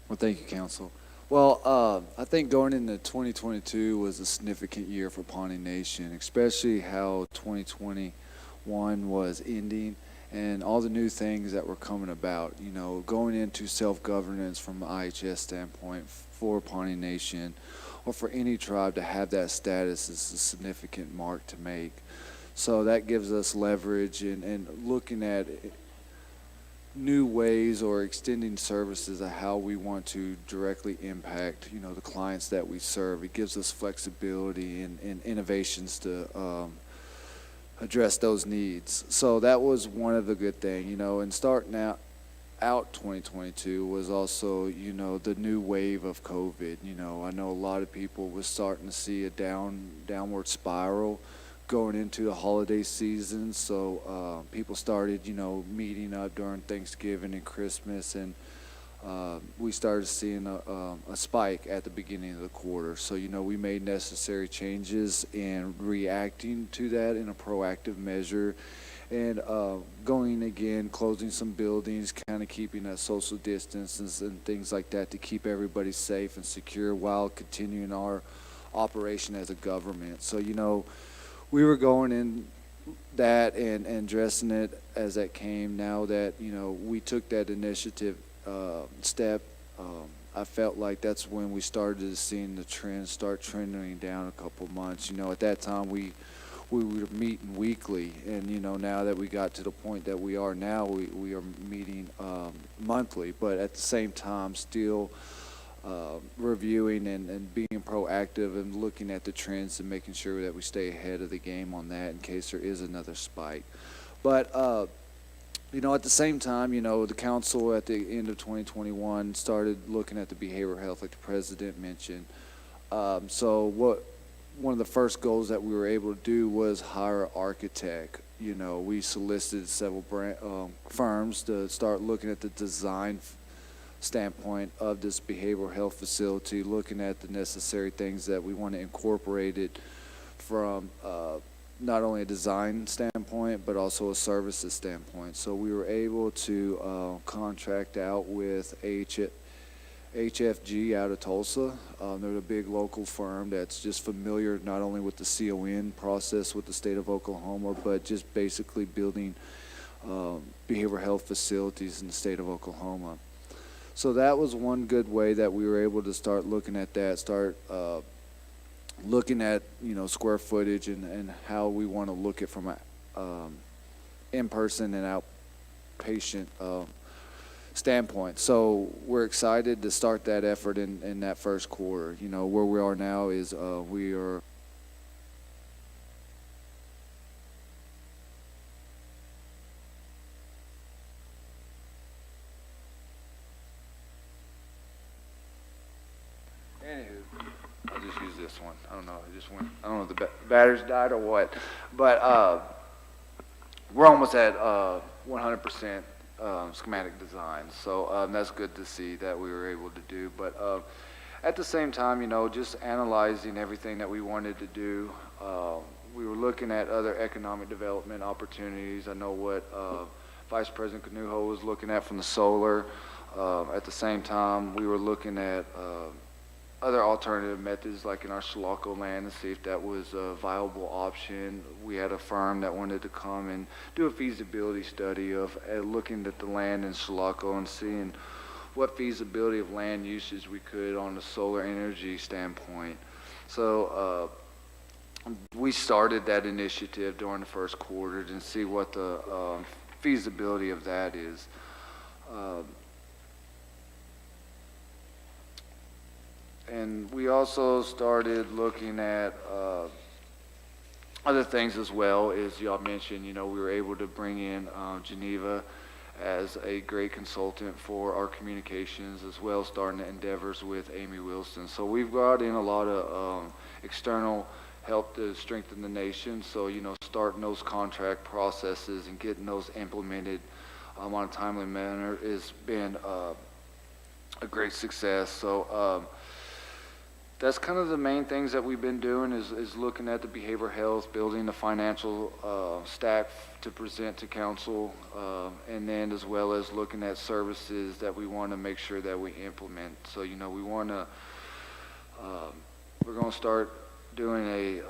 Well, thank you, Council. Well, I think going into 2022 was a significant year for Pawnee Nation, especially how 2021 was ending and all the new things that were coming about. You know, going into self-governance from an IHS standpoint for Pawnee Nation or for any tribe to have that status is a significant mark to make. So that gives us leverage and looking at new ways or extending services of how we want to directly impact, you know, the clients that we serve. It gives us flexibility and innovations to address those needs. So that was one of the good things, you know, and starting out throughout 2022 was also, the new wave of COVID. I know a lot of people was starting to see a downward spiral going into the holiday season. So people started, meeting up during Thanksgiving and Christmas, and we started seeing a spike at the beginning of the quarter. So, we made necessary changes in reacting to that in a proactive measure, and going again, closing some buildings, kind of keeping that social distances and things like that to keep everybody safe and secure while continuing our operation as a government. So, we were going in that and addressing it as that came. Now that, we took that initiative step, I felt like that's when we started seeing the trend start trending down a couple months. At that time we were meeting weekly, and now that we got to the point that we are now, we are meeting monthly, but at the same time still reviewing and being proactive and looking at the trends and making sure that we stay ahead of the game on that in case there is another spike. But at the same time, the council at the end of 2021 started looking at the behavioral health, like the president mentioned. So one of the first goals that we were able to do was hire an architect. We solicited several firms to start looking at the design standpoint of this behavioral health facility, looking at the necessary things that we want to incorporate it from not only a design standpoint, but also a services standpoint. So we were able to contract out with HFG out of Tulsa. They're a big local firm that's just familiar not only with the CON process with the state of Oklahoma, but just basically building behavioral health facilities in the state of Oklahoma. So that was one good way that we were able to start looking at that, looking at square footage and how we want to look at from a in-person and outpatient standpoint. So we're excited to start that effort in that first quarter. Where we are now is we are I'll just use this one. I don't know. It just went. I don't know if the batteries died or what, but we're almost at 100% schematic design. So that's good to see that we were able to do. But at the same time, just analyzing everything that we wanted to do. We were looking at other economic development opportunities. I know what Vice President Canujo was looking at from the solar. At the same time, we were looking at other alternative methods, like in our Sulaco land, to see if that was a viable option. We had a firm that wanted to come and do a feasibility study of looking at the land in Sulaco and seeing what feasibility of land usage we could on the solar energy standpoint. So we started that initiative during the first quarter to see what the feasibility of that is. And we also started looking at other things as well. As y'all mentioned, we were able to bring in Geneva as a great consultant for our communications, as well as starting the endeavors with Amy Wilson. So we've brought in a lot of external help to strengthen the nation. So, starting those contract processes and getting those implemented on a timely manner has been a great success. So that's kind of the main things that we've been doing is looking at the behavioral health, building the financial stack to present to council, and then as well as looking at services that we want to make sure that we implement. So, we want to, we're going to start doing a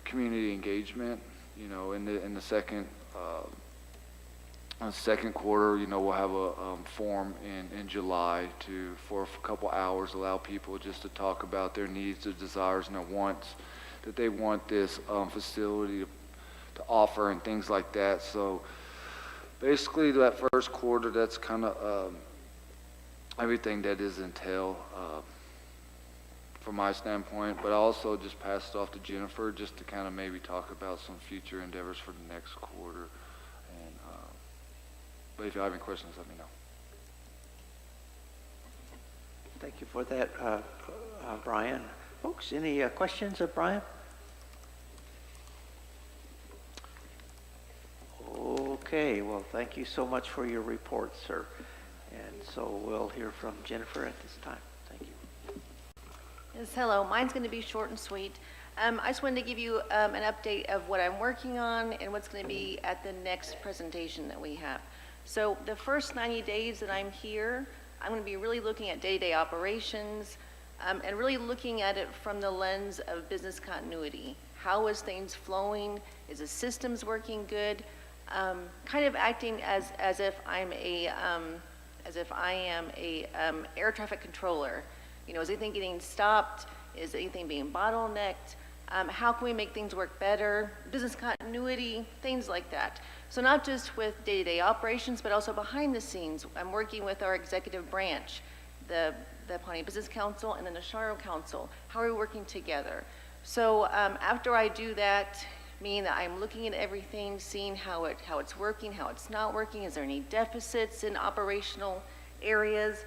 community engagement, in the second quarter. We'll have a forum in July for a couple hours, allow people just to talk about their needs, their desires, and their wants that they want this facility to offer and things like that. So basically that first quarter, that's kind of everything that is entailed from my standpoint, but I also just passed it off to Jennifer just to kind of maybe talk about some future endeavors for the next quarter. And but if you have any questions, let me know. Thank you for that, Brian. Folks, any questions of Brian? Okay, well, thank you so much for your report, sir. And so we'll hear from Jennifer at this time. Thank you. Yes, hello. Mine's going to be short and sweet. I just wanted to give you an update of what I'm working on and what's going to be at the next presentation that we have. So the first 90 days that I'm here, I'm going to be really looking at day-to-day operations and really looking at it from the lens of business continuity. How is things flowing? Is the systems working good? Kind of acting as if I am a air traffic controller. You know, is anything getting stopped? Is anything being bottlenecked? How can we make things work better? Business continuity, things like that. So not just with day-to-day operations, but also behind the scenes. I'm working with our executive branch, the Pawnee Business Council and the Nasharo Council. How are we working together? So after I do that, meaning that I'm looking at everything, seeing how it's working, how it's not working, is there any deficits in operational areas,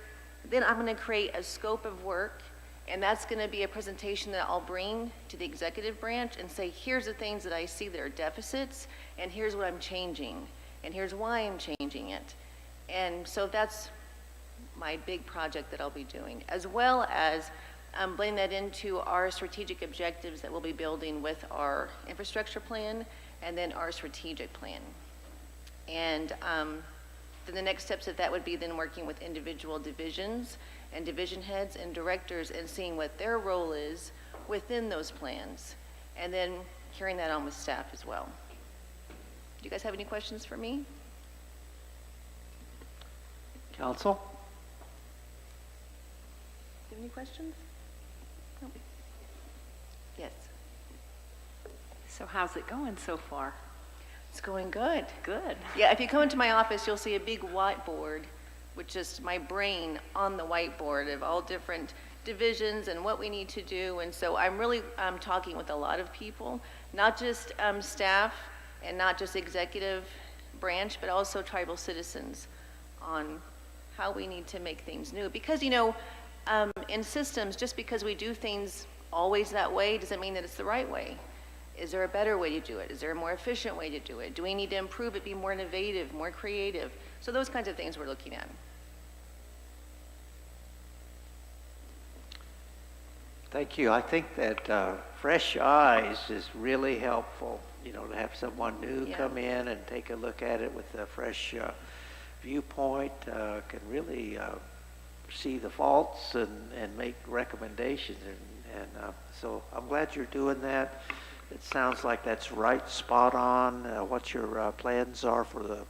then I'm going to create a scope of work, and that's going to be a presentation that I'll bring to the executive branch and say, here's the things that I see that are deficits, and here's what I'm changing, and here's why I'm changing it. And so that's my big project that I'll be doing, as well as blending that into our strategic objectives that we'll be building with our infrastructure plan and then our strategic plan. And then the next steps of that would be then working with individual divisions and division heads and directors and seeing what their role is within those plans, and then carrying that on with staff as well. Do you guys have any questions for me? Council? Do you have any questions? No. Yes. So how's it going so far? It's going good. Good. Yeah, if you come into my office, you'll see a big whiteboard with just my brain on the whiteboard of all different divisions and what we need to do. And so I'm really talking with a lot of people, not just staff and not just executive branch, but also tribal citizens on how we need to make things new. Because, you know, in systems, just because we do things always that way doesn't mean that it's the right way. Is there a better way to do it? Is there a more efficient way to do it? Do we need to improve it, be more innovative, more creative? So those kinds of things we're looking at. Thank you. I think that fresh eyes is really helpful, you know, to have someone new come in and take a look at it with a fresh viewpoint, can really see the faults and make recommendations. And so I'm glad you're doing that. It sounds like that's right, spot on, what your plans are for the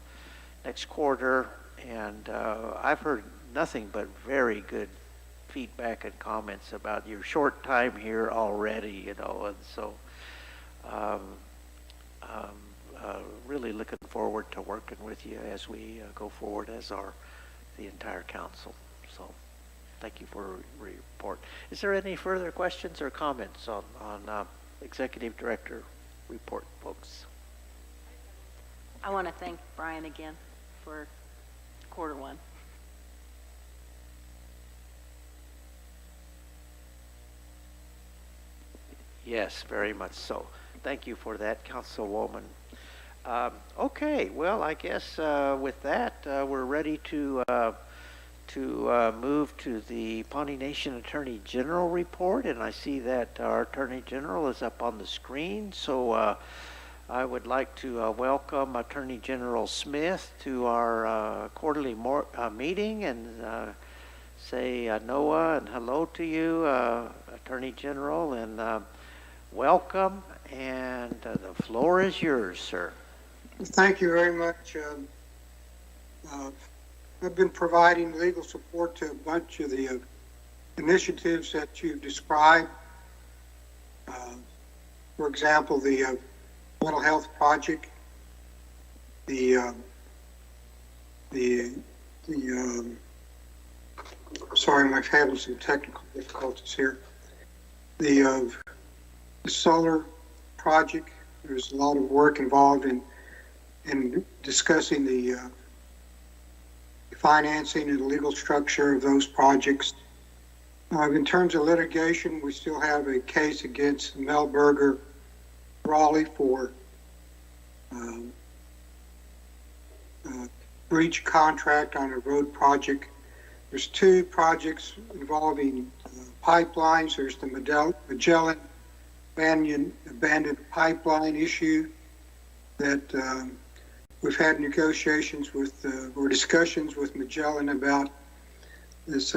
next quarter. And I've heard nothing but very good feedback and comments about your short time here already, you know, and so really looking forward to working with you as we go forward as the entire council. So thank you for your report. Is there any further questions or comments on Executive Director report, folks? I want to thank Brian again for quarter one. Yes, very much so. Thank you for that, Councilwoman. Okay, well, I guess with that, we're ready to move to the Pawnee Nation Attorney General report, and I see that our Attorney General is up on the screen. So I would like to welcome Attorney General Smith to our quarterly meeting and say Noah and hello to you, Attorney General, and welcome. And the floor is yours, sir. Thank you very much. I've been providing legal support to a bunch of the initiatives that you've described. For example, the mental health project, sorry, I'm having some technical difficulties here. The solar project, there's a lot of work involved in discussing the financing and the legal structure of those projects. In terms of litigation, we still have a case against Melberger Raleigh for breach contract on a road project. There's two projects involving pipelines. There's the Magellan abandoned pipeline issue that we've had negotiations with or discussions with Magellan about this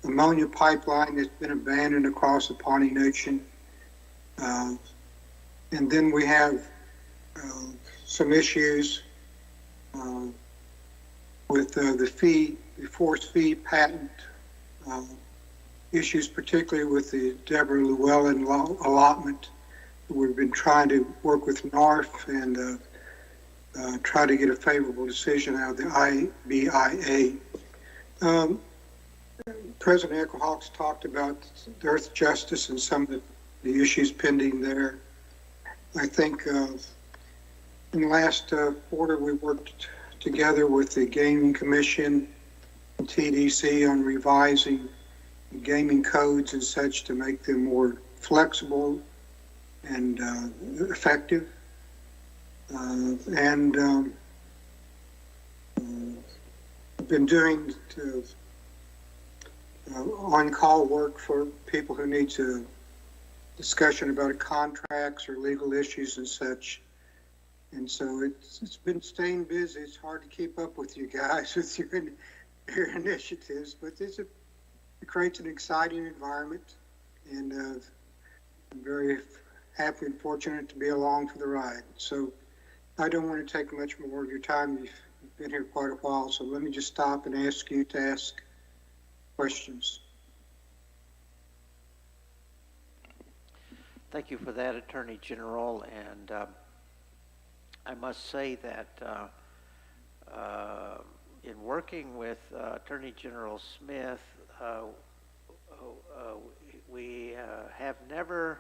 ammonia pipeline that's been abandoned across the Pawnee Nation. And then we have some issues with the force feed patent issues, particularly with the Deborah Llewellyn allotment. We've been trying to work with NARF and try to get a favorable decision out of the IBIA. President Echohawks talked about earth justice and some of the issues pending there. I think in the last quarter we worked together with the Gaming Commission and TDC on revising gaming codes and such to make them more flexible and effective. And I've been doing on-call work for people who need to discussion about contracts or legal issues and such. And so it's been staying busy. It's hard to keep up with you guys with your initiatives, but it creates an exciting environment, and I'm very happy and fortunate to be along for the ride. So I don't want to take much more of your time. You've been here quite a while, so let me just stop and ask you to ask questions. Thank you for that, Attorney General. And I must say that in working with Attorney General Smith, we have never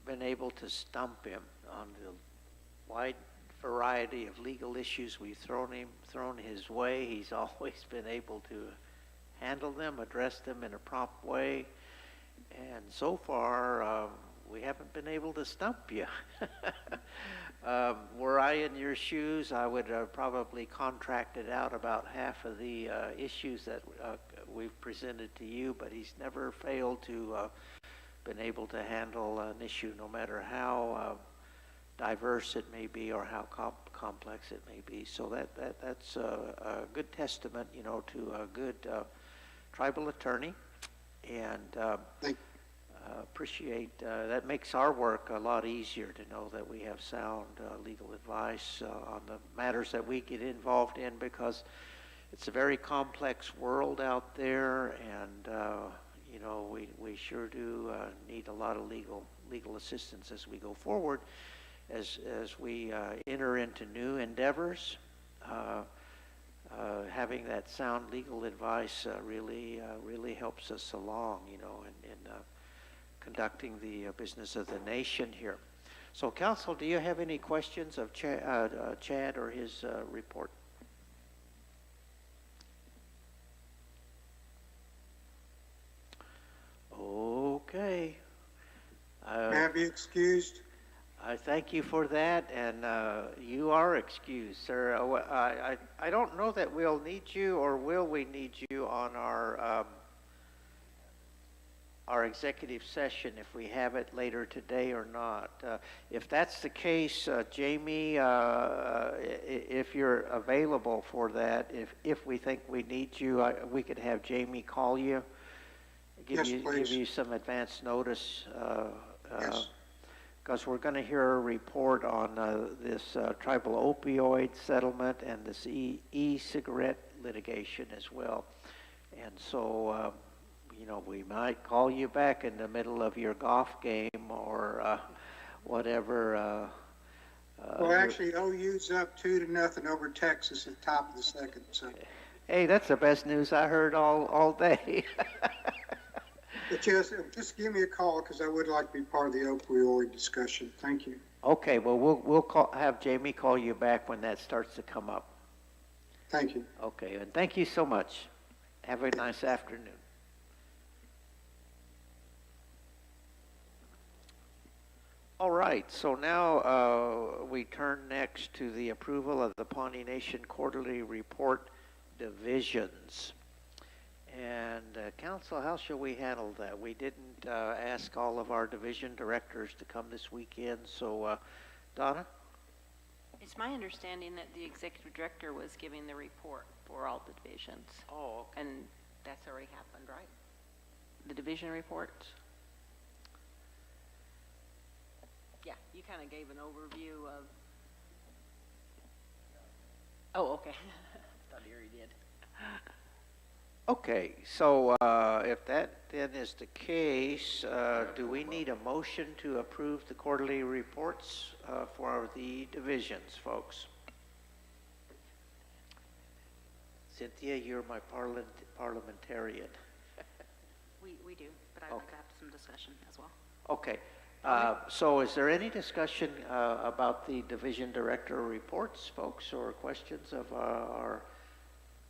been able to stump him on the wide variety of legal issues we've thrown his way. He's always been able to handle them, address them in a prompt way. And so far, we haven't been able to stump you. Were I in your shoes, I would probably contracted out about half of the issues that we've presented to you, but he's never failed to been able to handle an issue, no matter how diverse it may be or how complex it may be. So that's a good testament, to a good tribal attorney, and appreciate that makes our work a lot easier to know that we have sound legal advice on the matters that we get involved in, because it's a very complex world out there, and we sure do need a lot of legal assistance as we go forward, as we enter into new endeavors. Having that sound legal advice really helps us along, in conducting the business of the nation here. So, Council, do you have any questions of Chad or his report? Okay. May I be excused? I thank you for that, and you are excused, sir. I don't know that we'll need you, or will we need you on our executive session, if we have it later today or not. If that's the case, Jamie, if you're available for that, if we think we need you, we could have Jamie call you, give you some advance notice. Yes. Because we're going to hear a report on this tribal opioid settlement and this e-cigarette litigation as well. And so, we might call you back in the middle of your golf game or whatever. Well, actually, OU's up 2-0 over Texas at the top of the second. So. Hey, that's the best news I heard all day. But just give me a call, because I would like to be part of the opioid discussion. Thank you. Okay, well, we'll have Jamie call you back when that starts to come up. Thank you. Okay, and thank you so much. Have a nice afternoon. All right, so now we turn next to the approval of the Pawnee Nation Quarterly Report divisions. And Council, how shall we handle that? We didn't ask all of our division directors to come this weekend, so Donna? It's my understanding that the executive director was giving the report for all the divisions. Oh, okay. And that's already happened, right? The division reports? Yeah, you kind of gave an overview of. Oh, okay. Thought you already did. Okay, so if that then is the case, do we need a motion to approve the quarterly reports for the divisions, folks? Cynthia, you're my parliamentarian. We do, but I'd like to have some discussion as well. Okay, so is there any discussion about the division director reports, folks, or questions of our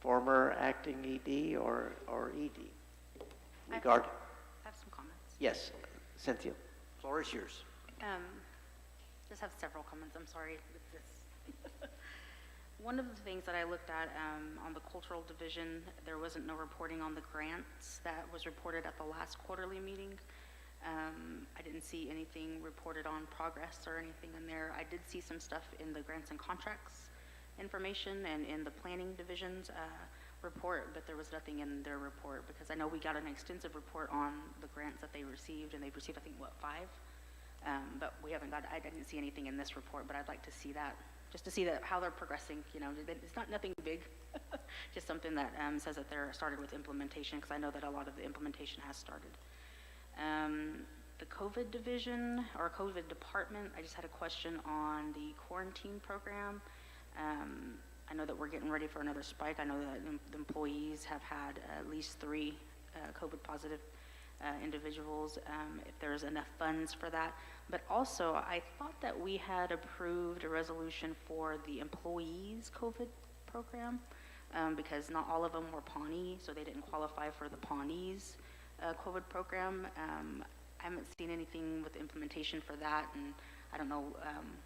former acting ED or ED? I have some comments. Yes, Cynthia, floor is yours. Just have several comments. I'm sorry with this. One of the things that I looked at on the cultural division, there wasn't no reporting on the grants that was reported at the last quarterly meeting. I didn't see anything reported on progress or anything in there. I did see some stuff in the grants and contracts information and in the planning division's report, but there was nothing in their report because I know we got an extensive report on the grants that they received, and they've received, I think, what, 5? But we haven't got, I didn't see anything in this report, but I'd like to see that, just to see that how they're progressing. You know, it's not nothing big, just something that says that they're started with implementation, because I know that a lot of the implementation has started. The COVID division or COVID department, I just had a question on the quarantine program. I know that we're getting ready for another spike. I know that the employees have had at least 3 COVID positive individuals, if there's enough funds for that. But also, I thought that we had approved a resolution for the employees COVID program, because not all of them were Pawnee, so they didn't qualify for the Pawnee's COVID program. I haven't seen anything with the implementation for that, and I don't know,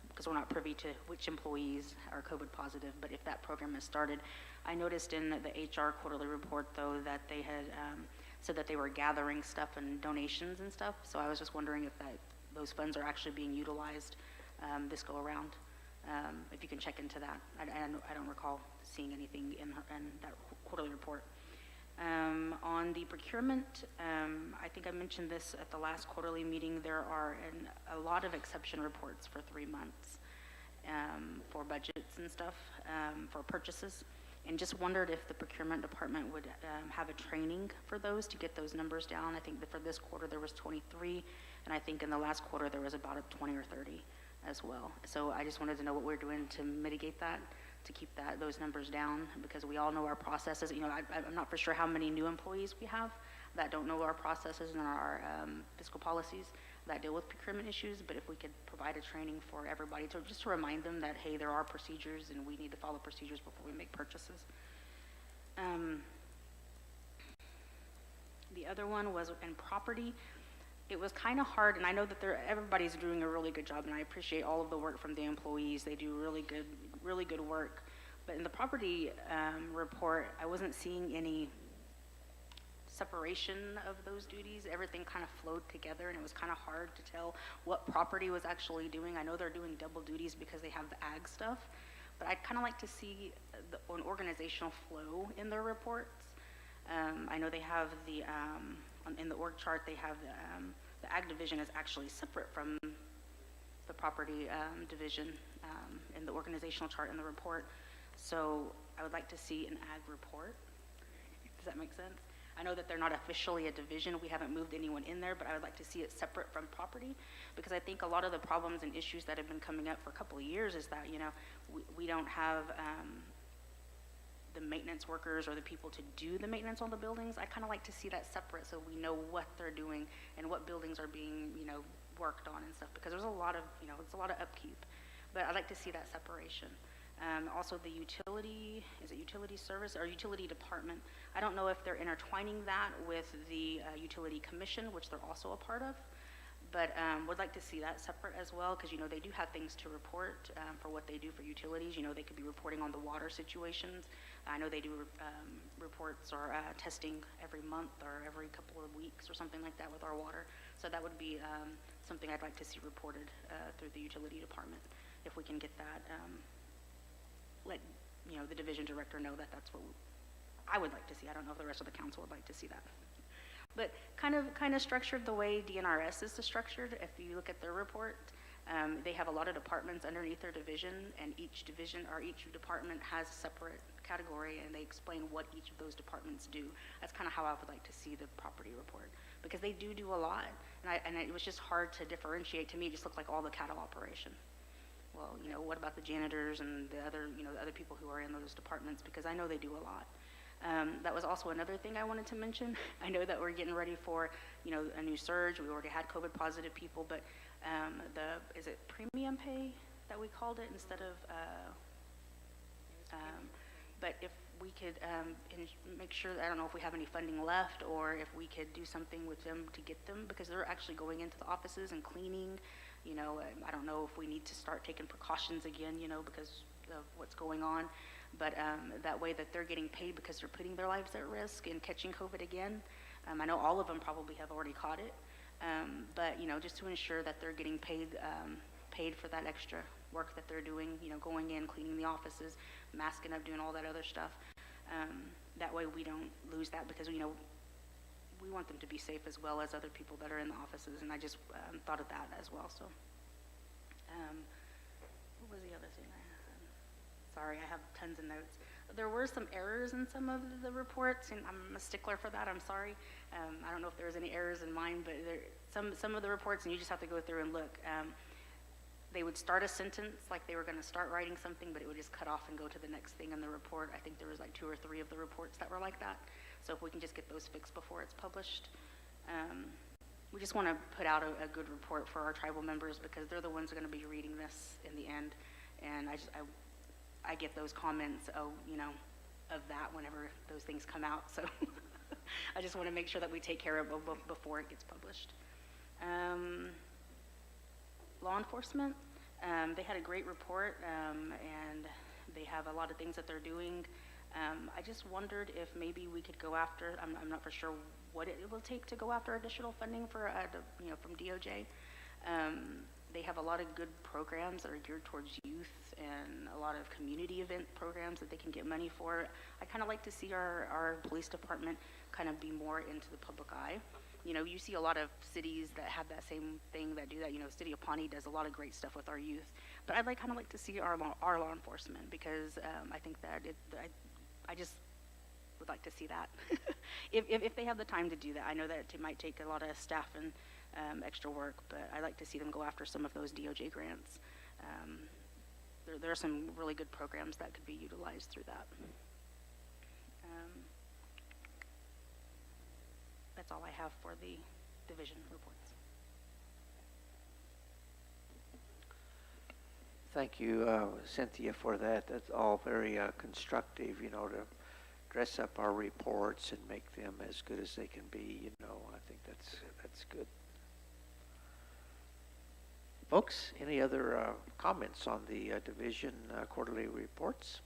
because we're not privy to which employees are COVID positive, but if that program has started. I noticed in the HR quarterly report, though, that they had said that they were gathering stuff and donations and stuff, so I was just wondering if those funds are actually being utilized this go around. If you can check into that. I don't recall seeing anything in that quarterly report. On the procurement, I think I mentioned this at the last quarterly meeting, there are a lot of exception reports for 3 months for budgets and stuff, for purchases, and just wondered if the procurement department would have a training for those to get those numbers down. I think that for this quarter there was 23, and I think in the last quarter there was about 20 or 30 as well. So I just wanted to know what we're doing to mitigate that, to keep those numbers down, because we all know our processes. You know, I'm not for sure how many new employees we have that don't know our processes and our fiscal policies that deal with procurement issues, but if we could provide a training for everybody just to remind them that, hey, there are procedures and we need to follow procedures before we make purchases. The other one was in property. It was kind of hard, and I know that everybody's doing a really good job, and I appreciate all of the work from the employees. They do really good work. But in the property report, I wasn't seeing any separation of those duties. Everything kind of flowed together, and it was kind of hard to tell what property was actually doing. I know they're doing double duties because they have the ag stuff, but I'd kind of like to see an organizational flow in their reports. I know they have in the org chart, they have the ag division is actually separate from the property division in the organizational chart in the report. So I would like to see an ag report. Does that make sense? I know that they're not officially a division. We haven't moved anyone in there, but I would like to see it separate from property, because I think a lot of the problems and issues that have been coming up for a couple of years is that, you know, we don't have the maintenance workers or the people to do the maintenance on the buildings. I kind of like to see that separate so we know what they're doing and what buildings are being, you know, worked on and stuff, because there's a lot of, you know, it's a lot of upkeep, but I'd like to see that separation. Also the utility service or utility department, I don't know if they're intertwining that with the utility commission, which they're also a part of, but would like to see that separate as well, because, they do have things to report for what they do for utilities. They could be reporting on the water situations. I know they do reports or testing every month or every couple of weeks or something like that with our water. So that would be something I'd like to see reported through the utility department. If we can get that, let the division director know that that's what I would like to see. I don't know if the rest of the council would like to see that. But kind of structured the way DNRS is structured. If you look at their report, they have a lot of departments underneath their division, and each division or each department has a separate category, and they explain what each of those departments do. That's kind of how I would like to see the property report, because they do a lot, and it was just hard to differentiate. To me, it just looked like all the cattle operation. Well, what about the janitors and the other, the other people who are in those departments, because I know they do a lot. That was also another thing I wanted to mention. I know that we're getting ready for, a new surge. We already had COVID positive people, but is it premium pay that we called it instead of, but if we could make sure, I don't know if we have any funding left, or if we could do something with them to get them, because they're actually going into the offices and cleaning. I don't know if we need to start taking precautions again, because of what's going on. But that way that they're getting paid, because they're putting their lives at risk and catching COVID again. I know all of them probably have already caught it, but just to ensure that they're getting paid for that extra work that they're doing, going in, cleaning the offices, masking up, doing all that other stuff. That way we don't lose that, because we want them to be safe as well as other people that are in the offices, and I just thought of that as well. So what was the other thing I had? Sorry, I have tons of notes. There were some errors in some of the reports, and I'm a stickler for that. I'm sorry. I don't know if there was any errors in mine, but some of the reports, and you just have to go through and look. They would start a sentence like they were going to start writing something, but it would just cut off and go to the next thing in the report. I think there was like 2 or 3 of the reports that were like that. So if we can just get those fixed before it's published. We just want to put out a good report for our tribal members, because they're the ones who are going to be reading this in the end. And I get those comments, of that whenever those things come out. So I just want to make sure that we take care of it before it gets published. Law enforcement, they had a great report, and they have a lot of things that they're doing. I just wondered if maybe we could go after, I'm not for sure what it will take to go after additional funding for, from DOJ. They have a lot of good programs that are geared towards youth, and a lot of community event programs that they can get money for. I kind of like to see our police department kind of be more into the public eye. You see a lot of cities that have that same thing that do that. The city of Pawnee does a lot of great stuff with our youth. But I'd kind of like to see our law enforcement, because I think that I just would like to see that. if they have the time to do that. I know that it might take a lot of staff and extra work, but I like to see them go after some of those DOJ grants. There are some really good programs that could be utilized through that. That's all I have for the division reports. Thank you, Cynthia, for that. That's all very constructive, to dress up our reports and make them as good as they can be. I think that's good. Folks, any other comments on the division quarterly reports?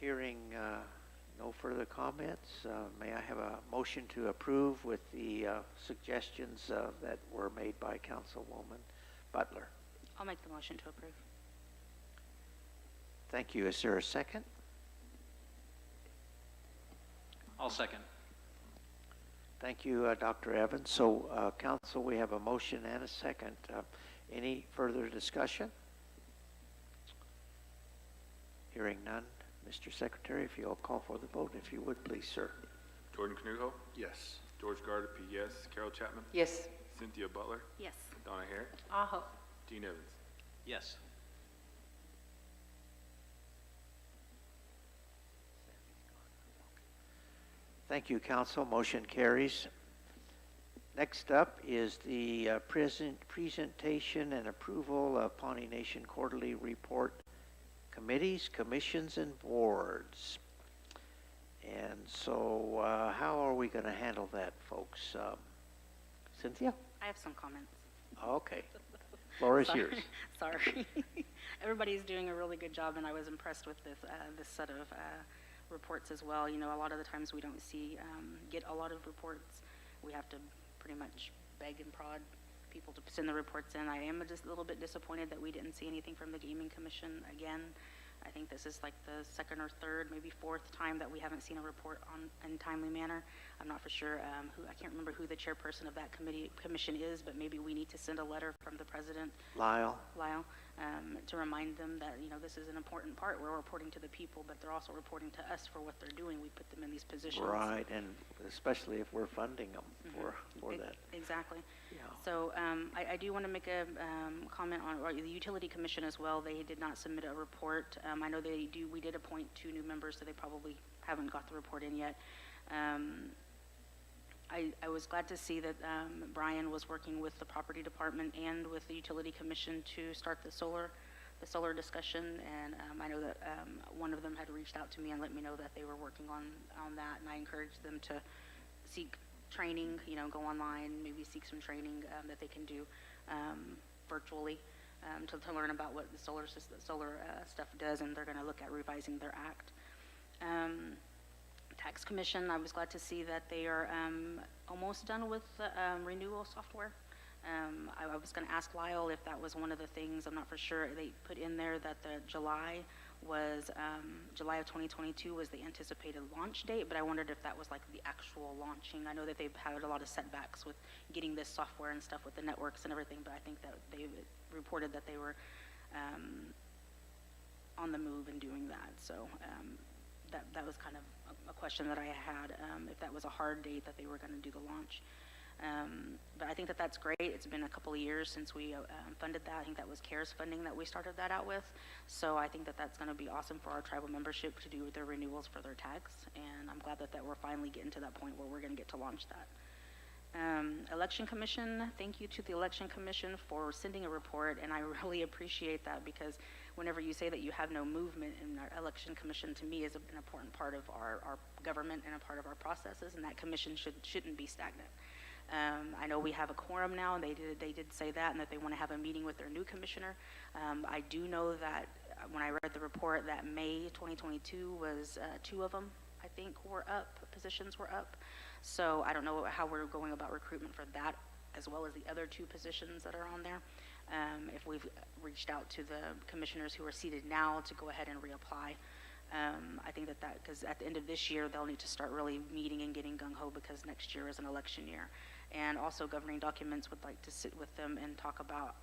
Hearing no further comments, may I have a motion to approve with the suggestions that were made by Councilwoman Butler? I'll make the motion to approve. Thank you. Is there a second? I'll second. Thank you, Dr. Evans. So, Council, we have a motion and a second. Any further discussion? Hearing none. Mr. Secretary, if you'll call for the vote, if you would, please, sir. Jordan Knuho? Yes. George Gardapi, yes. Carol Chapman? Yes. Cynthia Butler? Yes. Donna Hare? Aho. Dean Evans? Yes. Thank you, Council. Motion carries. Next up is the presentation and approval of Pawnee Nation Quarterly Report Committees, Commissions, and Boards. And so how are we going to handle that, folks? Cynthia? I have some comments. Okay. Floor is yours. Sorry. Everybody's doing a really good job, and I was impressed with this set of reports as well. You know, a lot of the times we don't get a lot of reports. We have to pretty much beg and prod people to send the reports in. I am just a little bit disappointed that we didn't see anything from the Gaming Commission again. I think this is like the second or third, maybe fourth time that we haven't seen a report in timely manner. I'm not for sure I can't remember who the chairperson of that commission is, but maybe we need to send a letter from the president, Lyle, to remind them that, you know, this is an important part. We're reporting to the people, but they're also reporting to us for what they're doing. We put them in these positions. Right, and especially if we're funding them for that. Exactly. Yeah. So I do want to make a comment on the Utility Commission as well. They did not submit a report. I know we did appoint 2 new members, so they probably haven't got the report in yet. I was glad to see that Brian was working with the Property Department and with the Utility Commission to start the solar discussion, and I know that one of them had reached out to me and let me know that they were working on that, and I encouraged them to seek training, you know, go online, maybe seek some training that they can do virtually to learn about what the solar stuff does, and they're going to look at revising their act. Tax Commission, I was glad to see that they are almost done with the renewal software. I was going to ask Lyle if that was one of the things. I'm not for sure. They put in there that the July of 2022 was the anticipated launch date, but I wondered if that was like the actual launching. I know that they've had a lot of setbacks with getting this software and stuff with the networks and everything, but I think that they reported that they were on the move and doing that. So that was kind of a question that I had, if that was a hard date that they were going to do the launch. But I think that that's great. It's been a couple of years since we funded that. I think that was CARES funding that we started that out with. So I think that that's going to be awesome for our tribal membership to do their renewals for their tags. And I'm glad that we're finally getting to that point where we're going to get to launch that. Election Commission, thank you to the Election Commission for sending a report, and I really appreciate that, because whenever you say that you have no movement in our Election Commission, to me is an important part of our government and a part of our processes, and that commission shouldn't be stagnant. I know we have a quorum now, and they did say that, and that they want to have a meeting with their new commissioner. I do know that when I read the report that May 2022 was 2 of them, I think, were up, positions were up. So I don't know how we're going about recruitment for that, as well as the other 2 positions that are on there. If we've reached out to the commissioners who are seated now to go ahead and reapply. I think that because at the end of this year, they'll need to start really meeting and getting gung-ho, because next year is an election year. And also governing documents would like to sit with them and talk about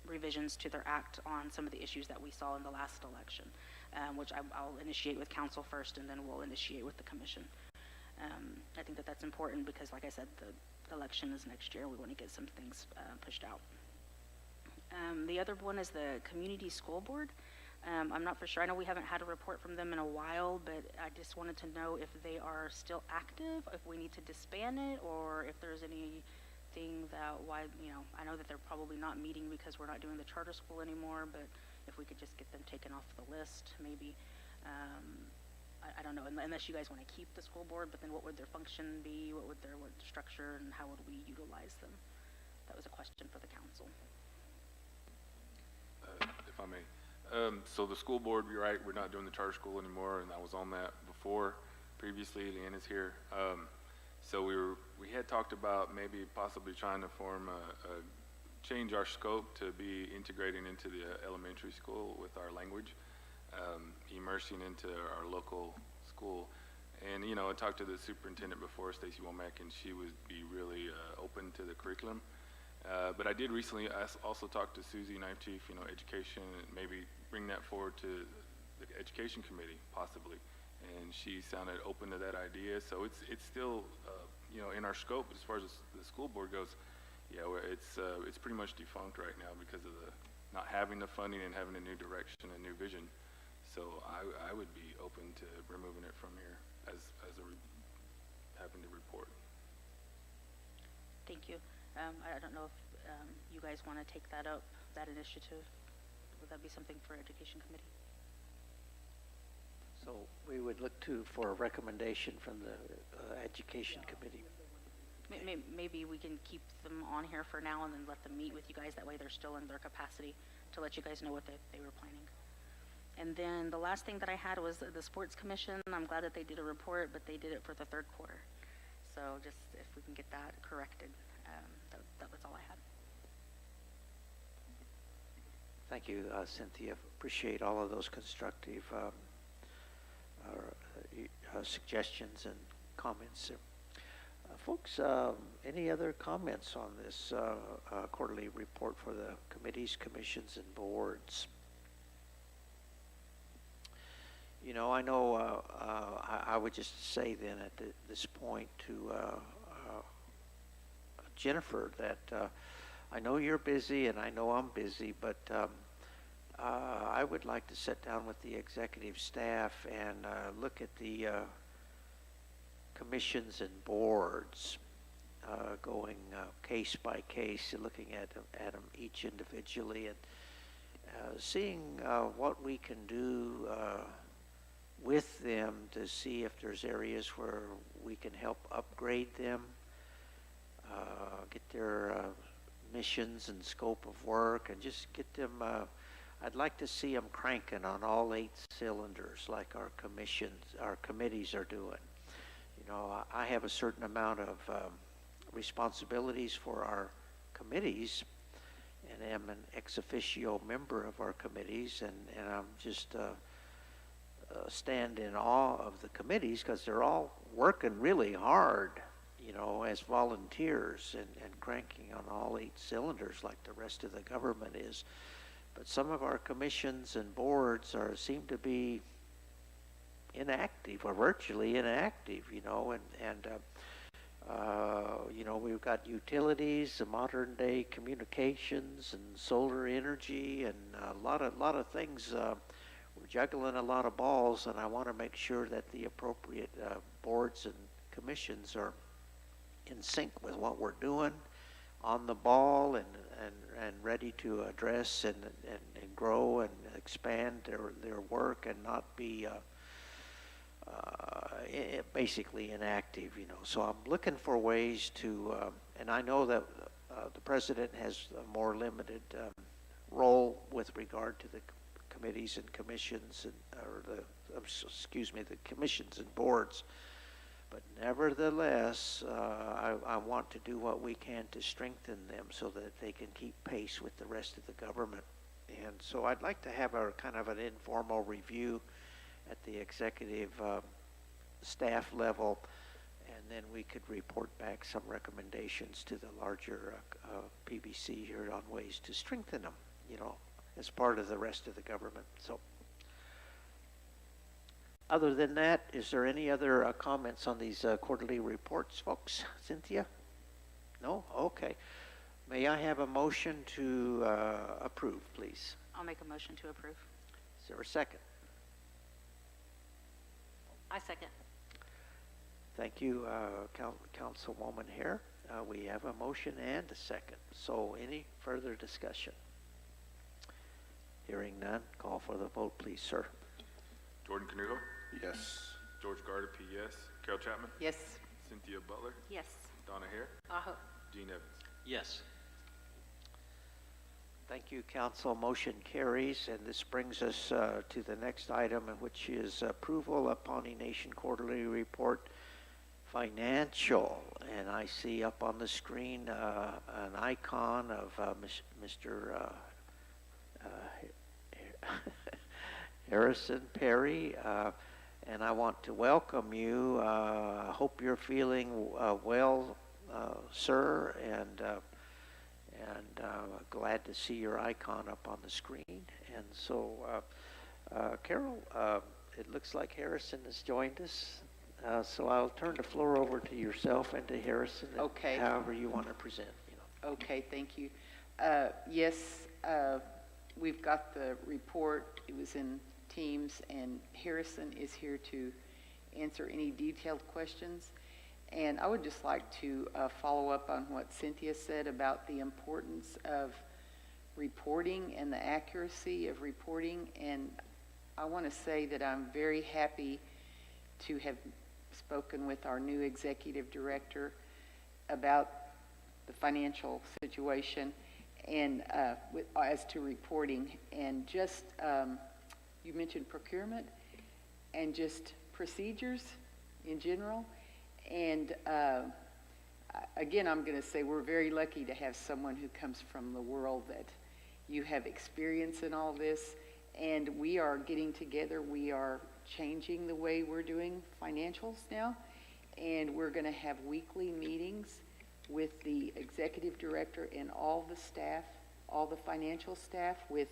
revisions to their act on some of the issues that we saw in the last election, which I'll initiate with council first, and then we'll initiate with the commission. I think that that's important because, like I said, the election is next year. We want to get some things pushed out. The other one is the Community School Board. I'm not for sure. I know we haven't had a report from them in a while, but I just wanted to know if they are still active, if we need to disband it, or if there's anything that I know that they're probably not meeting because we're not doing the charter school anymore, but if we could just get them taken off the list, maybe. I don't know, unless you guys want to keep the school board, but then what would their function be? What would their structure, and how would we utilize them? That was a question for the council. If I may. So the school board, you're right, we're not doing the charter school anymore, and I was on that before. Previously, Leanna's here. So we had talked about maybe possibly trying to change our scope to be integrating into the elementary school with our language. Immersing into our local school. And, I talked to the superintendent before, Stacy Womack, and she would be really open to the curriculum. But I did recently also talk to Susie, Knife Chief, education, and maybe bring that forward to the education committee, possibly. And she sounded open to that idea. So it's still, in our scope as far as the school board goes. Yeah, it's pretty much defunct right now because of the not having the funding and having a new direction and new vision. So I would be open to removing it from here as having to report. Thank you. I don't know if you guys want to take that up, that initiative. Would that be something for Education Committee? So So we would look for a recommendation from the Education Committee. Maybe we can keep them on here for now and then let them meet with you guys. That way they're still in their capacity to let you guys know what they were planning. And then the last thing that I had was the Sports Commission. I'm glad that they did a report, but they did it for the third quarter. So just if we can get that corrected, that was all I had. Thank you, Cynthia. Appreciate all of those constructive suggestions and comments. Folks, any other comments on this quarterly report for the committees, commissions, and boards? You know, I would just say then at this point to Jennifer that I know you're busy and I know I'm busy, but I would like to sit down with the executive staff and look at the commissions and boards, going case by case, looking at them each individually, and seeing what we can do with them to see if there's areas where we can help upgrade them, get their missions and scope of work, and just get them. I'd like to see them cranking on all 8 cylinders like our committees are doing. You know, I have a certain amount of responsibilities for our committees, and am an ex officio member of our committees, and I'm just stand in awe of the committees because they're all working really hard, you know, as volunteers and cranking on all 8 cylinders like the rest of the government is. But some of our commissions and boards seem to be inactive or virtually inactive, you know, and you know, we've got utilities, modern day communications, and solar energy, and a lot of things. We're juggling a lot of balls, and I want to make sure that the appropriate boards and commissions are in sync with what we're doing, on the ball, and ready to address and grow and expand their work, and not be basically inactive, you know. So I'm looking for ways to, and I know that the president has a more limited role with regard to the committees and commissions, the commissions and boards. But nevertheless, I want to do what we can to strengthen them so that they can keep pace with the rest of the government. And so I'd like to have a kind of an informal review at the executive staff level, and then we could report back some recommendations to the larger PBC here on ways to strengthen them, you know, as part of the rest of the government. So other than that, is there any other comments on these quarterly reports, folks? Cynthia? No? Okay. May I have a motion to approve, please? I'll make a motion to approve. Is there a second? I second. Thank you, Councilwoman Hare. We have a motion and a second. So any further discussion? Hearing none, call for the vote, please, sir. Jordan Canugo? Yes. George Gardner, yes. Carol Chapman? Yes. Cynthia Butler? Yes. Donna Hare? Aho. Gene Evans? Yes. Thank you, Council. Motion carries, and this brings us to the next item, which is approval of Pawnee Nation Quarterly Report Financial. And I see up on the screen an icon of Mr. Harrison Perry, and I want to welcome you. Hope you're feeling well, sir, and glad to see your icon up on the screen. And so, Carol, it looks like Harrison has joined us. So I'll turn the floor over to yourself and to Harrison. Okay. However you want to present. You know. Okay, thank you. Yes, we've got the report. It was in Teams, and Harrison is here to answer any detailed questions. And I would just like to follow up on what Cynthia said about the importance of reporting and the accuracy of reporting. And I want to say that I'm very happy to have spoken with our new executive director about the financial situation and as to reporting, and just you mentioned procurement and just procedures in general. And again, I'm going to say we're very lucky to have someone who comes from the world that you have experience in all this, and we are getting together. We are changing the way we're doing financials now, and we're going to have weekly meetings with the executive director and all the staff, all the financial staff, with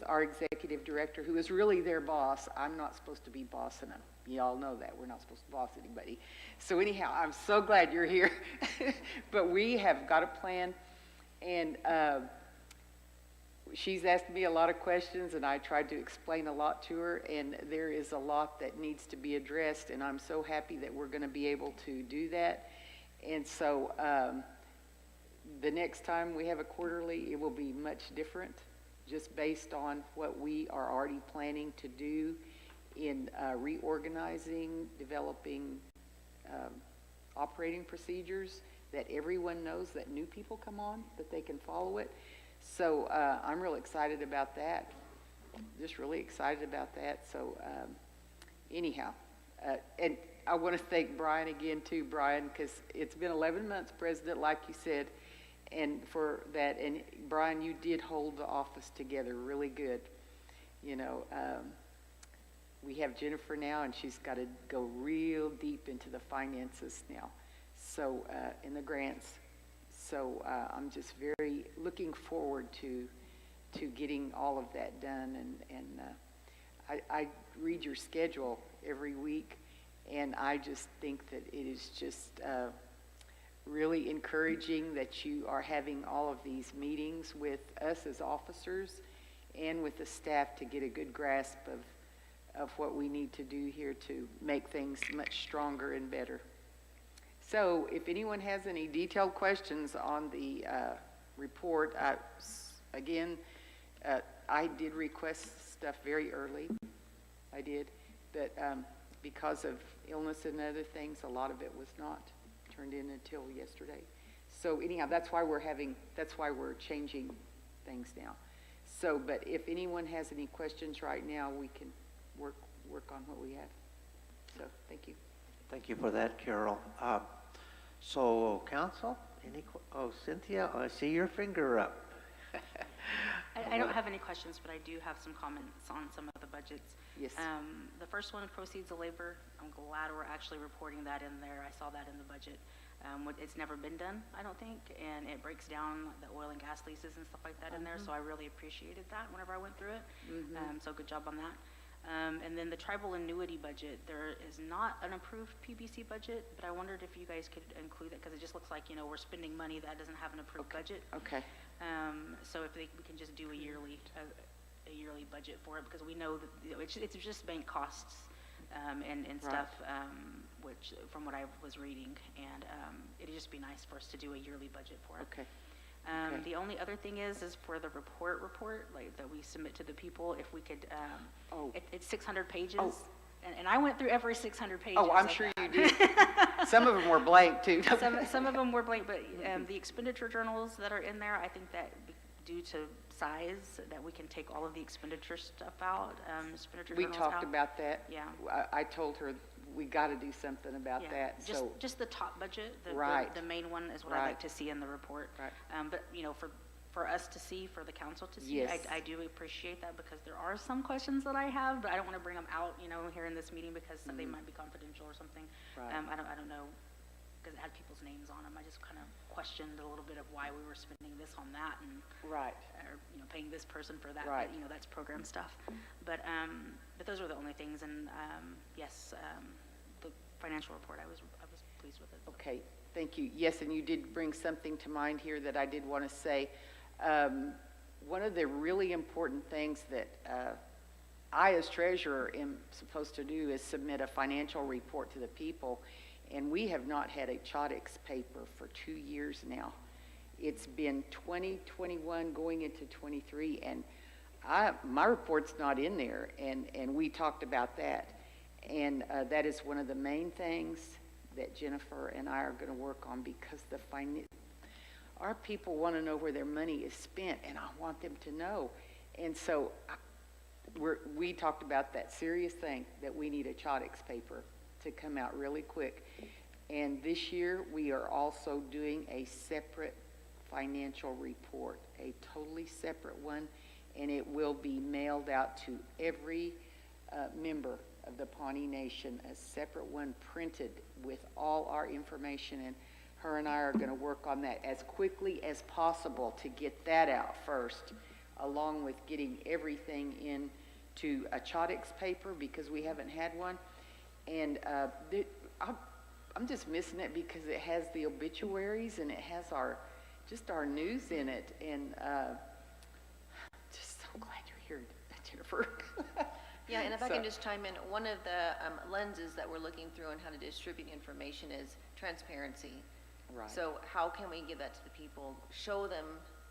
our executive director, who is really their boss. I'm not supposed to be bossing them. You all know that. We're not supposed to boss anybody. So anyhow, I'm so glad you're here. But we have got a plan, and she's asked me a lot of questions, and I tried to explain a lot to her, and there is a lot that needs to be addressed, and I'm so happy that we're going to be able to do that. And so the next time we have a quarterly, it will be much different, just based on what we are already planning to do in reorganizing, developing operating procedures that everyone knows, that new people come on, that they can follow it. So I'm real excited about that, just really excited about that. So anyhow, and I want to thank Brian again too, Brian, because it's been 11 months, President, like you said, and for that. And Brian, you did hold the office together really good. You know, we have Jennifer now, and she's got to go real deep into the finances now, so in the grants. So I'm just very looking forward to getting all of that done. And I read your schedule every week, and I just think that it is just really encouraging that you are having all of these meetings with us as officers and with the staff to get a good grasp of what we need to do here to make things much stronger and better. So if anyone has any detailed questions on the report, again, I did request stuff very early. I did, but because of illness and other things, a lot of it was not turned in until yesterday. So anyhow, that's why we're changing things now. So, but if anyone has any questions right now, we can work on what we have. So, thank you. Thank you for that, Carol. So, council, Cynthia, I see your finger up. I don't have any questions, but I do have some comments on some of the budgets. Yes. The first one, proceeds of labor, I'm glad we're actually reporting that in there. I saw that in the budget. It's never been done, I don't think, and it breaks down the oil and gas leases and stuff like that in there, so I really appreciated that whenever I went through it. So good job on that. And then the tribal annuity budget, there is not an approved PBC budget, but I wondered if you guys could include it, because it just looks like, you know, we're spending money that doesn't have an approved budget. Okay. So if we can just do a yearly budget for it, because we know that, you know, it's just bank costs and stuff, which from what I was reading, and it'd just be nice for us to do a yearly budget for it. Okay. The only other thing is for the report, like that we submit to the people, if we could, it's 600 pages. Oh. And I went through every 600 pages. Oh, I'm sure you did. Some of them were blank too. Some of them were blank, but the expenditure journals that are in there, I think that due to size, that we can take all of the expenditure stuff out, We talked about that. Yeah. I told her we got to do something about that. Just the top budget, the main one is what I'd like to see in the report. Right. But you know, for us to see, for the council to see, Yes. I do appreciate that, because there are some questions that I have, but I don't want to bring them out, you know, here in this meeting, because they might be confidential or something. Right. I don't know, because it had people's names on them. I just kind of questioned a little bit of why we were spending this on that, and right, or you know, paying this person for that. Right. But, you know, that's program stuff. But those were the only things, and yes, the financial report, I was pleased with it. So. Okay, thank you. Yes, and you did bring something to mind here that I did want to say. One of the really important things that I, as treasurer, am supposed to do is submit a financial report to the people, and we have not had a Chodix paper for 2 years now. It's been 2021 going into 23, and my report's not in there, and we talked about that. And that is one of the main things that Jennifer and I are going to work on, because our people want to know where their money is spent, and I want them to know. And so we talked about that serious thing, that we need a Chodex paper to come out really quick. And this year, we are also doing a separate financial report, a totally separate one, and it will be mailed out to every member of the Pawnee Nation, a separate one printed with all our information. And her and I are going to work on that as quickly as possible to get that out first, along with getting everything into a Chodex paper, because we haven't had one. And I'm just missing it because it has the obituaries and it has our news in it. And just so glad you're here, Jennifer. Yeah, and if I can just chime in, one of the lenses that we're looking through on how to distribute information is transparency. Right. So how can we give that to the people, show them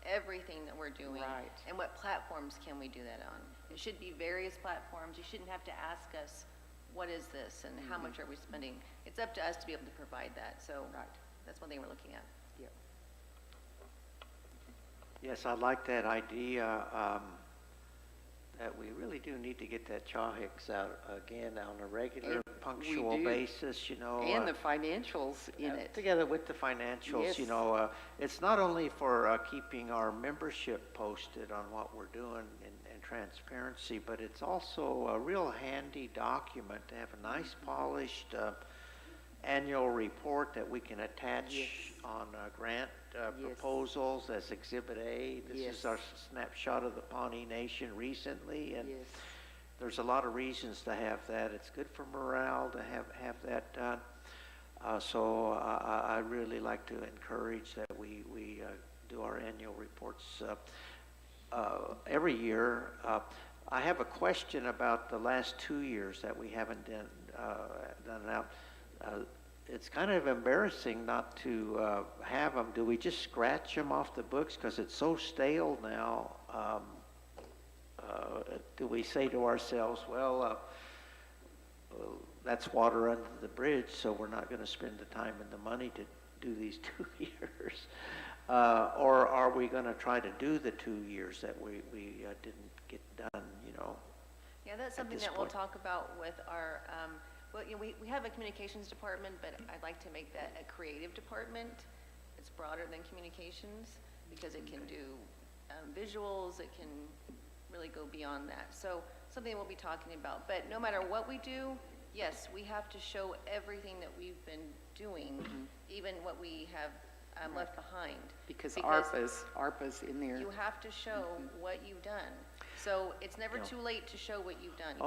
everything that we're doing, Right. and what platforms can we do that on? It should be various platforms. You shouldn't have to ask us, what is this and how much are we spending? It's up to us to be able to provide that. So that's one thing we're looking at. Yep. Yes, I like that idea, that we really do need to get that Chodex out again on a regular, punctual basis, you know. And the financials in it. Together with the financials, Yes. you know. It's not only for keeping our membership posted on what we're doing and transparency, but it's also a real handy document to have a nice polished annual report that we can attach on grant proposals as Exhibit A. This is our snapshot of the Pawnee Nation recently, and there's a lot of reasons to have that. It's good for morale to have that done. So I really like to encourage that we do our annual reports every year. I have a question about the last 2 years that we haven't done out. It's kind of embarrassing not to have them. Do we just scratch them off the books because it's so stale now? Do we say to ourselves, well, that's water under the bridge, so we're not going to spend the time and the money to do these 2 years? Or are we going to try to do the 2 years that we didn't get done, you know? Yeah, that's something that we'll talk about with our, well, you know, we have a communications department, but I'd like to make that a creative department. It's broader than communications because it can do visuals, it can really go beyond that. So something we'll be talking about. But no matter what we do, yes, we have to show everything that we've been doing, even what we have left behind. Because ARPA's in there. You have to show what you've done. So it's never too late to show what you've done. You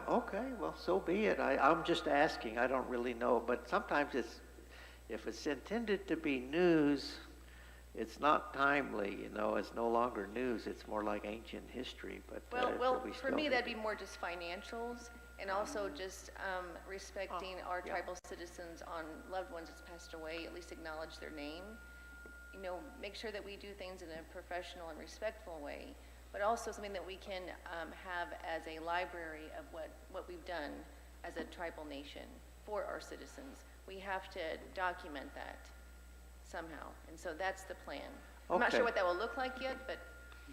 Okay, well, so be it. I'm just asking. I don't really know, but sometimes if it's intended to be news, it's not timely. You know, it's no longer news. It's more like ancient history. But well, for me, that'd be more just financials, and also just respecting our tribal citizens on loved ones that's passed away. At least acknowledge their name. You know, make sure that we do things in a professional and respectful way. But also something that we can have as a library of what we've done as a tribal nation for our citizens. We have to document that somehow, and so that's the plan. I'm not sure what that will look like yet, but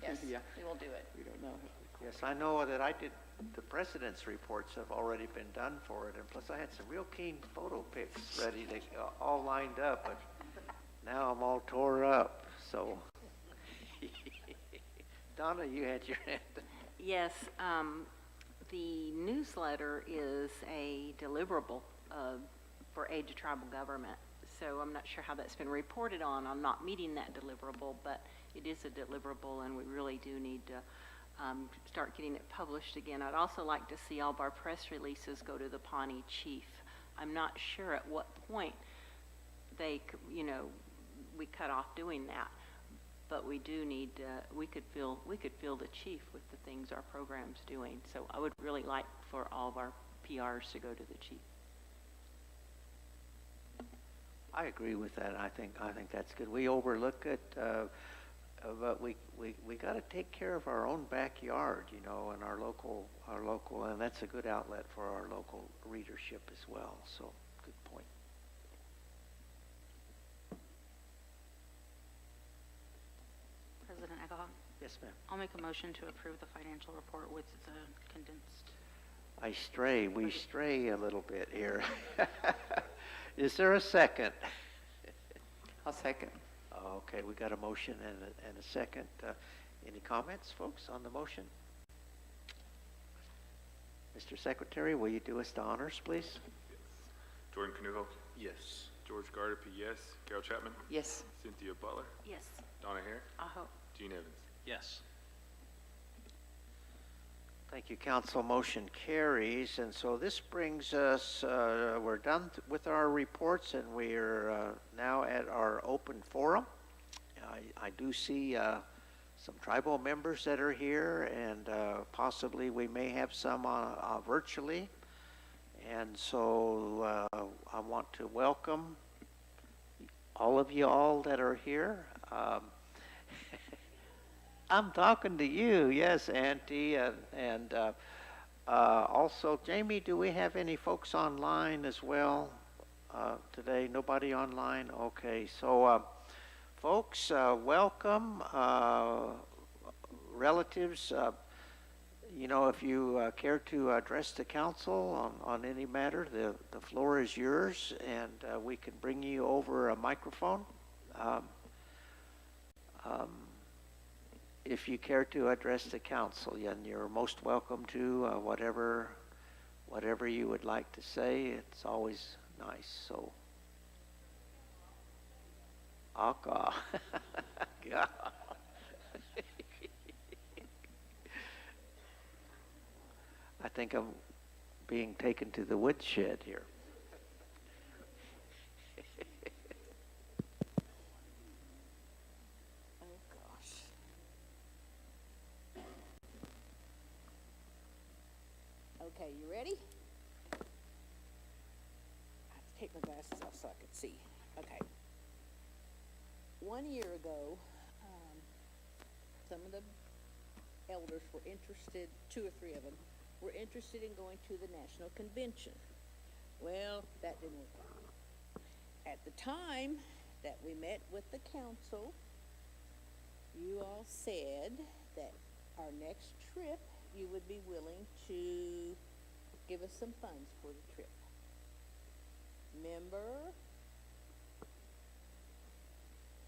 yes, we will do it. We don't know. Yes, I know that I did. The president's reports have already been done for it, and plus I had some real keen photo pics ready to all lined up, but now I'm all tore up. So, Donna, you had your hand. Yes, the newsletter is a deliverable for aid to tribal government. So I'm not sure how that's been reported on. I'm not meeting that deliverable, but it is a deliverable, and we really do need to start getting it published again. I'd also like to see all of our press releases go to the Pawnee chief. I'm not sure at what point they, we cut off doing that, but we do need. We could fill the chief with the things our program's doing. So I would really like for all of our PRs to go to the chief. I agree with that. I think that's good. We overlook it. but we got to take care of our own backyard, you know, and our local, and that's a good outlet for our local readership as well. So, good point. President Echohawk, Yes, ma'am. I'll make a motion to approve the financial report with the condensed. We stray a little bit here. Is there a second? I'll second. Okay, we got a motion and a second. Any comments, folks, on the motion? Mr. Secretary, will you do us the honors, please? Jordan Canuho, Yes. George Gardapi, yes. Carol Chapman, Yes. Cynthia Butler, Yes. Donna Hare, Aho. Gene Evans. Yes. Thank you, Council. Motion carries. And so this brings us, we're done with our reports, and we're now at our open forum. I do see some tribal members that are here, and possibly we may have some virtually. And so I want to welcome all of you all that are here. I'm talking to you, yes, Auntie, and also, Jamie, do we have any folks online as well today? Nobody online? Okay, so folks, welcome. Relatives, you know, if you care to address the council on any matter, the floor is yours, and we can bring you over a microphone. If you care to address the council, and you're most welcome to whatever you would like to say. It's always nice. So, Aka, yeah. I think I'm being taken to the woodshed here. Okay, you ready? I have to take my glasses off so I can see. Okay. 1 year ago, some of the elders were interested, 2 or 3 of them, were interested in going to the National Convention. Well, that didn't work out. At the time that we met with the council, you all said that our next trip, you would be willing to give us some funds for the trip. Remember?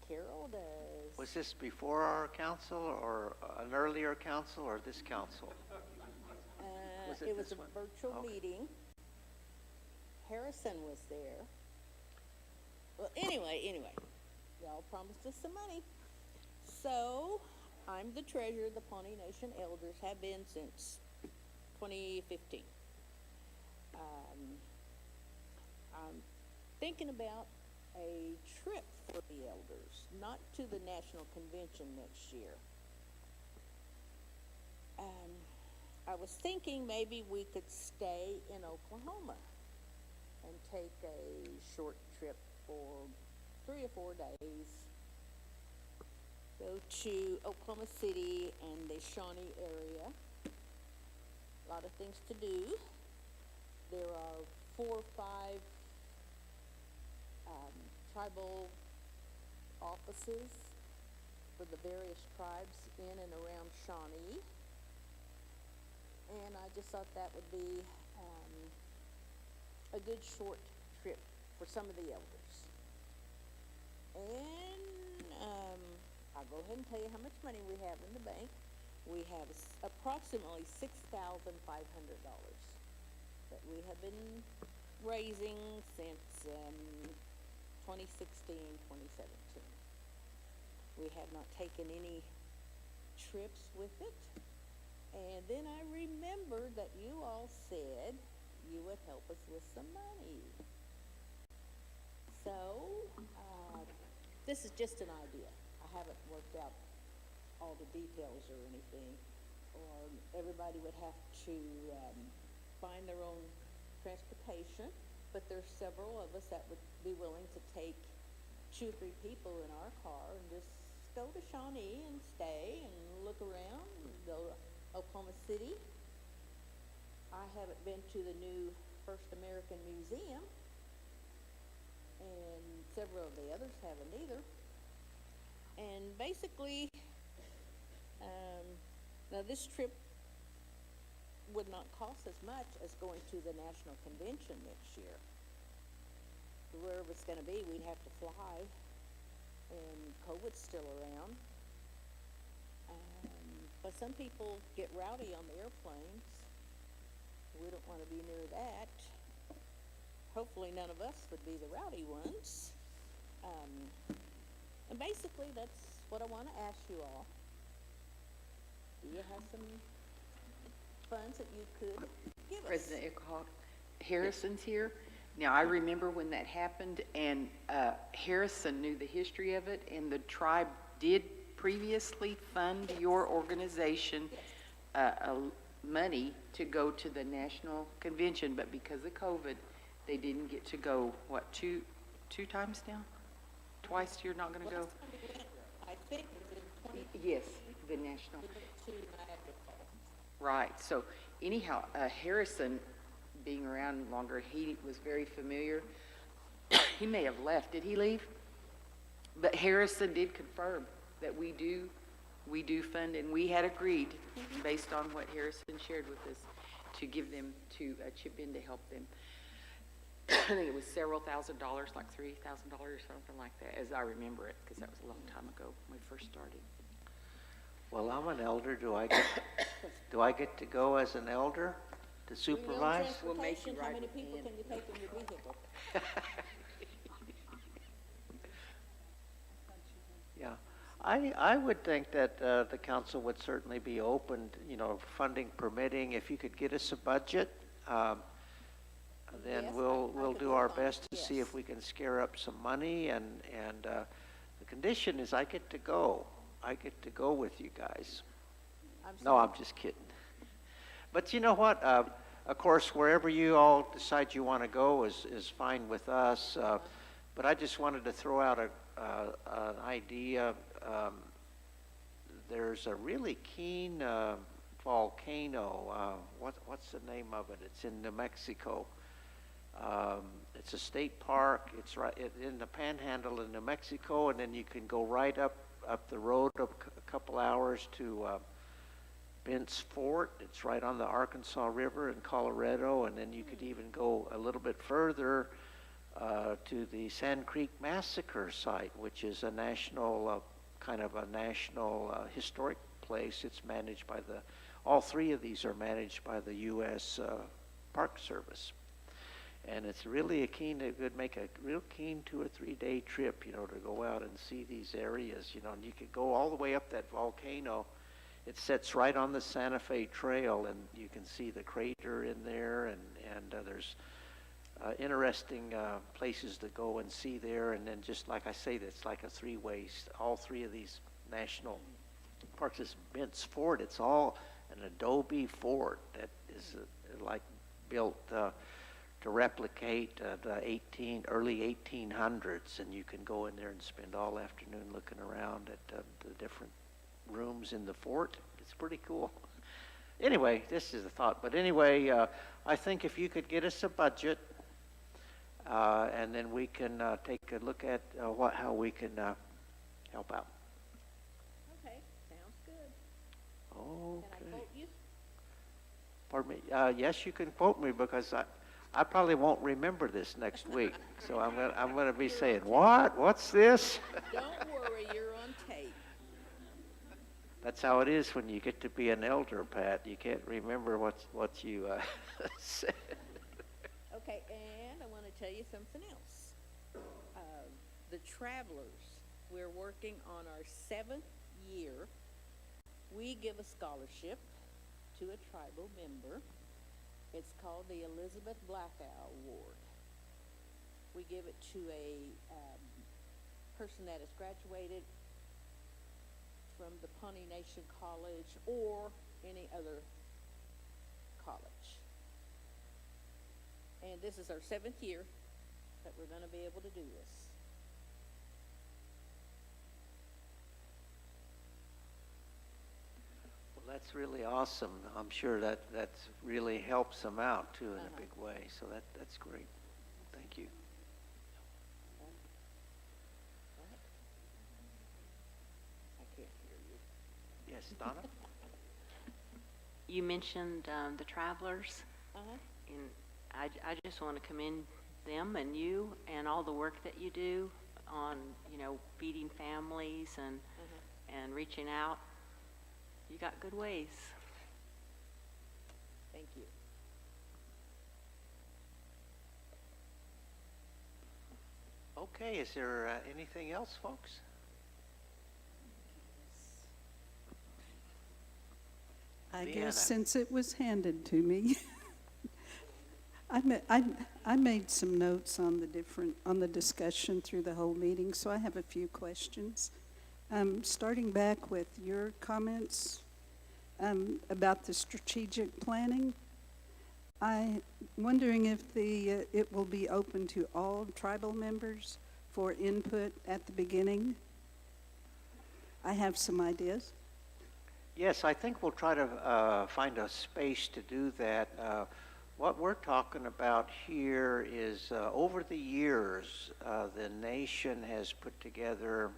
Carol does. Was this before our council, or an earlier council, or this council? It was a one? virtual Okay. meeting. Harrison was there. Well, anyway, y'all promised us some money. So, I'm the treasurer of the Pawnee Nation Elders, have been since 2015. I'm thinking about a trip for the elders, not to the National Convention next year. I was thinking maybe we could stay in Oklahoma and take a short trip for 3 or 4 days. Go to Oklahoma City and the Shawnee area. A lot of things to do. There are 4 or 5 tribal offices for the various tribes in and around Shawnee. And I just thought that would be a good short trip for some of the elders. And I'll go ahead and tell you how much money we have in the bank. We have approximately $6,500 that we have been raising since 2016, 2017. We have not taken any trips with it. And then I remembered that you all said you would help us with some money. So, this is just an idea. I haven't worked out all the details or anything. Or everybody would have to find their own transportation. But there's several of us that would be willing to take 2 or 3 people in our car and just go to Shawnee and stay and look around, go to Oklahoma City. I haven't been to the new First American Museum, and several of the others haven't either. And basically, now this trip would not cost as much as going to the national convention next year. Wherever it's going to be, we'd have to fly, and COVID's still around. But some people get rowdy on the airplanes. We don't want to be near that. Hopefully none of us would be the rowdy ones. And basically that's what I want to ask you all. Do you have some funds that you could give us? President Eckhart, Harrison's here. Now, I remember when that happened, and Harrison knew the history of it, and the tribe did previously fund your organization money to go to the national convention, but because of COVID, they didn't get to go, what, two times now? Twice you're not going to go? I think it was in 20. Yes, the national. Right, so anyhow, Harrison, being around longer, he was very familiar. He may have left. Did he leave? But Harrison did confirm that we do fund, and we had agreed, based on what Harrison shared with us, to give them, to chip in to help them. I think it was several $1,000s, like $3,000 or something like that, as I remember it, because that was a long time ago when we first started. Well, I'm an elder. Do I get to go as an elder to supervise? We'll make you How right many with people Ann. can you take in your vehicle? Yeah, I would think that the council would certainly be open, funding permitting. If you could get us a budget, then Yes, we'll I could do work our on best it, to see yes. if we can scare up some money. And the condition is I get to go. I get to go with you guys. No, I'm just kidding. But you know what? Of course, wherever you all decide you want to go is fine with us. But I just wanted to throw out an idea. There's a really keen volcano. What's the name of it? It's in New Mexico. It's a state park. It's right in the Panhandle in New Mexico, and then you can go right up the road a couple hours to Bent's Fort. It's right on the Arkansas River in Colorado, and then you could even go a little bit further to the Sand Creek Massacre site, which is a national, kind of a national historic place. It's managed by all three of these are managed by the U.S. Park Service. And it's really it would make a real keen 2 or 3 day trip, to go out and see these areas, and you could go all the way up that volcano. It sits right on the Santa Fe Trail, and you can see the crater in there, and there's interesting places to go and see there. And then just like I say, it's like a three-way. All three of these national parks. This Bent's Fort, it's all an adobe fort that is like built to replicate the early 1800s, and you can go in there and spend all afternoon looking around at the different rooms in the fort. It's pretty cool. Anyway, this is a thought. But anyway, I think if you could get us a budget, and then we can take a look at how we can help out. Okay, sounds good. Okay. Can I quote you? Pardon me. Yes, you can quote me, because I probably won't remember this next week. So I'm gonna be saying, what's this? Don't worry, you're on tape. That's how it is when you get to be an elder, Pat. You can't remember what you said. Okay, and I want to tell you something else. The Travelers, we're working on our 7th year. We give a scholarship to a tribal member. It's called the Elizabeth Blackout Award. We give it to a person that has graduated from the Pawnee Nation College or any other college. And this is our 7th year that we're going to be able to do this. that's really awesome. I'm sure that's really helps them out too in a big way. So that's great. Thank you. I can't hear you. Yes, Donna? You mentioned the travelers, Uh-huh. and I just want to commend them and you and all the work that you do on, feeding families and reaching out. You got good ways. Thank you. Okay, is there anything else, folks? I Deanna. guess since it was handed to me, I made some notes on the discussion through the whole meeting, so I have a few questions. Starting back with your comments about the strategic planning, I'm wondering if it will be open to all tribal members for input at the beginning. I have some ideas. Yes, I think we'll try to find a space to do that. What we're talking about here is over the years, the nation has put together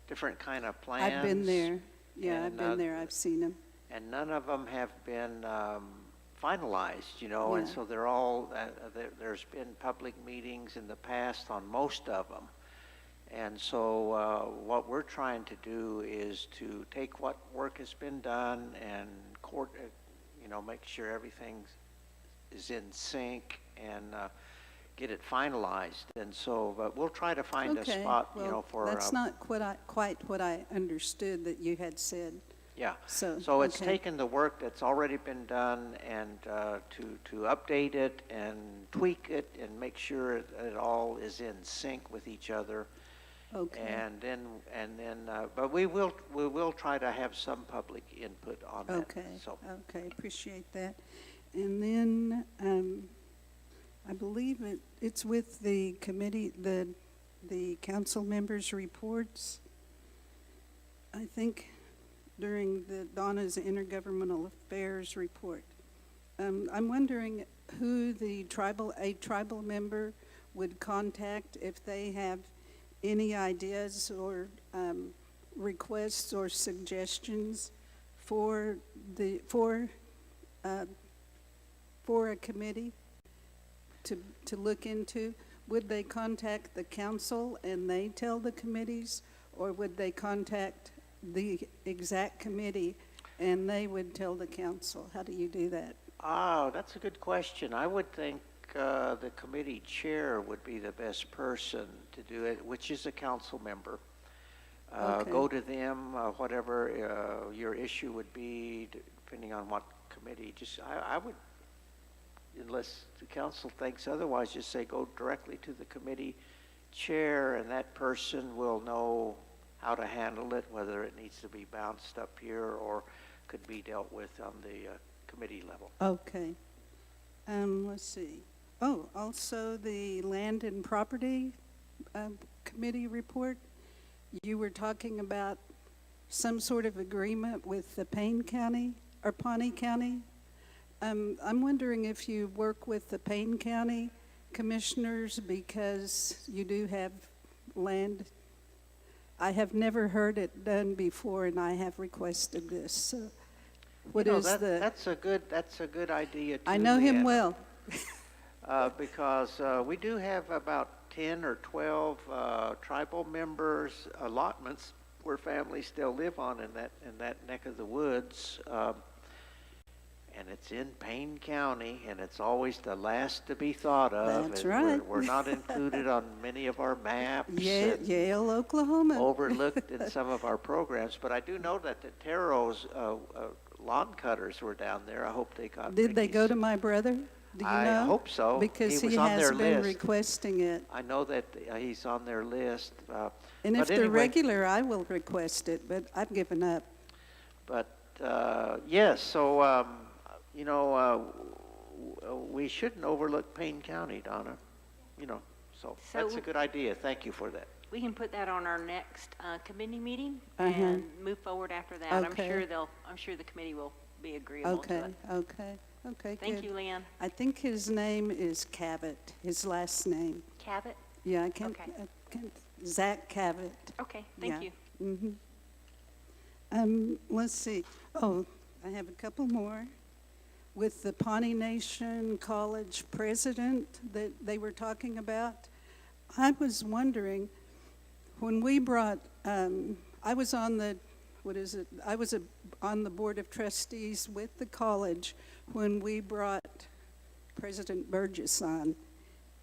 different kind of plans. I've been there. Yeah, and, I've been there. I've seen them. And none of them have been finalized, and Yeah. so they're all, there's been public meetings in the past on most of them. And so what we're trying to do is to take what work has been done and make sure everything is in sync and get it finalized. And so, but we'll try to find a spot, well, for. That's not quite what I understood that you had said. Yeah. So it's okay. taken the work that's already been done and to update it and tweak it and make sure that it all is in sync with each other. Okay. And then, but we will try to have some public input on that. Okay. So. Okay. Appreciate that. And then I believe it's with the committee, the council members' reports. I think during Donna's intergovernmental affairs report. I'm wondering who a tribal member would contact if they have any ideas or requests or suggestions for a committee to look into. Would they contact the council and they tell the committees, or would they contact the exact committee and they would tell the council? How do you do that? Oh, that's a good question. I would think the committee chair would be the best person to do it, which is a council member. Okay. Go to them, whatever your issue would be, depending on what committee. I would, unless the council thinks otherwise, just say go directly to the committee chair, and that person will know how to handle it, whether it needs to be bounced up here or could be dealt with on the committee level. Okay. Let's see. Oh, also the Land and Property Committee report. You were talking about some sort of agreement with the Pawnee County. I'm wondering if you work with the Pawnee County commissioners because you do have land. I have never heard it done before, and I have requested this. So, That's a good idea too. I know him Leanna. well. Because we do have about 10 or 12 tribal members allotments where families still live on in that neck of the woods. And it's in Payne County, and it's always the last to be thought of. That's and right. We're not included on many of our maps. Yale, Oklahoma. Overlooked in some of our programs. But I do know that the Taro's lawn cutters were down there. I hope they got Did they Ricky's. go to my brother? Do you know? I hope so. Because was he on has their been list. requesting it. I know that he's on their list. And but if they're anyway, regular, I will request it, but I've given up. But yes, so we shouldn't overlook Payne County, Donna. So So that's a good idea. Thank you for that. we can put that on our next committee meeting Uh-huh. and move forward after that. Okay. I'm sure the committee will be agreeable to Okay, it. okay, Thank good. you, Leanne. I think his name is Cavett, his last name. Cabot? Yeah, I can't, Okay. Zach Cavett. Okay, thank you. Mm-hmm. Let's see. Oh, I have a couple more. With the Pawnee Nation College president that they were talking about, I was wondering, when we brought, I was on the, on the board of trustees with the college when we brought President Burgess on.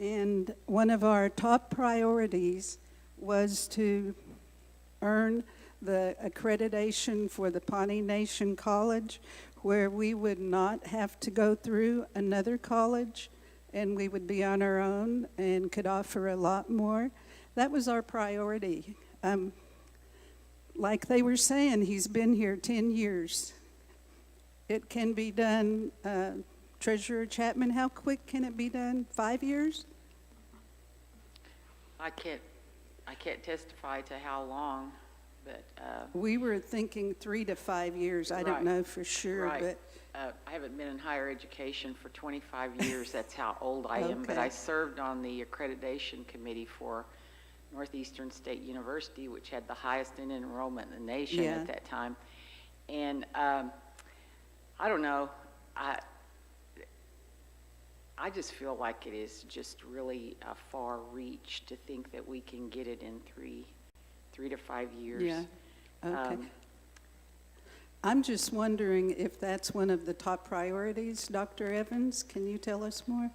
And one of our top priorities was to earn the accreditation for the Pawnee Nation College, where we would not have to go through another college and we would be on our own and could offer a lot more. That was our priority. Like they were saying, he's been here 10 years. It can be done, Treasurer Chapman, how quick can it be done? 5 years? I can't testify to how long, but, We were thinking 3 to 5 years. I don't Right. know for sure, right. but I haven't been in higher education for 25 years. That's how old I am. But Okay. I served on the accreditation committee for Northeastern State University, which had the highest in enrollment in the nation Yeah. at that time. And I don't know. I just feel like it is just really a far reach to think that we can get it in three to 5 years. yeah, okay. Um, I'm just wondering if that's one of the top priorities. Dr. Evans, can you tell us more?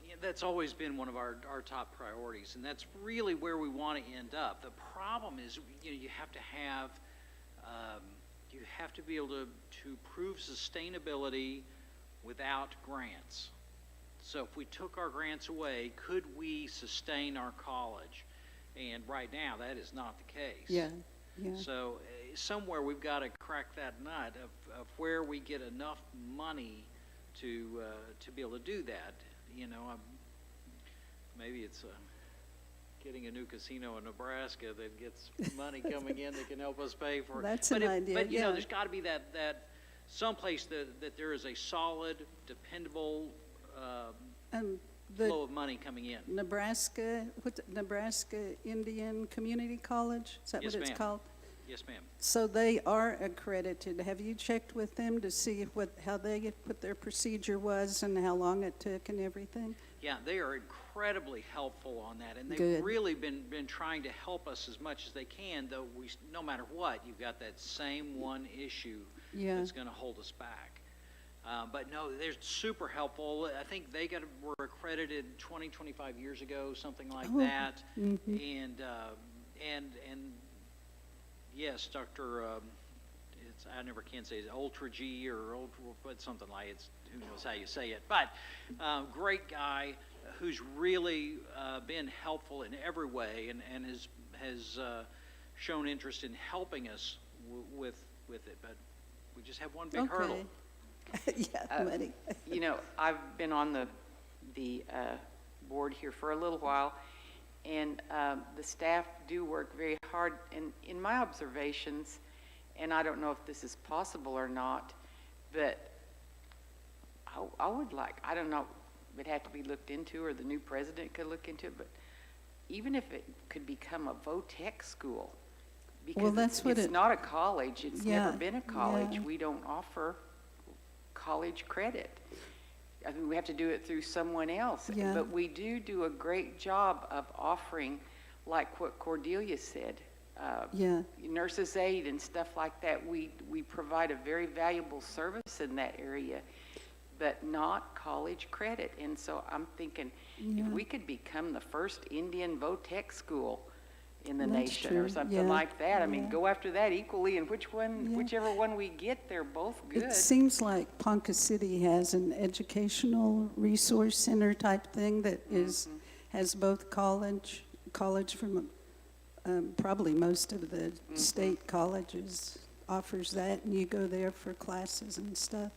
Yeah, that's always been one of our top priorities, and that's really where we want to end up. The problem is, you have to have, you have to be able to prove sustainability without grants. So if we took our grants away, could we sustain our college? And right now, that is not the case. Yeah, yeah. So somewhere we've got to crack that nut of where we get enough money to be able to do that. You know, maybe it's getting a new casino in Nebraska that gets money coming in that can help us pay for it. That's an idea, But you know, yeah. there's got to be that someplace that there is a solid, dependable The flow of money coming in. Nebraska Indian Community College, is that Yes, what it's ma'am. called? Yes, ma'am. So they are accredited. Have you checked with them to see how what their procedure was and how long it took and everything? Yeah, they are incredibly helpful on that, and they've Good. really been trying to help us as much as they can, though no matter what, you've got that same one issue Yeah. that's going to hold us back. But no, they're super helpful. I think were accredited 20, 25 years ago, something like Oh, that. mhm. And yes, Dr. I never can say it, Ultra G or Ultra, but something like it's, who knows how you say it. But great guy who's really been helpful in every way and has shown interest in helping us with it. But we just have one big hurdle. Okay. Yeah, money. You know, I've been on the board here for a little while, and the staff do work very hard. And in my observations, and I don't know if this is possible or not, but I would like, I don't know, it'd have to be looked into, or the new president could look into it, but even if it could become a VOTEC school, because that's what it's it- not a college, it's Yeah, never been a college. yeah. We don't offer college credit. I mean, we have to do it through someone else. Yeah. But we do a great job of offering, like what Cordelia said, Yeah. nurses aid and stuff like that. We provide a very valuable service in that area, but not college credit. And so I'm thinking, Yeah. if we could become the first Indian VOTEC school in the That's nation or true, something yeah, like that, I mean, yeah. go after that equally, and Yeah. whichever one we get, they're both good. It seems like Ponca City has an educational resource center type thing that has both college from probably most of the state colleges offers that, and you go there for classes and stuff.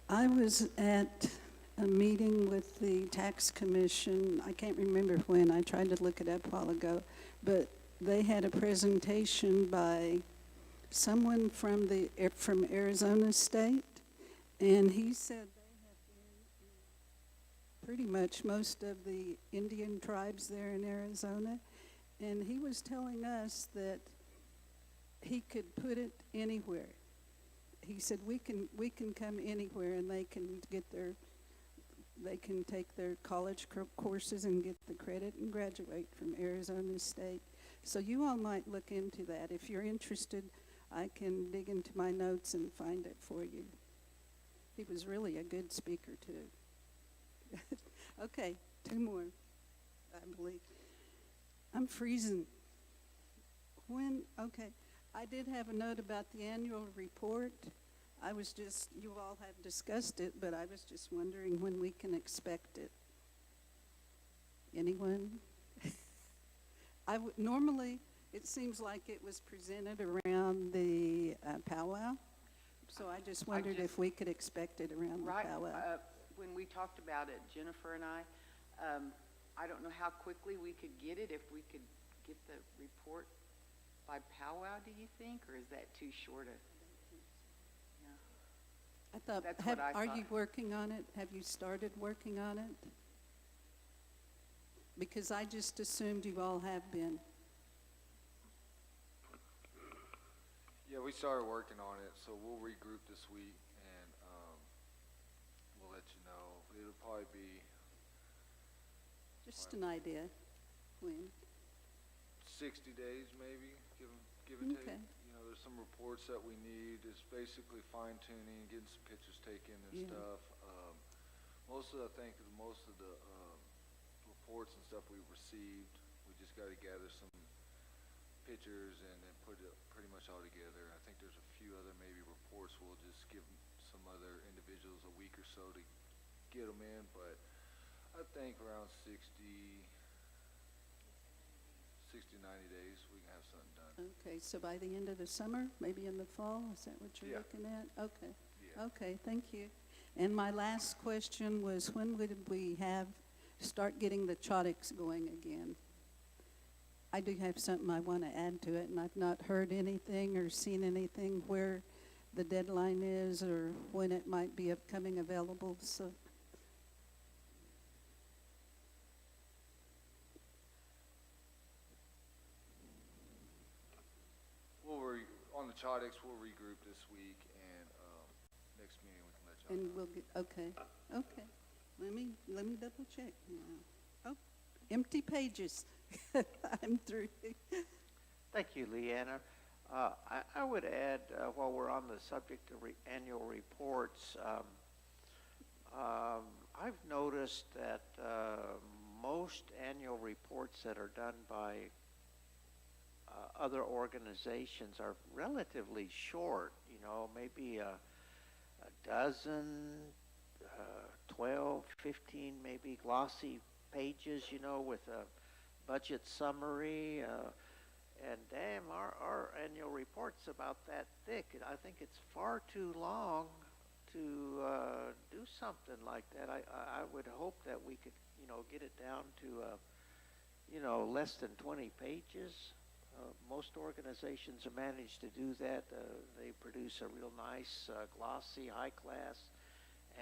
I was at a meeting with the tax commission. I can't remember when. I tried to look it up a while ago, but they had a presentation by someone from from Arizona State, and he said they have been in pretty much most of the Indian tribes there in Arizona, and he was telling us that he could put it anywhere. He said we can come anywhere, and they can take their college courses and get the credit and graduate from Arizona State. So you all might look into that. If you're interested, I can dig into my notes and find it for you. He was really a good speaker, too. Okay, 2 more, I believe. I'm freezing. Okay, I did have a note about the annual report. You all have discussed it, but I was just wondering when we can expect it. Anyone? Normally, it seems like it was presented around the powwow, so I just wondered if we could expect it around the powwow. When we talked about it, Jennifer and I don't know how quickly we could get it, if we could get the report by powwow, do you think, or is that too short a? I thought, are you working on it? Have you started working on it? Because I just assumed you all have been. Yeah, we started working on it, so we'll regroup this week and we'll let you know. It'll probably be just an idea. When? 60 days, maybe, give and okay. Take. You know, there's some reports that we need. It's basically fine tuning, getting some pictures taken and stuff. Most of the reports and stuff we've received, we just got to gather some pictures and then put it pretty much all together. I think there's a few other maybe reports we'll just give some other individuals a week or so to get them in, but I think around 60, 90 days we can have something done. Okay, so by the end of the summer, maybe in the fall, is that what you're looking at? Okay. Yeah. Okay, thank you. And my last question was, when would we start getting the Chodics going again? I do have something I want to add to it, and I've not heard anything or seen anything where the deadline is or when it might be coming available, so. On the Chodics, we'll regroup this week, and next meeting we can let y'all know. And we'll get, okay. Let me double check now. Oh, empty pages. I'm through. Thank you, Leanna. I would add, while we're on the subject of annual reports, I've noticed that most annual reports that are done by other organizations are relatively short, maybe a dozen, 12, 15 maybe glossy pages, with a budget summary, and damn, our annual report's about that thick. I think it's far too long to do something like that. I would hope that we could, get it down to, less than 20 pages. Most organizations have managed to do that. They produce a real nice, glossy, high-class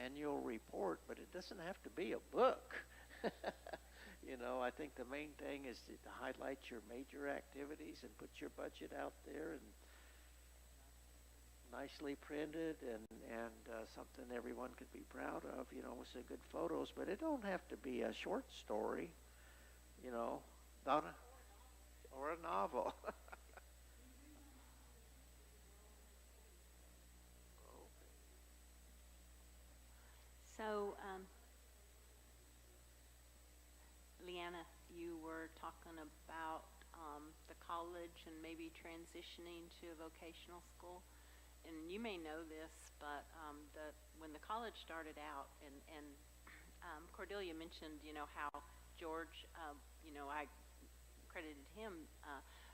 annual report, but it doesn't have to be a book. I think the main thing is to highlight your major activities and put your budget out there and nicely printed and something everyone could be proud of, with some good photos. But it don't have to be a short story, Donna? Or a novel. So, Leanna, you were talking about the college and maybe transitioning to a vocational school. And you may know this, but when the college started out, and Cordelia mentioned, how George, I credited him.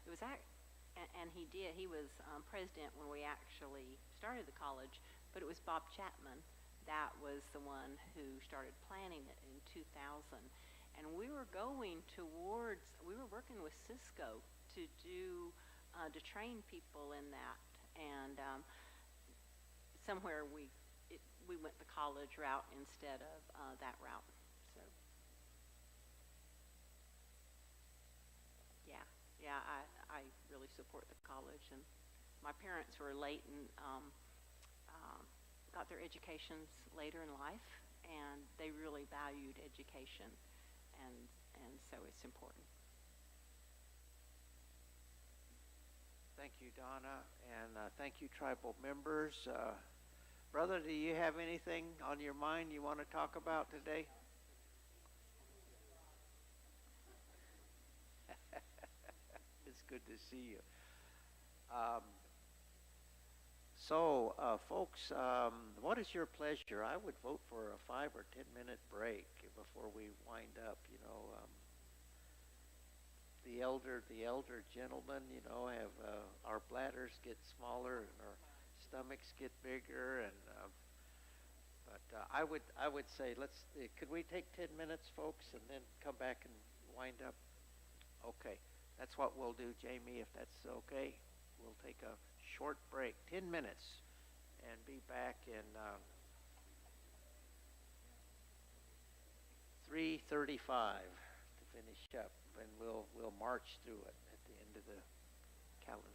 It was and he did. He was president when we actually started the college, but it was Bob Chapman that was the one who started planning it in 2000. And we were working with Cisco to train people in that. And somewhere we went the college route instead of that route. So yeah, I really support the college, and my parents were late and got their educations later in life, and they really valued education, and so it's important. Thank you, Donna, and thank you, tribal members. Brother, do you have anything on your mind you want to talk about today? It's good to see you. Folks, what is your pleasure? I would vote for a 5 or 10 minute break before we wind up. The elder gentlemen, have our bladders get smaller and our stomachs get bigger, and but I would say could we take 10 minutes, folks, and then come back and wind up? Okay, that's what we'll do, Jamie, if that's okay. We'll take a short break, 10 minutes, and be back in 3:35 to finish up, and we'll march through it at the end of the calendar.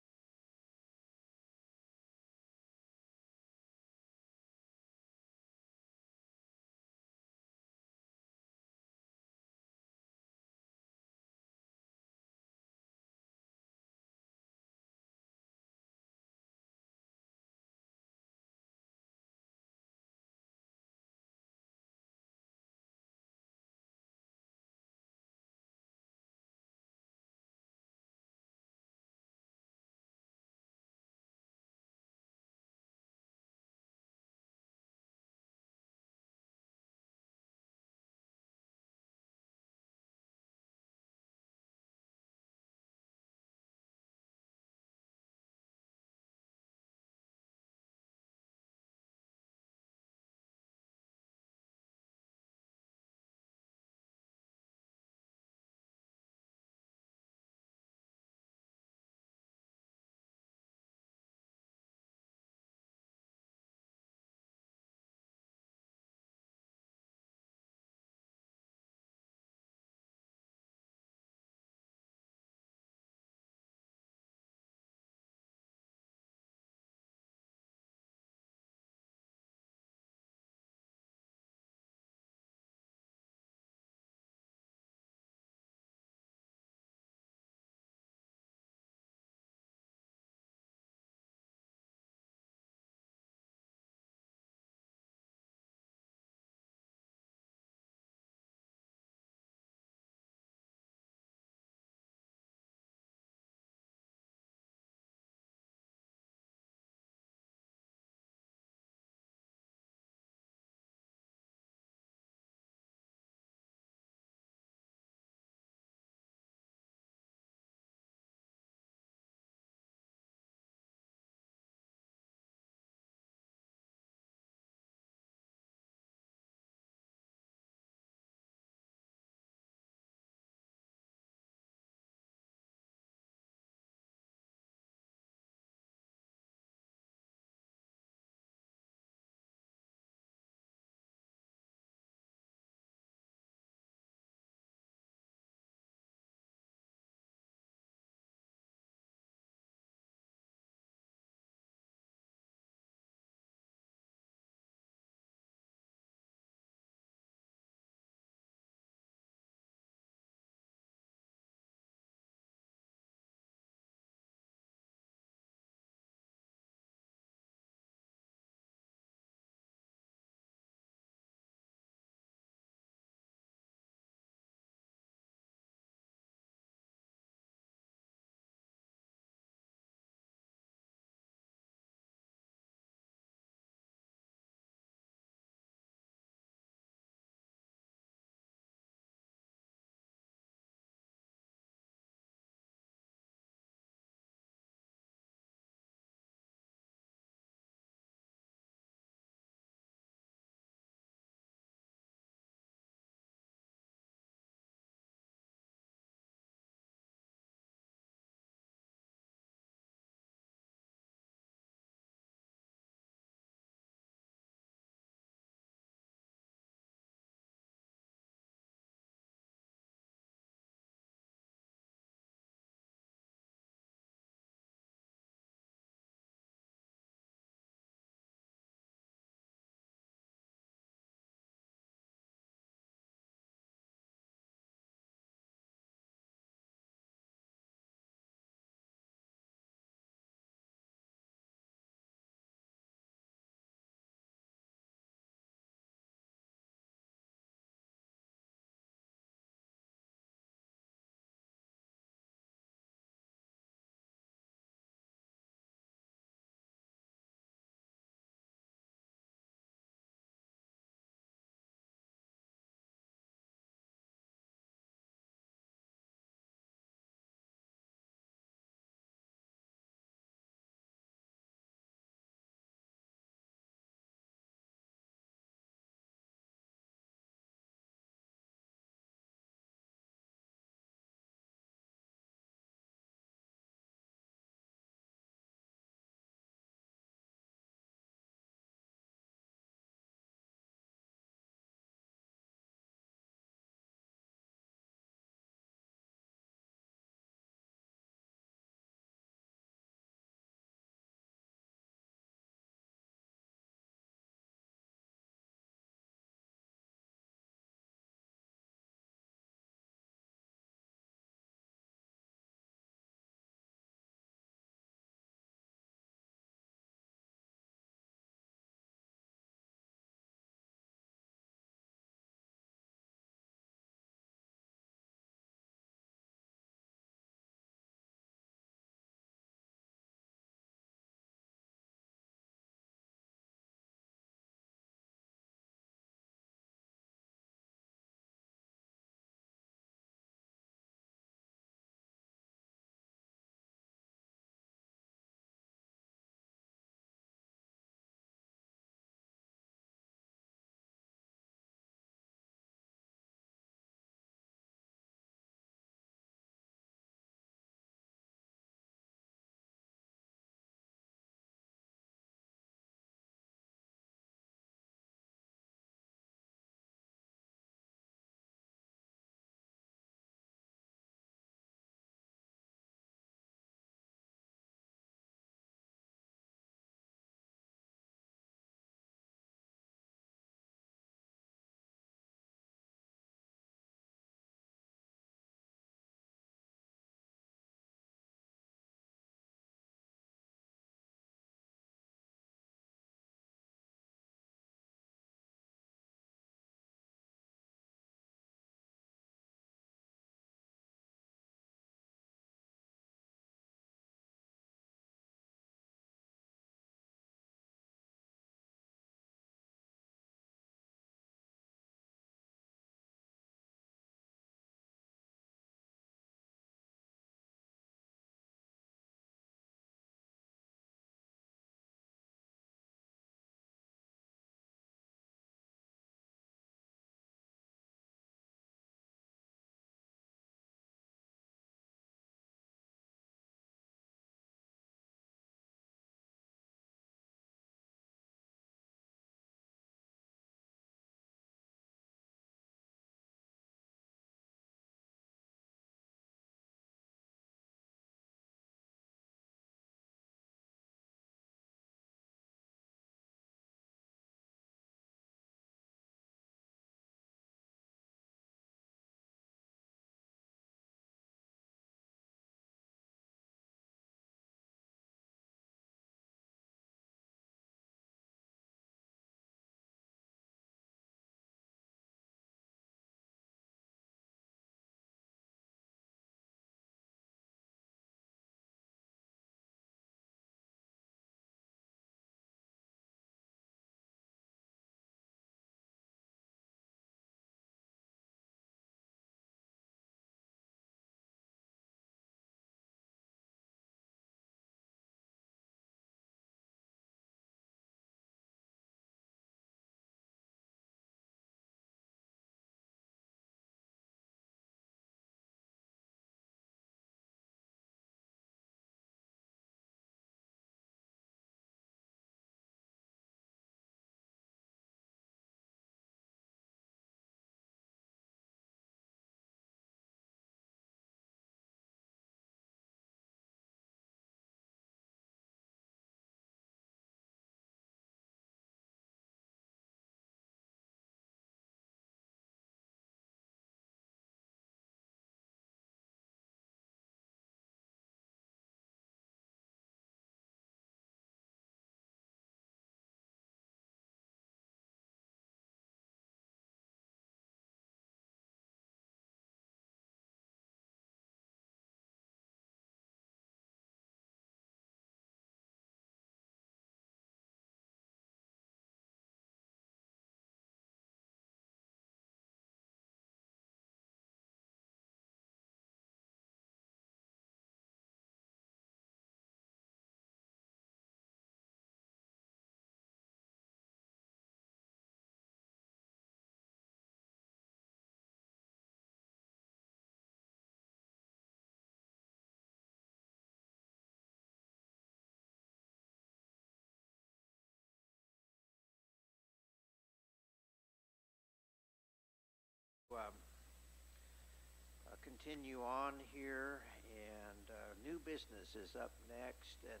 continue on here, and new business is up next, and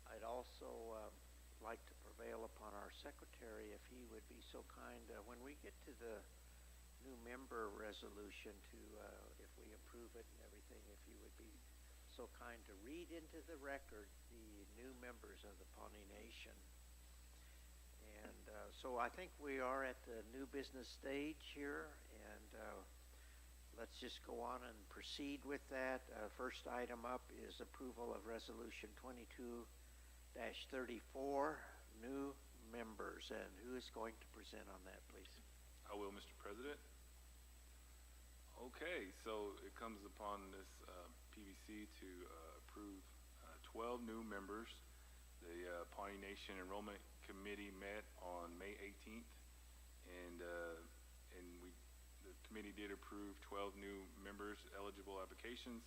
I'd also like to prevail upon our secretary if he would be so kind, when we get to the new member resolution, to, if we approve it and everything, if you would be so kind to read into the record the new members of the Pawnee Nation. And so I think we are at the new business stage here, and let's just go on and proceed with that. First item up is approval of Resolution 22-34, new members. And who is going to present on that, please? I will, Mr. President. Okay, so it comes upon this PBC to approve 12 new members. The Pawnee Nation Enrollment Committee met on May 18th, and the committee did approve 12 new members eligible applications.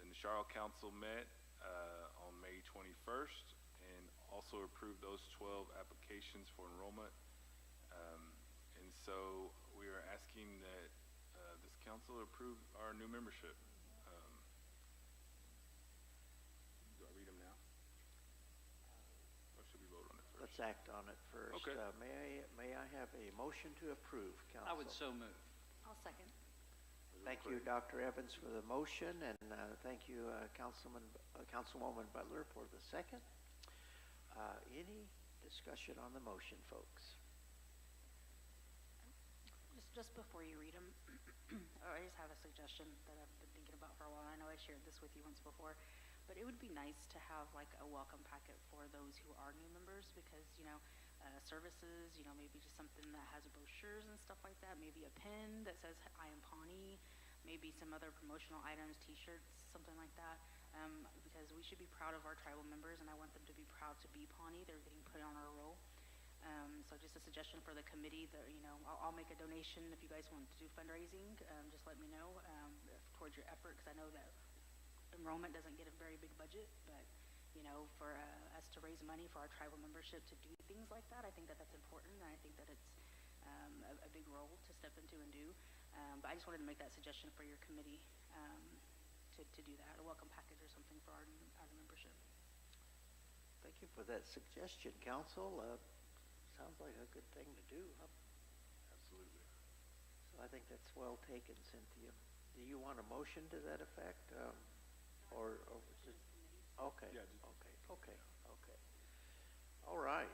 Then the Charlotte Council met on May 21st and also approved those 12 applications for enrollment. And so we are asking that this council approve our new membership. Do I read them now? Or should we vote on it first? Let's act on it first. Okay. May I have a motion to approve, council? I would so move. I'll second. Thank you, Dr. Evans, for the motion, and thank you, Councilwoman Butler, for the second. Any discussion on the motion, folks? Just before you read them, I just have a suggestion that I've been thinking about for a while. I know I shared this with you once before, but it would be nice to have like a welcome packet for those who are new members, because, you know, services, you know, maybe just something that has brochures and stuff like that, maybe a pin that says I am Pawnee, maybe some other promotional items, t-shirts, something like that, because we should be proud of our tribal members, and I want them to be proud to be Pawnee. They're getting put on our roll. So just a suggestion for the committee that, you know, I'll make a donation if you guys want to do fundraising. Just let me know towards your effort, because I know that enrollment doesn't get a very big budget, but, you know, for us to raise money for our tribal membership to do things like that, I think that that's important, and I think that it's a big role to step into and do. But I just wanted to make that suggestion for your committee to do that, a welcome package or something for our membership. Thank you for that suggestion, council. Sounds like a good thing to do, huh? Absolutely. So I think that's well taken, Cynthia. Do you want a motion to that effect? Or just, okay. Yeah, Okay. All right.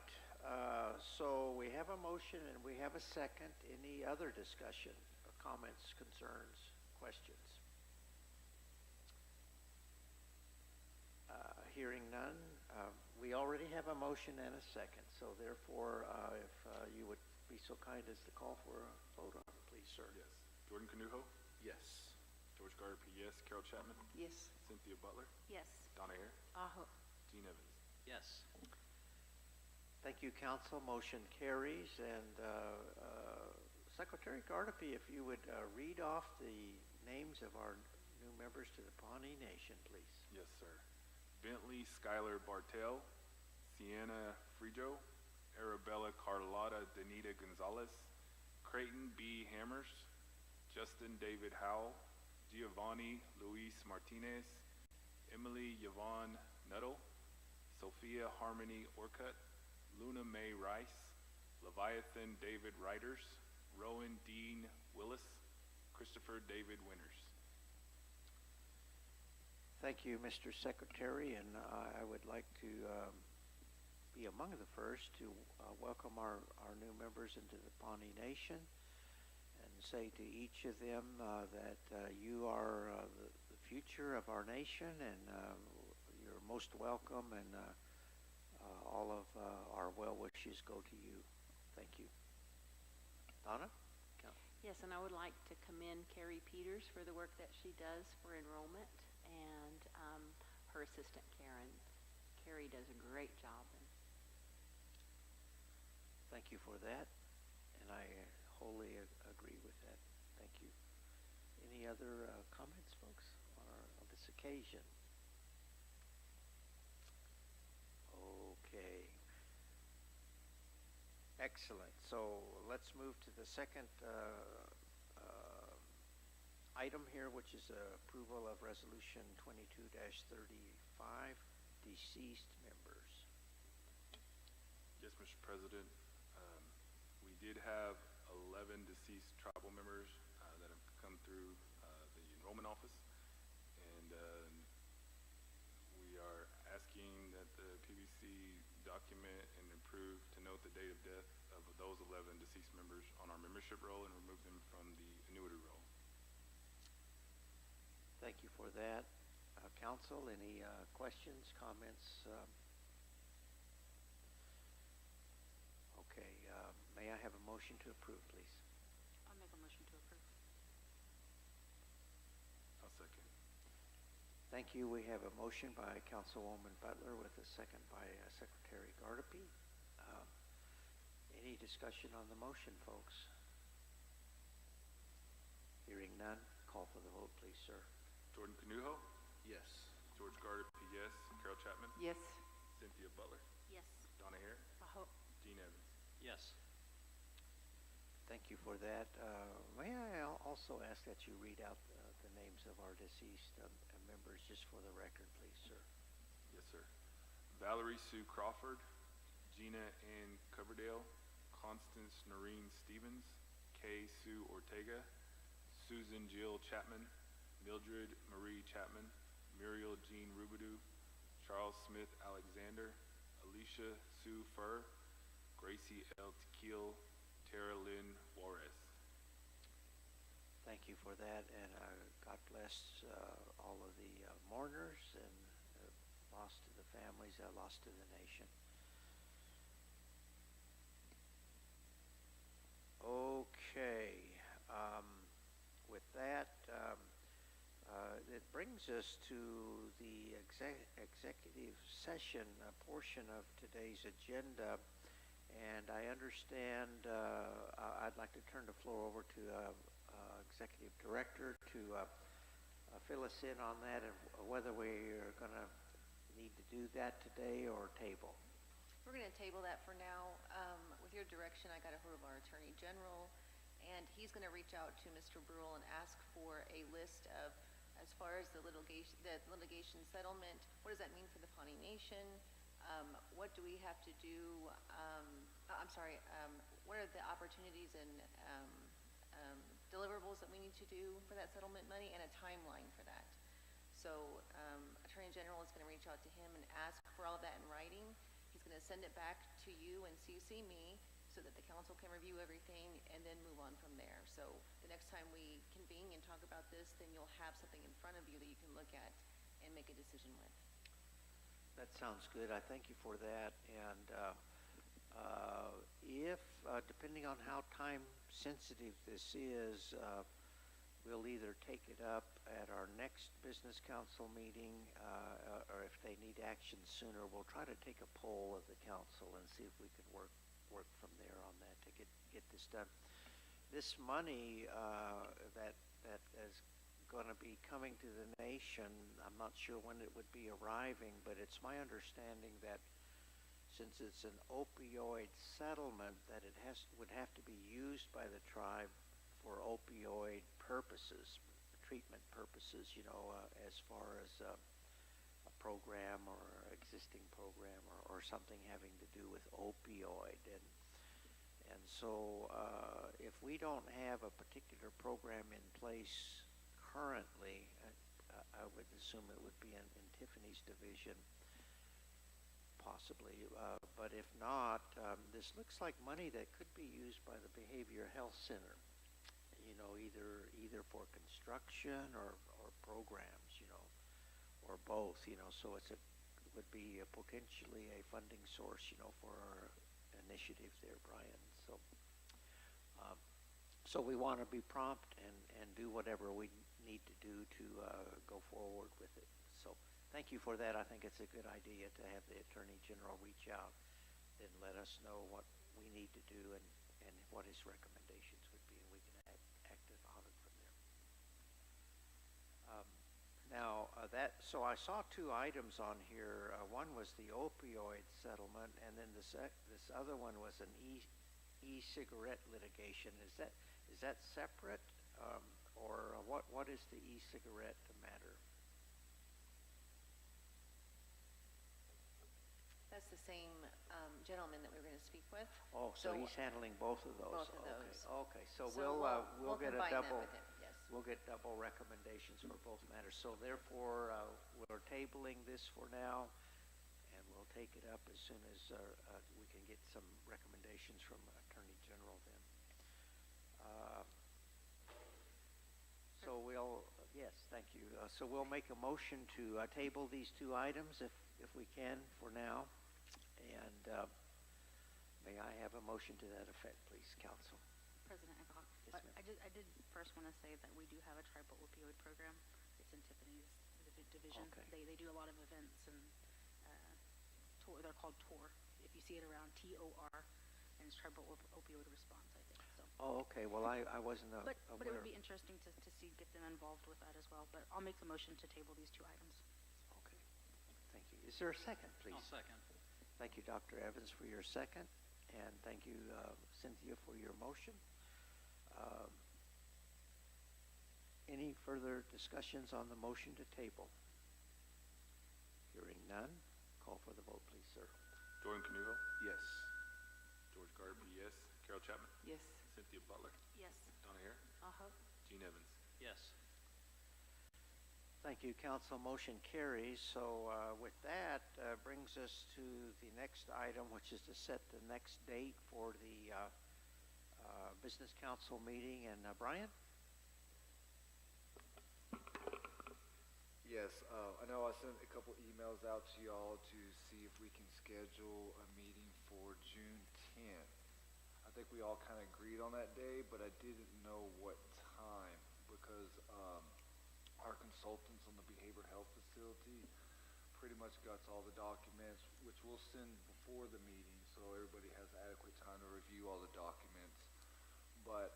So we have a motion and we have a second. Any other discussion or comments, concerns, questions? Hearing none. We already have a motion and a second, so therefore, if you would be so kind as to call for a vote on it, please, sir. Yes. Jordan Canujo? Yes. George Gardner, yes. Carol Chapman? Yes. Cynthia Butler? Yes. Donna Hare? Aho. Gene Evans? Yes. Thank you, council. Motion carries. And Secretary Gardner, if you would read off the names of our new members to the Pawnee Nation, please. Yes, sir. Bentley Skylar Bartel, Sienna Frijo, Arabella Carlotta Danita Gonzalez, Creighton B. Hammers, Justin David Howell, Giovanni Luis Martinez, Emily Yvonne Nuttall, Sophia Harmony Orcutt, Luna Mae Rice, Leviathan David Riders, Rowan Dean Willis, Christopher David Winters. Thank you, Mr. Secretary, and I would like to be among the first to welcome our new members into the Pawnee Nation and say to each of them that you are the future of our nation, and you're most welcome, and all of our well wishes go to you. Thank you. Donna? Yes, and I would like to commend Carrie Peters for the work that she does for enrollment, and her assistant Karen. Carrie does a great job. Thank you for that, and I wholly agree with that. Thank you. Any other comments, folks, on this occasion? Okay. Excellent. So let's move to the second item here, which is approval of Resolution 22-35, deceased members. Yes, Mr. President. We did have 11 deceased tribal members that have come through the enrollment office, and we are asking that the PBC document and approve to note the date of death of those 11 deceased members on our membership roll and remove them from the annuity roll. Thank you for that. Council, any questions, comments? Okay, may I have a motion to approve, please? I'll make a motion to approve. I'll second. Thank you. We have a motion by Councilwoman Butler with a second by Secretary Gardapi. Any discussion on the motion, folks? Hearing none, call for the vote, please, sir. Jordan Canujo? Yes. George Gardapi, yes. Carol Chapman? Yes. Cynthia Butler? Yes. Donna Hare? Aho. Gene Evans? Yes. Thank you for that. May I also ask that you read out the names of our deceased members just for the record, please, sir? Yes, sir. Valerie Sue Crawford, Gina Ann Coverdale, Constance Noreen Stevens, Kay Sue Ortega, Susan Jill Chapman, Mildred Marie Chapman, Muriel Jean Rubidoux, Charles Smith Alexander, Alicia Sue Furr, Gracie L. Tequil, Tara Lynn Juarez. Thank you for that, and God bless all of the mourners and loss to the families, loss to the nation. Okay, with that, it brings us to the executive session portion of today's agenda. And I understand I'd like to turn the floor over to Executive Director to fill us in on that and whether we are going to need to do that today or table. We're going to table that for now. With your direction, I got a hold of our Attorney General, and he's going to reach out to Mr. Brule and ask for a list of, as far as the litigation settlement, what does that mean for the Pawnee Nation? What do we have to do? What are the opportunities and deliverables that we need to do for that settlement money, and a timeline for that. So Attorney General is going to reach out to him and ask for all of that in writing. He's going to send it back to you and CC me so that the council can review everything and then move on from there. So the next time we convene and talk about this, then you'll have something in front of you that you can look at and make a decision with. That sounds good. I thank you for that. And if, depending on how time sensitive this is, we'll either take it up at our next business council meeting, or if they need action sooner, we'll try to take a poll of the council and see if we can work from there on that to get this done. This money that is going to be coming to the nation, I'm not sure when it would be arriving, but it's my understanding that since it's an opioid settlement, that it would have to be used by the tribe for opioid purposes, treatment purposes, as far as a program or existing program or something having to do with opioid. And so if we don't have a particular program in place currently, I would assume it would be in Tiffany's division, possibly. But if not, this looks like money that could be used by the Behavioral Health Center, either for construction or programs, or both, so it would be potentially a funding source, for our initiative there, Brian. So we want to be prompt and do whatever we need to do to go forward with it. So thank you for that. I think it's a good idea to have the Attorney General reach out and let us know what we need to do and what his recommendations would be, and we can act on it from there. So I saw two items on here. One was the opioid settlement, and then this other one was an e-cigarette litigation, is that separate, or what is the e-cigarette matter? That's the same gentleman that we were going to speak with. Oh, so he's handling both of those. Both of those. Okay, so So we'll get a combine that double. with him, yes. We'll get double recommendations for both matters. So therefore, we're tabling this for now, and we'll take it up as soon as we can get some recommendations from Attorney General then. So yes, thank you. So we'll make a motion to table these two items if we can for now. And may I have a motion to that effect, please, Council? President Eckhart, Yes, ma'am. I did first want to say that we do have a tribal opioid program. It's in Tiffany's division. Okay. They do a lot of events and tour. They're called TOR. If you see it around, TOR, and it's tribal opioid response, I think. So. Oh, okay. Well, I wasn't aware. But it would be interesting to get them involved with that as well. But I'll make the motion to table these two items. Okay. Thank you. Is there a second, please? I'll second. Thank you, Dr. Evans, for your second, and thank you, Cynthia, for your motion. Any further discussions on the motion to table? Hearing none, call for the vote, please, sir. Jordan Canuvo, Yes. George Garby, yes. Carol Chapman, Yes. Cynthia Butler, Yes. Donna Hare, Gene Evans. Yes. Thank you, Council. Motion carries. So with that, brings us to the next item, which is to set the next date for the Business Council meeting. And Brian? Yes, I know I sent a couple emails out to y'all to see if we can schedule a meeting for June 10th. I think we all kind of agreed on that day, but I didn't know what time because our consultants on the behavioral health facility pretty much got all the documents, which we'll send before the meeting so everybody has adequate time to review all the documents. But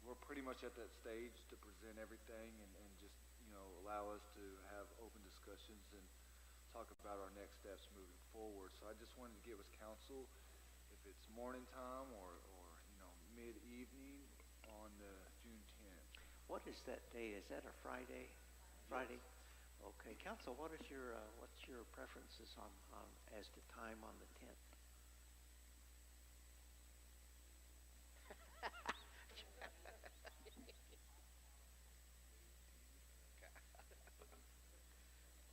we're pretty much at that stage to present everything and just, allow us to have open discussions and talk about our next steps moving forward. So I just wanted to get with council if it's morning time or mid-evening on the June 10th. What is that day? Is that a Friday? Friday? Okay, Council, what's your preferences on as to time on the 10th?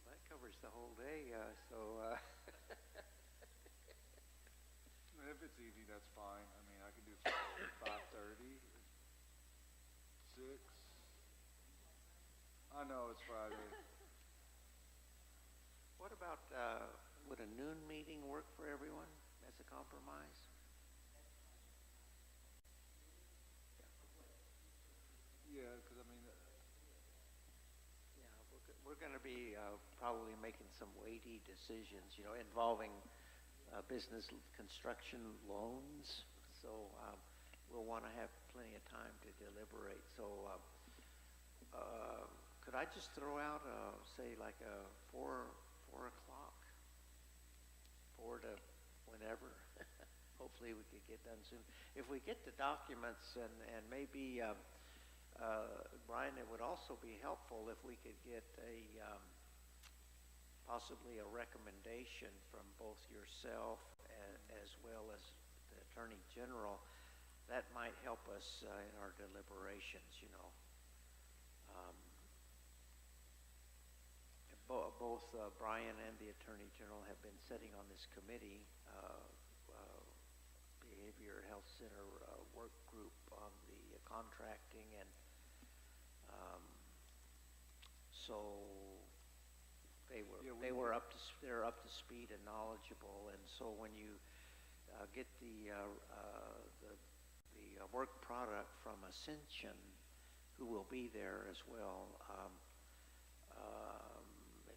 Well, that covers the whole day, so. If it's evening, that's fine. I mean, I can do 5:30, 6. I know it's Friday. What about, would a noon meeting work for everyone as a compromise? Yeah, because I mean. Yeah, we're going to be probably making some weighty decisions, involving business construction loans. So we'll want to have plenty of time to deliberate. So could I just throw out, say, like a 4 o'clock, 4 to whenever? Hopefully we could get done soon. If we get the documents and maybe, Brian, it would also be helpful if we could get possibly a recommendation from both yourself as well as the Attorney General. That might help us in our deliberations, Both Brian and the Attorney General have been sitting on this committee, Behavior Health Center work group on the contracting, and so they're up to speed and knowledgeable. And so when you get the work product from Ascension, who will be there as well.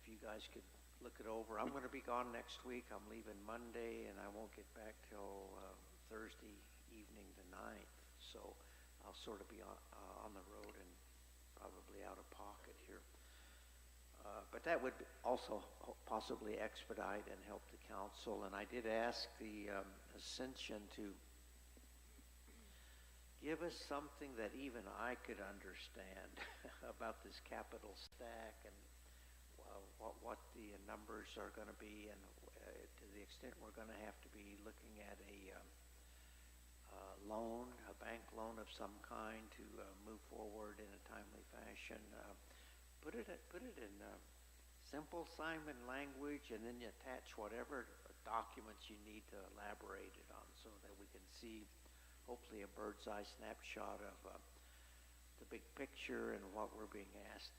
If you guys could look it over. I'm going to be gone next week. I'm leaving Monday, and I won't get back till Thursday evening the 9th. So I'll sort of be on the road and probably out of pocket here. But that would also possibly expedite and help the council. And I did ask the Ascension to give us something that even I could understand about this capital stack and what the numbers are going to be, and to the extent we're going to have to be looking at a loan, a bank loan of some kind to move forward in a timely fashion. Put it in simple Simon language, and then you attach whatever documents you need to elaborate it on, so that we can see hopefully a bird's eye snapshot of the big picture and what we're being asked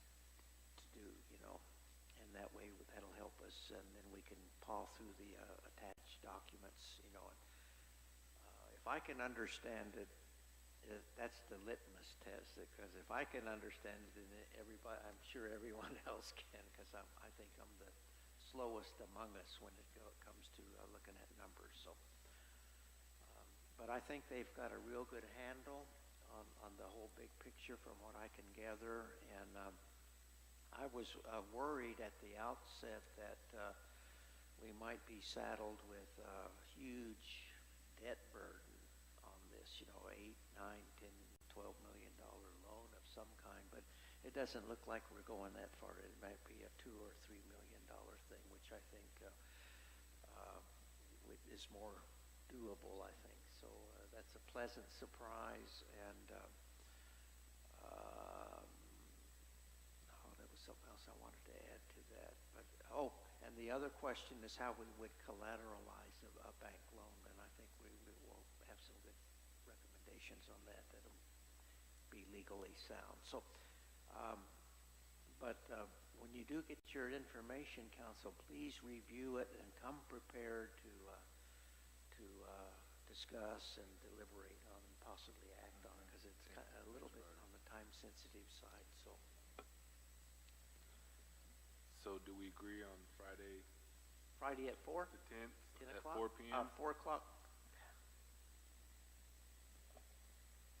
to do, and that way that'll help us, and then we can paw through the attached documents, if I can understand it, that's the litmus test, because if I can understand it, then everybody, I'm sure everyone else can, because I think I'm the slowest among us when it comes to looking at numbers. So, but I think they've got a real good handle on the whole big picture from what I can gather, and I was worried at the outset that we might be saddled with a huge debt burden on this, $8, $9, $10, $12 million loan of some kind, but it doesn't look like we're going that far. It might be a $2 or $3 million thing, which I think is more doable, I think. So that's a pleasant surprise, and there was something else I wanted to add to that. But and the other question is how we would collateralize a bank loan, and I think we will have some good recommendations on that that'll be legally sound. So, but when you do get your information, Council, please review it and come prepared to discuss and deliberate on and possibly act on it, because it's a little bit on the time-sensitive side. So do we agree on Friday? Friday at 4? The 10th 10 at o'clock? 4 p.m.? 4 o'clock.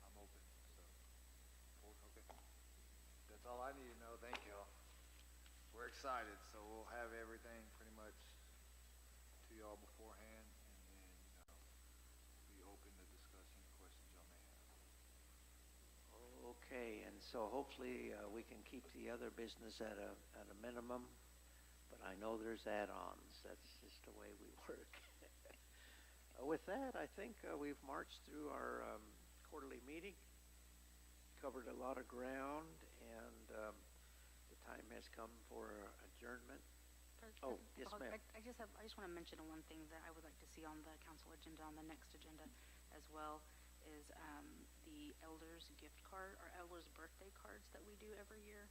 I'm open, so, okay. That's all I need to know. Thank you all. We're excited, so we'll have everything pretty much to y'all beforehand, and then, be open to discuss any questions y'all may have. Okay, and so hopefully we can keep the other business at a minimum, but I know there's add-ons. That's just the way we work. With that, I think we've marched through our quarterly meeting, covered a lot of ground, and the time has come for adjournment. Oh, yes, ma'am. I just want to mention one thing that I would like to see on the council agenda, on the next agenda as well, is the elders gift card, or elders birthday cards that we do every year.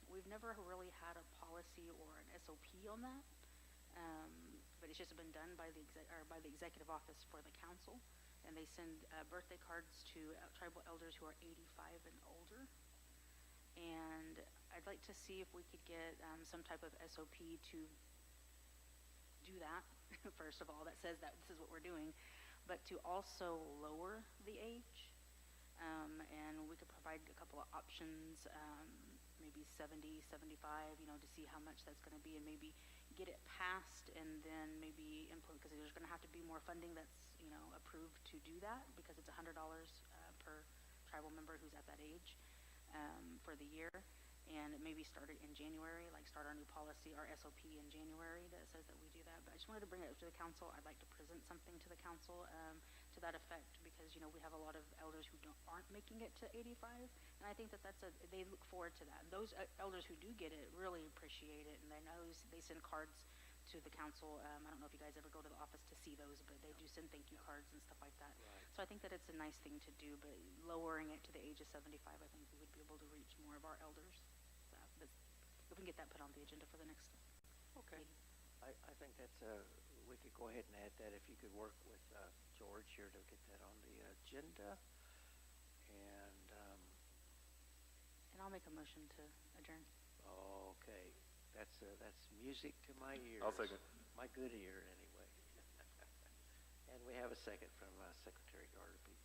We've never really had a policy or an SOP on that, but it's just been done by the executive office for the council, and they send birthday cards to tribal elders who are 85 and older. And I'd like to see if we could get some type of SOP to do that, first of all, that says that this is what we're doing, but to also lower the age. And we could provide a couple of options, maybe 70, 75, to see how much that's going to be, and maybe get it passed and then maybe implement, because there's going to have to be more funding that's, approved to do that, because it's $100 per tribal member who's at that age for the year. And maybe start it in January, like start our new policy, our SOP in January that says that we do that. But I just wanted to bring it up to the council. I'd like to present something to the council to that effect, because we have a lot of elders who aren't making it to 85, and I think that they look forward to that. Those elders who do get it really appreciate it, and they know they send cards to the council. I don't know if you guys ever go to the office to see those, but they do send thank you cards and stuff like that. Right. So I think that it's a nice thing to do, but lowering it to the age of 75, I think we would be able to reach more of our elders. But if we can get that put on the agenda for the next meeting. I think that's we could go ahead and add that, if you could work with George here to get that on the agenda. And I'll make a motion to adjourn. Okay, that's music to my ears. I'll second. My good ear, anyway. And we have a second from Secretary Gardapi.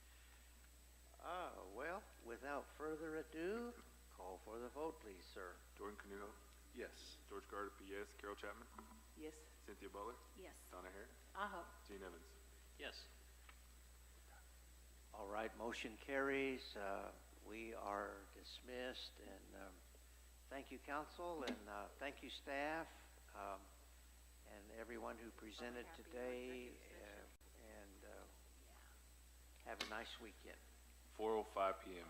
Well, without further ado, call for the vote, please, sir. Jordan Canuto? Yes. George Gardapi, yes. Carol Chapman? Yes. Cynthia Butler? Yes. Donna Hare? Uh-huh. Gene Evans? Yes. All right, motion carries. We are dismissed, and thank you, council, and thank you, staff, and everyone who presented today, and have a nice weekend. 4:05 p.m.